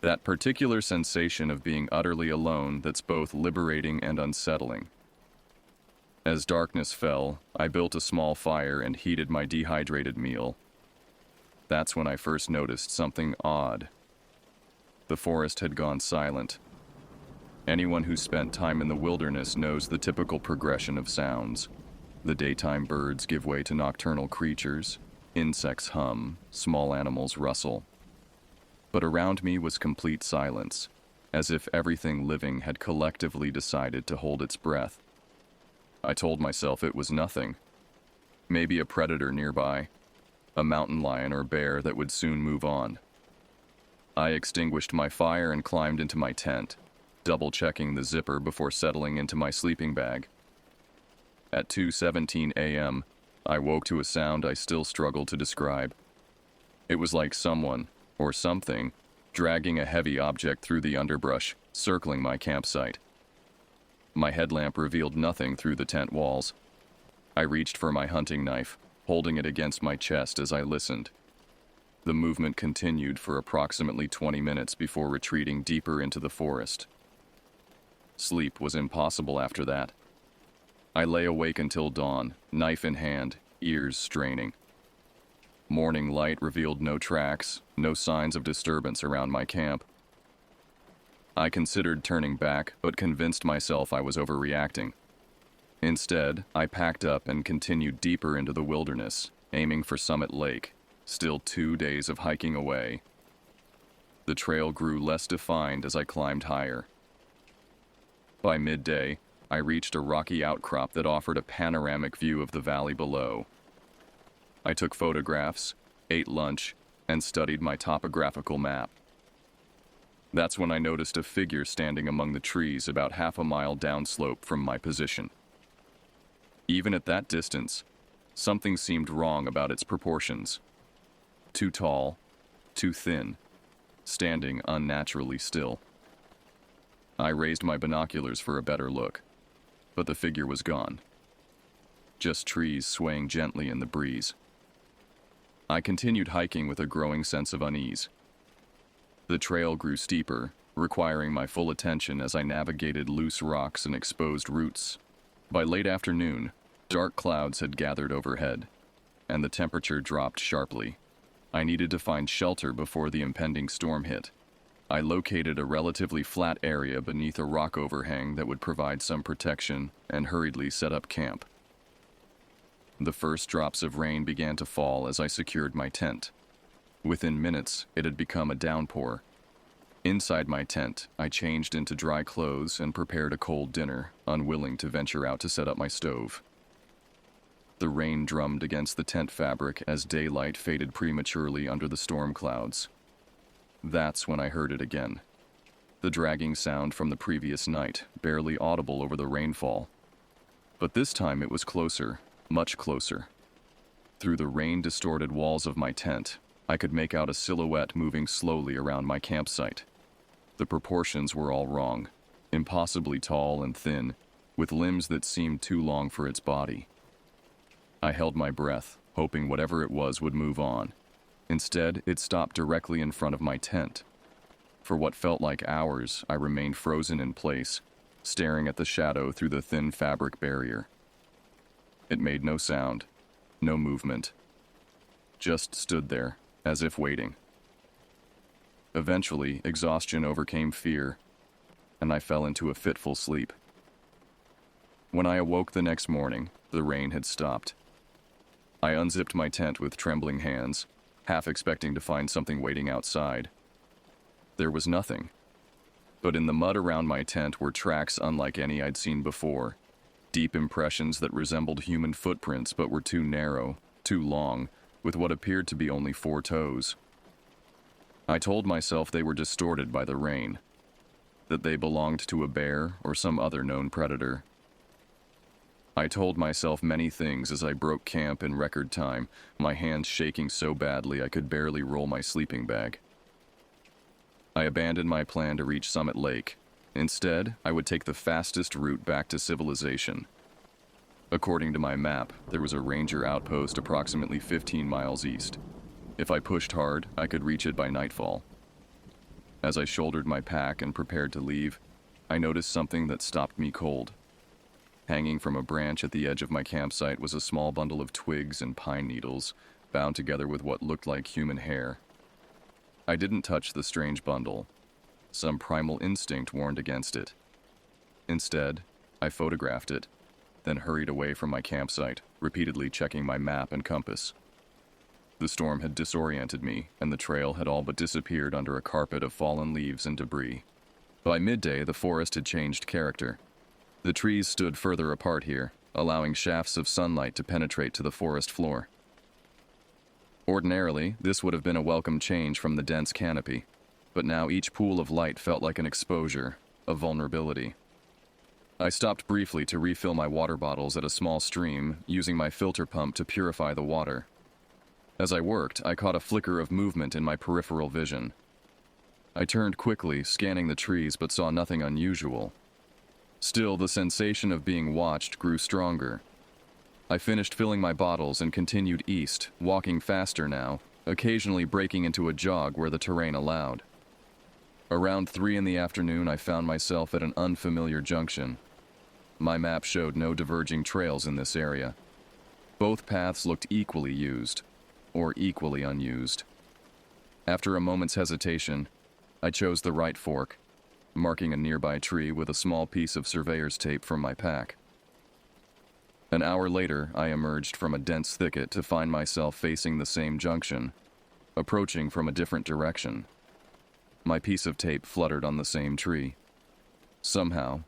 That particular sensation of being utterly alone that's both liberating and unsettling. As darkness fell, I built a small fire and heated my dehydrated meal. That's when I first noticed something odd. The forest had gone silent. Anyone who spent time in the wilderness knows the typical progression of sounds. The daytime birds give way to nocturnal creatures, insects hum, small animals rustle. But around me was complete silence, as if everything living had collectively decided to hold its breath. I told myself it was nothing. Maybe a predator nearby, a mountain lion or bear that would soon move on. I extinguished my fire and climbed into my tent, double-checking the zipper before settling into my sleeping bag. At 2:17 a.m., I woke to a sound I still struggle to describe. It was like someone, or something, dragging a heavy object through the underbrush, circling my campsite. My headlamp revealed nothing through the tent walls. I reached for my hunting knife, holding it against my chest as I listened. The movement continued for approximately 20 minutes before retreating deeper into the forest. Sleep was impossible after that. I lay awake until dawn, knife in hand, ears straining. Morning light revealed no tracks, no signs of disturbance around my camp. I considered turning back, but convinced myself I was overreacting. Instead, I packed up and continued deeper into the wilderness, aiming for Summit Lake, still 2 days of hiking away. The trail grew less defined as I climbed higher. By midday, I reached a rocky outcrop that offered a panoramic view of the valley below. I took photographs, ate lunch, and studied my topographical map. That's when I noticed a figure standing among the trees about half a mile downslope from my position. Even at that distance, something seemed wrong about its proportions. Too tall, too thin, standing unnaturally still. I raised my binoculars for a better look, but the figure was gone. Just trees swaying gently in the breeze. I continued hiking with a growing sense of unease. The trail grew steeper, requiring my full attention as I navigated loose rocks and exposed roots. By late afternoon, dark clouds had gathered overhead, and the temperature dropped sharply. I needed to find shelter before the impending storm hit. I located a relatively flat area beneath a rock overhang that would provide some protection and hurriedly set up camp. The first drops of rain began to fall as I secured my tent. Within minutes, it had become a downpour. Inside my tent, I changed into dry clothes and prepared a cold dinner, unwilling to venture out to set up my stove. The rain drummed against the tent fabric as daylight faded prematurely under the storm clouds. That's when I heard it again. The dragging sound from the previous night, barely audible over the rainfall. But this time it was closer, much closer. Through the rain-distorted walls of my tent, I could make out a silhouette moving slowly around my campsite. The proportions were all wrong, impossibly tall and thin, with limbs that seemed too long for its body. I held my breath, hoping whatever it was would move on. Instead, it stopped directly in front of my tent. For what felt like hours, I remained frozen in place, staring at the shadow through the thin fabric barrier. It made no sound, no movement. Just stood there, as if waiting. Eventually, exhaustion overcame fear, and I fell into a fitful sleep. When I awoke the next morning, the rain had stopped. I unzipped my tent with trembling hands, half expecting to find something waiting outside. There was nothing. But in the mud around my tent were tracks unlike any I'd seen before. Deep impressions that resembled human footprints but were too narrow, too long, with what appeared to be only 4 toes. I told myself they were distorted by the rain, that they belonged to a bear or some other known predator. I told myself many things as I broke camp in record time, my hands shaking so badly I could barely roll my sleeping bag. I abandoned my plan to reach Summit Lake. Instead, I would take the fastest route back to civilization. According to my map, there was a ranger outpost approximately 15 miles east. If I pushed hard, I could reach it by nightfall. As I shouldered my pack and prepared to leave, I noticed something that stopped me cold. Hanging from a branch at the edge of my campsite was a small bundle of twigs and pine needles, bound together with what looked like human hair. I didn't touch the strange bundle. Some primal instinct warned against it. Instead, I photographed it, then hurried away from my campsite, repeatedly checking my map and compass. The storm had disoriented me, and the trail had all but disappeared under a carpet of fallen leaves and debris. By midday, the forest had changed character. The trees stood further apart here, allowing shafts of sunlight to penetrate to the forest floor. Ordinarily, this would have been a welcome change from the dense canopy, but now each pool of light felt like an exposure, a vulnerability. I stopped briefly to refill my water bottles at a small stream, using my filter pump to purify the water. As I worked, I caught a flicker of movement in my peripheral vision. I turned quickly, scanning the trees, but saw nothing unusual. Still, the sensation of being watched grew stronger. I finished filling my bottles and continued east, walking faster now, occasionally breaking into a jog where the terrain allowed. Around 3 in the afternoon, I found myself at an unfamiliar junction. My map showed no diverging trails in this area. Both paths looked equally used. or equally unused. After a moment's hesitation, I chose the right fork, marking a nearby tree with a small piece of surveyor's tape from my pack. An hour later, I emerged from a dense thicket to find myself facing the same junction, approaching from a different direction. My piece of tape fluttered on the same tree. Somehow,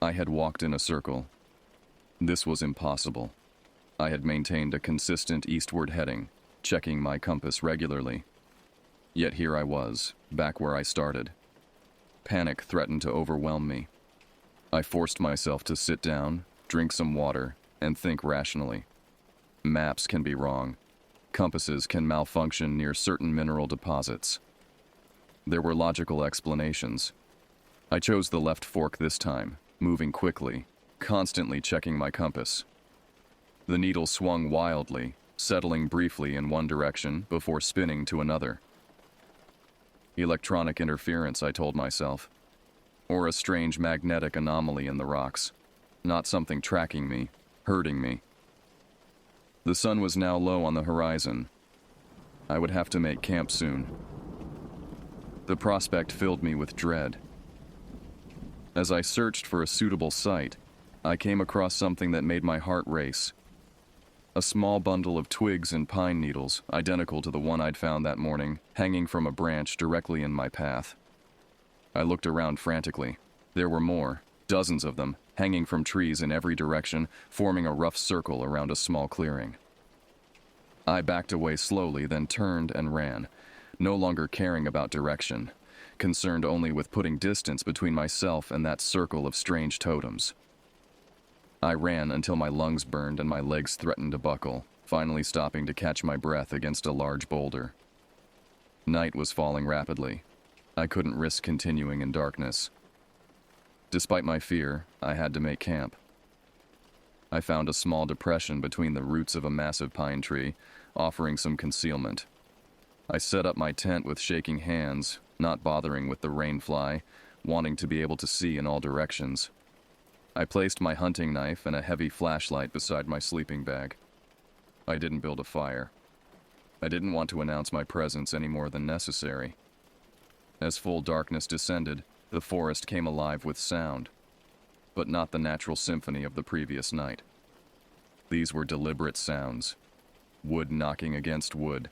I had walked in a circle. This was impossible. I had maintained a consistent eastward heading, checking my compass regularly. Yet here I was, back where I started. Panic threatened to overwhelm me. I forced myself to sit down, drink some water, and think rationally. Maps can be wrong. Compasses can malfunction near certain mineral deposits. There were logical explanations. I chose the left fork this time, moving quickly, constantly checking my compass. The needle swung wildly, settling briefly in one direction before spinning to another. Electronic interference, I told myself. Or a strange magnetic anomaly in the rocks. Not something tracking me, hurting me. The sun was now low on the horizon. I would have to make camp soon. The prospect filled me with dread. As I searched for a suitable site, I came across something that made my heart race. A small bundle of twigs and pine needles, identical to the one I'd found that morning, hanging from a branch directly in my path. I looked around frantically. There were more, dozens of them, hanging from trees in every direction, forming a rough circle around a small clearing. I backed away slowly, then turned and ran, no longer caring about direction, concerned only with putting distance between myself and that circle of strange totems. I ran until my lungs burned and my legs threatened to buckle, finally stopping to catch my breath against a large boulder. Night was falling rapidly. I couldn't risk continuing in darkness. Despite my fear, I had to make camp. I found a small depression between the roots of a massive pine tree, offering some concealment. I set up my tent with shaking hands, not bothering with the rainfly, wanting to be able to see in all directions. I placed my hunting knife and a heavy flashlight beside my sleeping bag. I didn't build a fire. I didn't want to announce my presence any more than necessary. As full darkness descended, the forest came alive with sound, but not the natural symphony of the previous night. These were deliberate sounds, wood knocking against wood,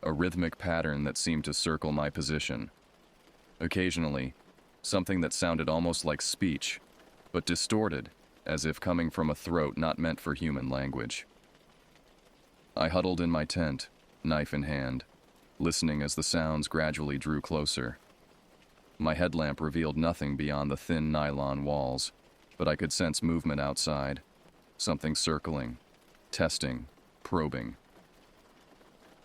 a rhythmic pattern that seemed to circle my position. Occasionally, something that sounded almost like speech, but distorted, as if coming from a throat not meant for human language. I huddled in my tent, knife in hand, listening as the sounds gradually drew closer. My headlamp revealed nothing beyond the thin nylon walls, but I could sense movement outside, something circling, testing, probing.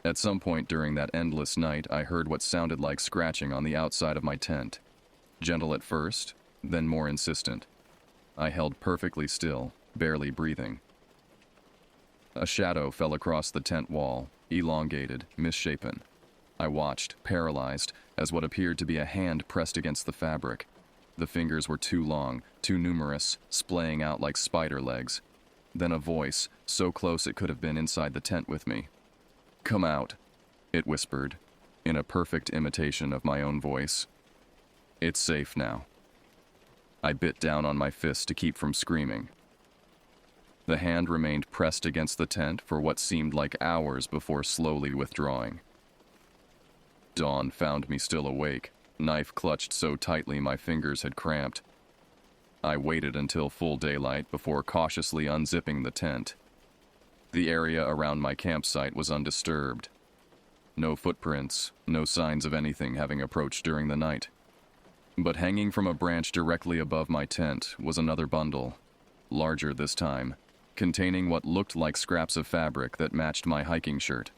At some point during that endless night, I heard what sounded like scratching on the outside of my tent. Gentle at first, then more insistent. I held perfectly still, barely breathing. A shadow fell across the tent wall, elongated, misshapen. I watched, paralyzed, as what appeared to be a hand pressed against the fabric. The fingers were too long, too numerous, splaying out like spider legs. Then a voice, so close it could have been inside the tent with me. "Come out," it whispered, in a perfect imitation of my own voice. "It's safe now." I bit down on my fist to keep from screaming. The hand remained pressed against the tent for what seemed like hours before slowly withdrawing. Dawn found me still awake, knife clutched so tightly my fingers had cramped. I waited until full daylight before cautiously unzipping the tent. The area around my campsite was undisturbed. No footprints, no signs of anything having approached during the night. But hanging from a branch directly above my tent was another bundle, larger this time, containing what looked like scraps of fabric that matched my hiking shirt.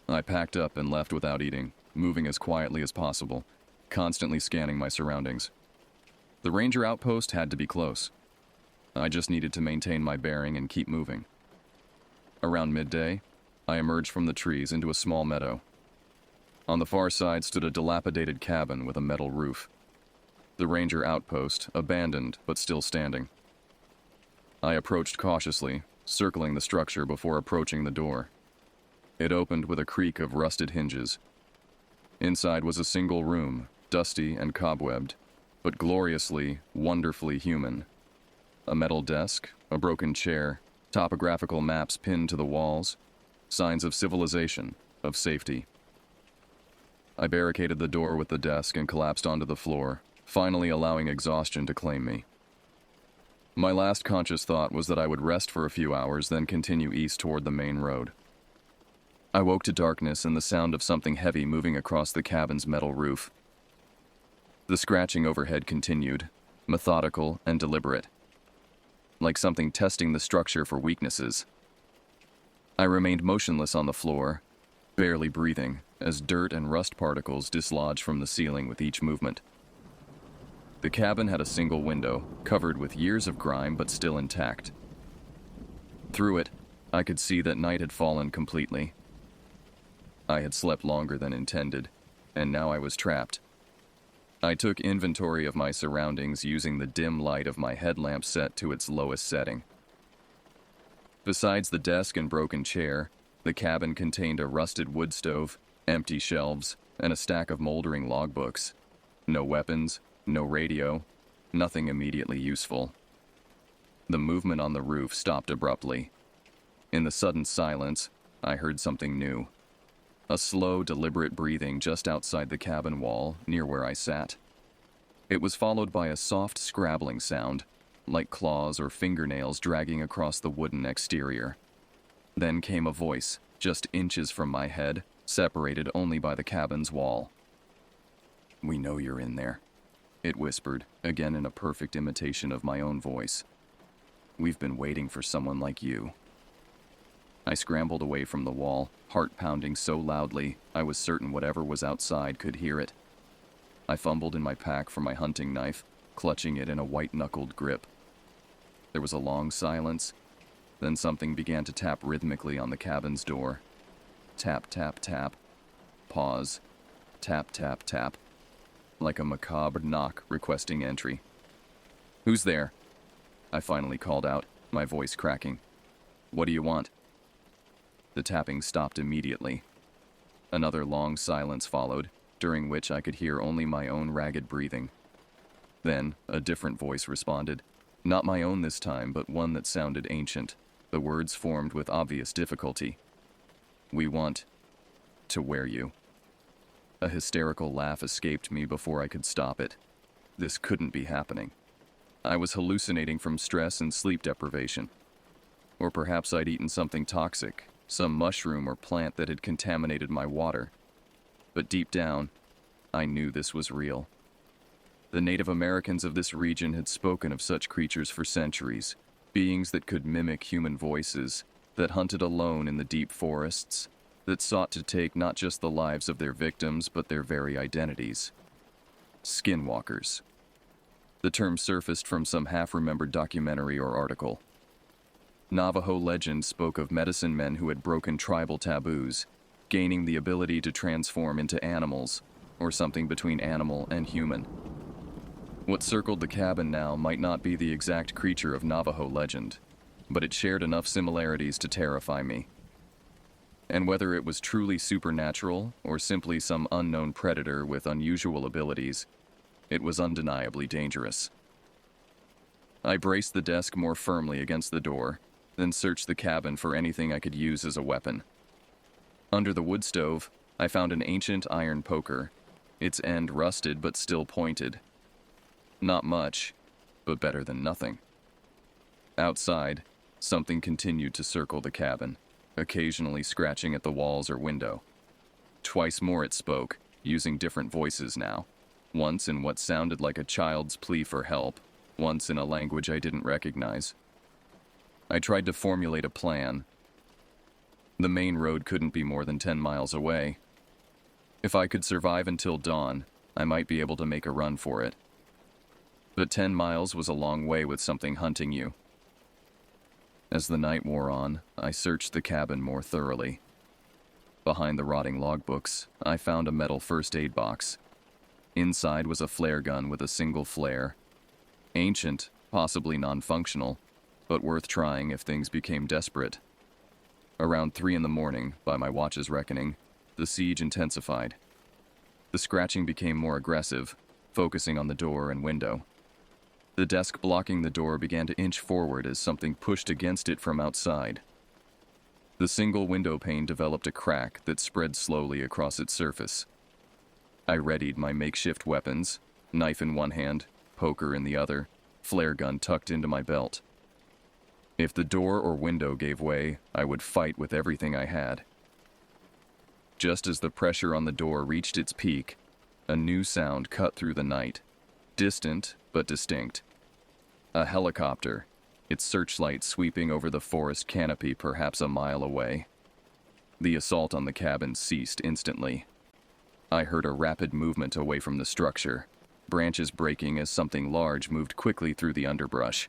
I packed up and left without eating, moving as quietly as possible, constantly scanning my surroundings. The ranger outpost had to be close. I just needed to maintain my bearing and keep moving. Around midday, I emerged from the trees into a small meadow. On the far side stood a dilapidated cabin with a metal roof. The ranger outpost, abandoned but still standing. I approached cautiously, circling the structure before approaching the door. It opened with a creak of rusted hinges. Inside was a single room, dusty and cobwebbed, but gloriously, wonderfully human. A metal desk, a broken chair, topographical maps pinned to the walls, signs of civilization, of safety. I barricaded the door with the desk and collapsed onto the floor, finally allowing exhaustion to claim me. My last conscious thought was that I would rest for a few hours, then continue east toward the main road. I woke to darkness and the sound of something heavy moving across the cabin's metal roof. The scratching overhead continued, methodical and deliberate, like something testing the structure for weaknesses. I remained motionless on the floor, barely breathing, as dirt and rust particles dislodged from the ceiling with each movement. The cabin had a single window, covered with years of grime but still intact. Through it, I could see that night had fallen completely. I had slept longer than intended, and now I was trapped. I took inventory of my surroundings using the dim light of my headlamp set to its lowest setting. Besides the desk and broken chair, the cabin contained a rusted wood stove, empty shelves, and a stack of moldering logbooks. No weapons, no radio, nothing immediately useful. The movement on the roof stopped abruptly. In the sudden silence, I heard something new. A slow, deliberate breathing just outside the cabin wall, near where I sat. It was followed by a soft scrabbling sound, like claws or fingernails dragging across the wooden exterior. Then came a voice, just inches from my head, separated only by the cabin's wall. "We know you're in there," it whispered, again in a perfect imitation of my own voice. "We've been waiting for someone like you." I scrambled away from the wall, heart pounding so loudly I was certain whatever was outside could hear it. I fumbled in my pack for my hunting knife, clutching it in a white-knuckled grip. There was a long silence, then something began to tap rhythmically on the cabin's door. Tap, tap, tap. Pause. Tap, tap, tap. Like a macabre knock requesting entry. "Who's there?" I finally called out, my voice cracking. "What do you want?" The tapping stopped immediately. Another long silence followed, during which I could hear only my own ragged breathing. Then, a different voice responded. Not my own this time, but one that sounded ancient, the words formed with obvious difficulty. "We want to wear you." A hysterical laugh escaped me before I could stop it. This couldn't be happening. I was hallucinating from stress and sleep deprivation. Or perhaps I'd eaten something toxic, some mushroom or plant that had contaminated my water. But deep down, I knew this was real. The Native Americans of this region had spoken of such creatures for centuries, beings that could mimic human voices, that hunted alone in the deep forests, that sought to take not just the lives of their victims but their very identities. Skinwalkers. The term surfaced from some half-remembered documentary or article. Navajo legend spoke of medicine men who had broken tribal taboos, gaining the ability to transform into animals, or something between animal and human. What circled the cabin now might not be the exact creature of Navajo legend, but it shared enough similarities to terrify me. And whether it was truly supernatural or simply some unknown predator with unusual abilities, it was undeniably dangerous. I braced the desk more firmly against the door, then searched the cabin for anything I could use as a weapon. Under the wood stove, I found an ancient iron poker, its end rusted but still pointed. Not much, but better than nothing. Outside, something continued to circle the cabin, occasionally scratching at the walls or window. Twice more it spoke, using different voices now, once in what sounded like a child's plea for help, once in a language I didn't recognize. I tried to formulate a plan. The main road couldn't be more than 10 miles away. If I could survive until dawn, I might be able to make a run for it. But 10 miles was a long way with something hunting you. As the night wore on, I searched the cabin more thoroughly. Behind the rotting logbooks, I found a metal first aid box. Inside was a flare gun with a single flare. Ancient, possibly non-functional, but worth trying if things became desperate. Around 3 in the morning, by my watch's reckoning, the siege intensified. The scratching became more aggressive, focusing on the door and window. The desk blocking the door began to inch forward as something pushed against it from outside. The single window pane developed a crack that spread slowly across its surface. I readied my makeshift weapons, knife in one hand, poker in the other, flare gun tucked into my belt. If the door or window gave way, I would fight with everything I had. Just as the pressure on the door reached its peak, a new sound cut through the night, distant but distinct. A helicopter, its searchlight sweeping over the forest canopy perhaps a mile away. The assault on the cabin ceased instantly. I heard a rapid movement away from the structure, branches breaking as something large moved quickly through the underbrush.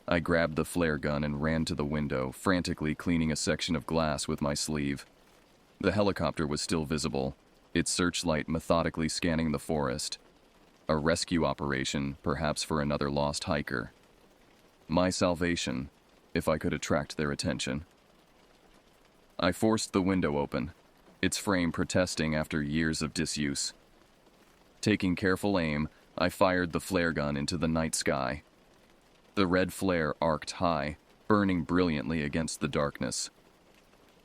I grabbed the flare gun and ran to the window, frantically cleaning a section of glass with my sleeve. The helicopter was still visible, its searchlight methodically scanning the forest. A rescue operation, perhaps for another lost hiker. My salvation, if I could attract their attention. I forced the window open, its frame protesting after years of disuse. Taking careful aim, I fired the flare gun into the night sky. The red flare arced high, burning brilliantly against the darkness.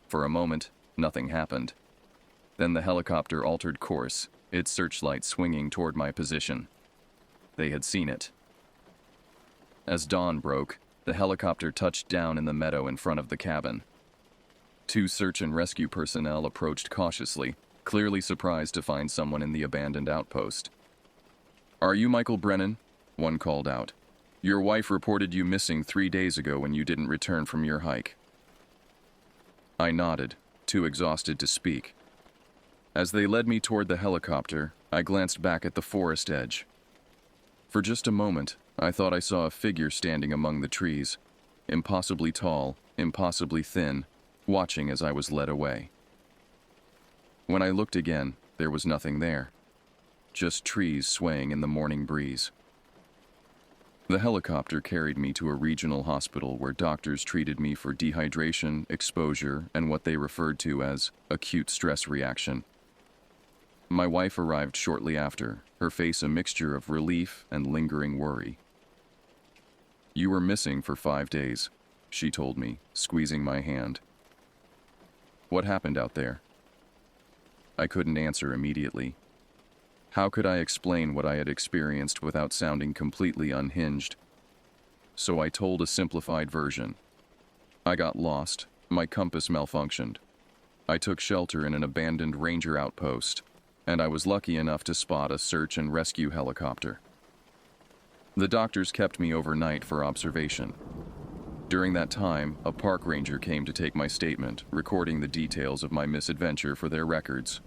For a moment, nothing happened. Then the helicopter altered course, its searchlight swinging toward my position. They had seen it. As dawn broke, the helicopter touched down in the meadow in front of the cabin. 2 search and rescue personnel approached cautiously, clearly surprised to find someone in the abandoned outpost. "Are you Michael Brennan?" one called out. "Your wife reported you missing 3 days ago when you didn't return from your hike." I nodded, too exhausted to speak. As they led me toward the helicopter, I glanced back at the forest edge. For just a moment, I thought I saw a figure standing among the trees, impossibly tall, impossibly thin, watching as I was led away. When I looked again, there was nothing there. Just trees swaying in the morning breeze. The helicopter carried me to a regional hospital where doctors treated me for dehydration, exposure, and what they referred to as acute stress reaction. My wife arrived shortly after, her face a mixture of relief and lingering worry. "You were missing for 5 days," she told me, squeezing my hand. "What happened out there?" I couldn't answer immediately. How could I explain what I had experienced without sounding completely unhinged? So I told a simplified version. I got lost, my compass malfunctioned. I took shelter in an abandoned ranger outpost, and I was lucky enough to spot a search and rescue helicopter. The doctors kept me overnight for observation. During that time, a park ranger came to take my statement, recording the details of my misadventure for their records.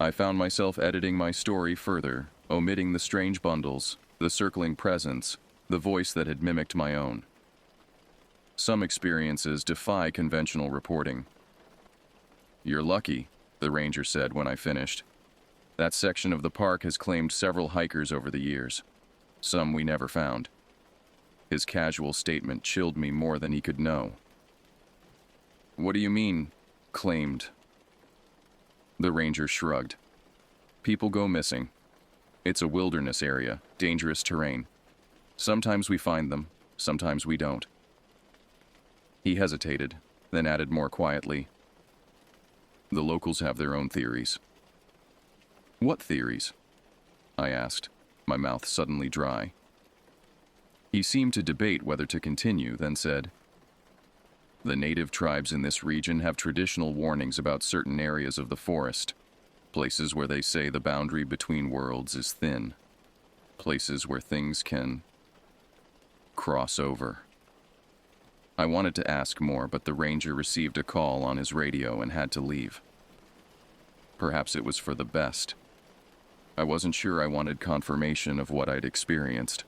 I found myself editing my story further, omitting the strange bundles, the circling presence, the voice that had mimicked my own. Some experiences defy conventional reporting. "You're lucky," the ranger said when I finished. "That section of the park has claimed several hikers over the years. Some we never found." His casual statement chilled me more than he could know. "What do you mean, claimed?" The ranger shrugged. "People go missing. It's a wilderness area, dangerous terrain. Sometimes we find them, sometimes we don't." He hesitated, then added more quietly, "The locals have their own theories." "What theories?" I asked, my mouth suddenly dry. He seemed to debate whether to continue, then said, "The native tribes in this region have traditional warnings about certain areas of the forest, places where they say the boundary between worlds is thin, places where things can cross over." I wanted to ask more, but the ranger received a call on his radio and had to leave. Perhaps it was for the best. I wasn't sure I wanted confirmation of what I'd experienced.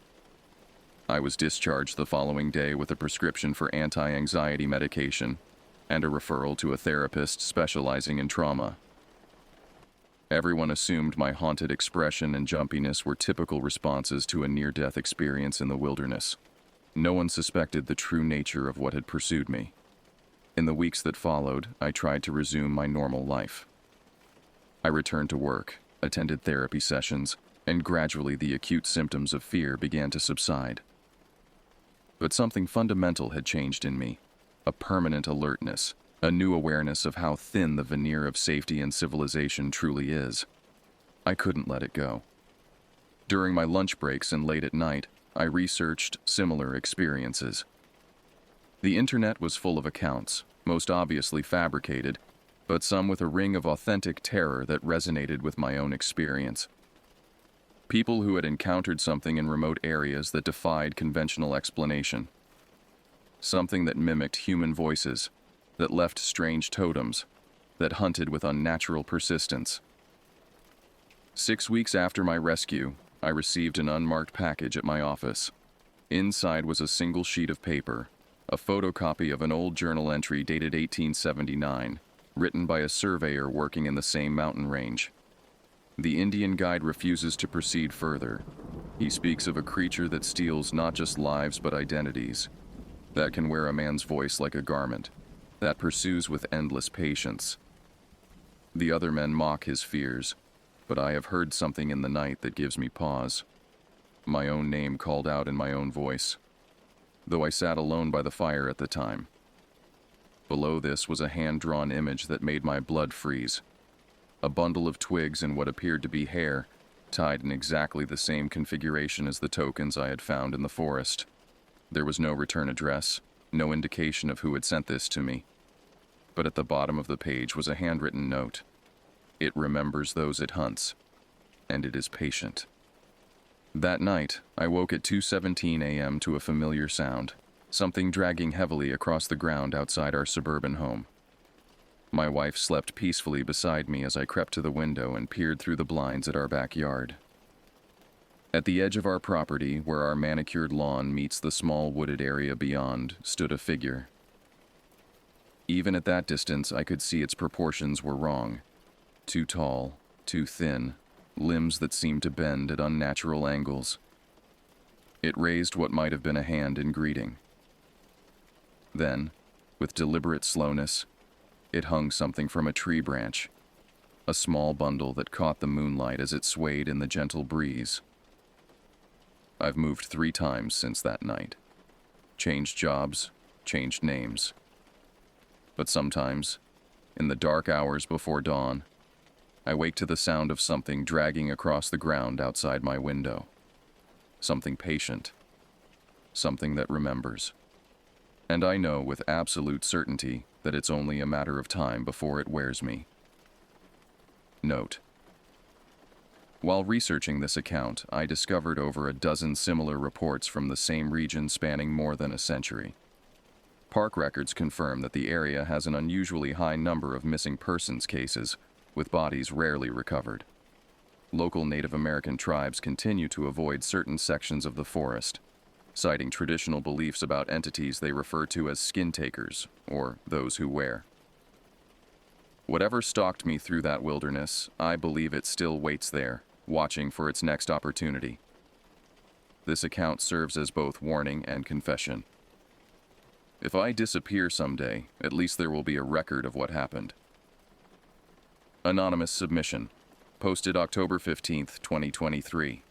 I was discharged the following day with a prescription for anti-anxiety medication and a referral to a therapist specializing in trauma. Everyone assumed my haunted expression and jumpiness were typical responses to a near-death experience in the wilderness. No one suspected the true nature of what had pursued me. In the weeks that followed, I tried to resume my normal life. I returned to work, attended therapy sessions, and gradually the acute symptoms of fear began to subside. But something fundamental had changed in me, a permanent alertness, a new awareness of how thin the veneer of safety and civilization truly is. I couldn't let it go. During my lunch breaks and late at night, I researched similar experiences. The internet was full of accounts, most obviously fabricated, but some with a ring of authentic terror that resonated with my own experience. People who had encountered something in remote areas that defied conventional explanation. Something that mimicked human voices, that left strange totems, that hunted with unnatural persistence. 6 weeks after my rescue, I received an unmarked package at my office. Inside was a single sheet of paper, a photocopy of an old journal entry dated 1879, written by a surveyor working in the same mountain range. The Indian guide refuses to proceed further. He speaks of a creature that steals not just lives but identities, that can wear a man's voice like a garment, that pursues with endless patience. The other men mock his fears, but I have heard something in the night that gives me pause. My own name called out in my own voice, though I sat alone by the fire at the time. Below this was a hand-drawn image that made my blood freeze. A bundle of twigs and what appeared to be hair, tied in exactly the same configuration as the tokens I had found in the forest. There was no return address, no indication of who had sent this to me. But at the bottom of the page was a handwritten note. It remembers those it hunts, and it is patient. That night, I woke at 2:17 a.m. to a familiar sound, something dragging heavily across the ground outside our suburban home. My wife slept peacefully beside me as I crept to the window and peered through the blinds at our backyard. At the edge of our property, where our manicured lawn meets the small wooded area beyond, stood a figure. Even at that distance, I could see its proportions were wrong. Too tall, too thin, limbs that seemed to bend at unnatural angles. It raised what might have been a hand in greeting. Then, with deliberate slowness, it hung something from a tree branch, a small bundle that caught the moonlight as it swayed in the gentle breeze. I've moved 3 times since that night. Changed jobs, changed names. But sometimes, in the dark hours before dawn, I wake to the sound of something dragging across the ground outside my window. Something patient. Something that remembers. And I know with absolute certainty that it's only a matter of time before it wears me. Note: while researching this account, I discovered over a dozen similar reports from the same region spanning more than a century. Park records confirm that the area has an unusually high number of missing persons cases, with bodies rarely recovered. Local Native American tribes continue to avoid certain sections of the forest, citing traditional beliefs about entities they refer to as skin takers, or those who wear. Whatever stalked me through that wilderness, I believe it still waits there, watching for its next opportunity. This account serves as both warning and confession. If I disappear someday, at least there will be a record of what happened. Anonymous submission, posted October 15th, 2023.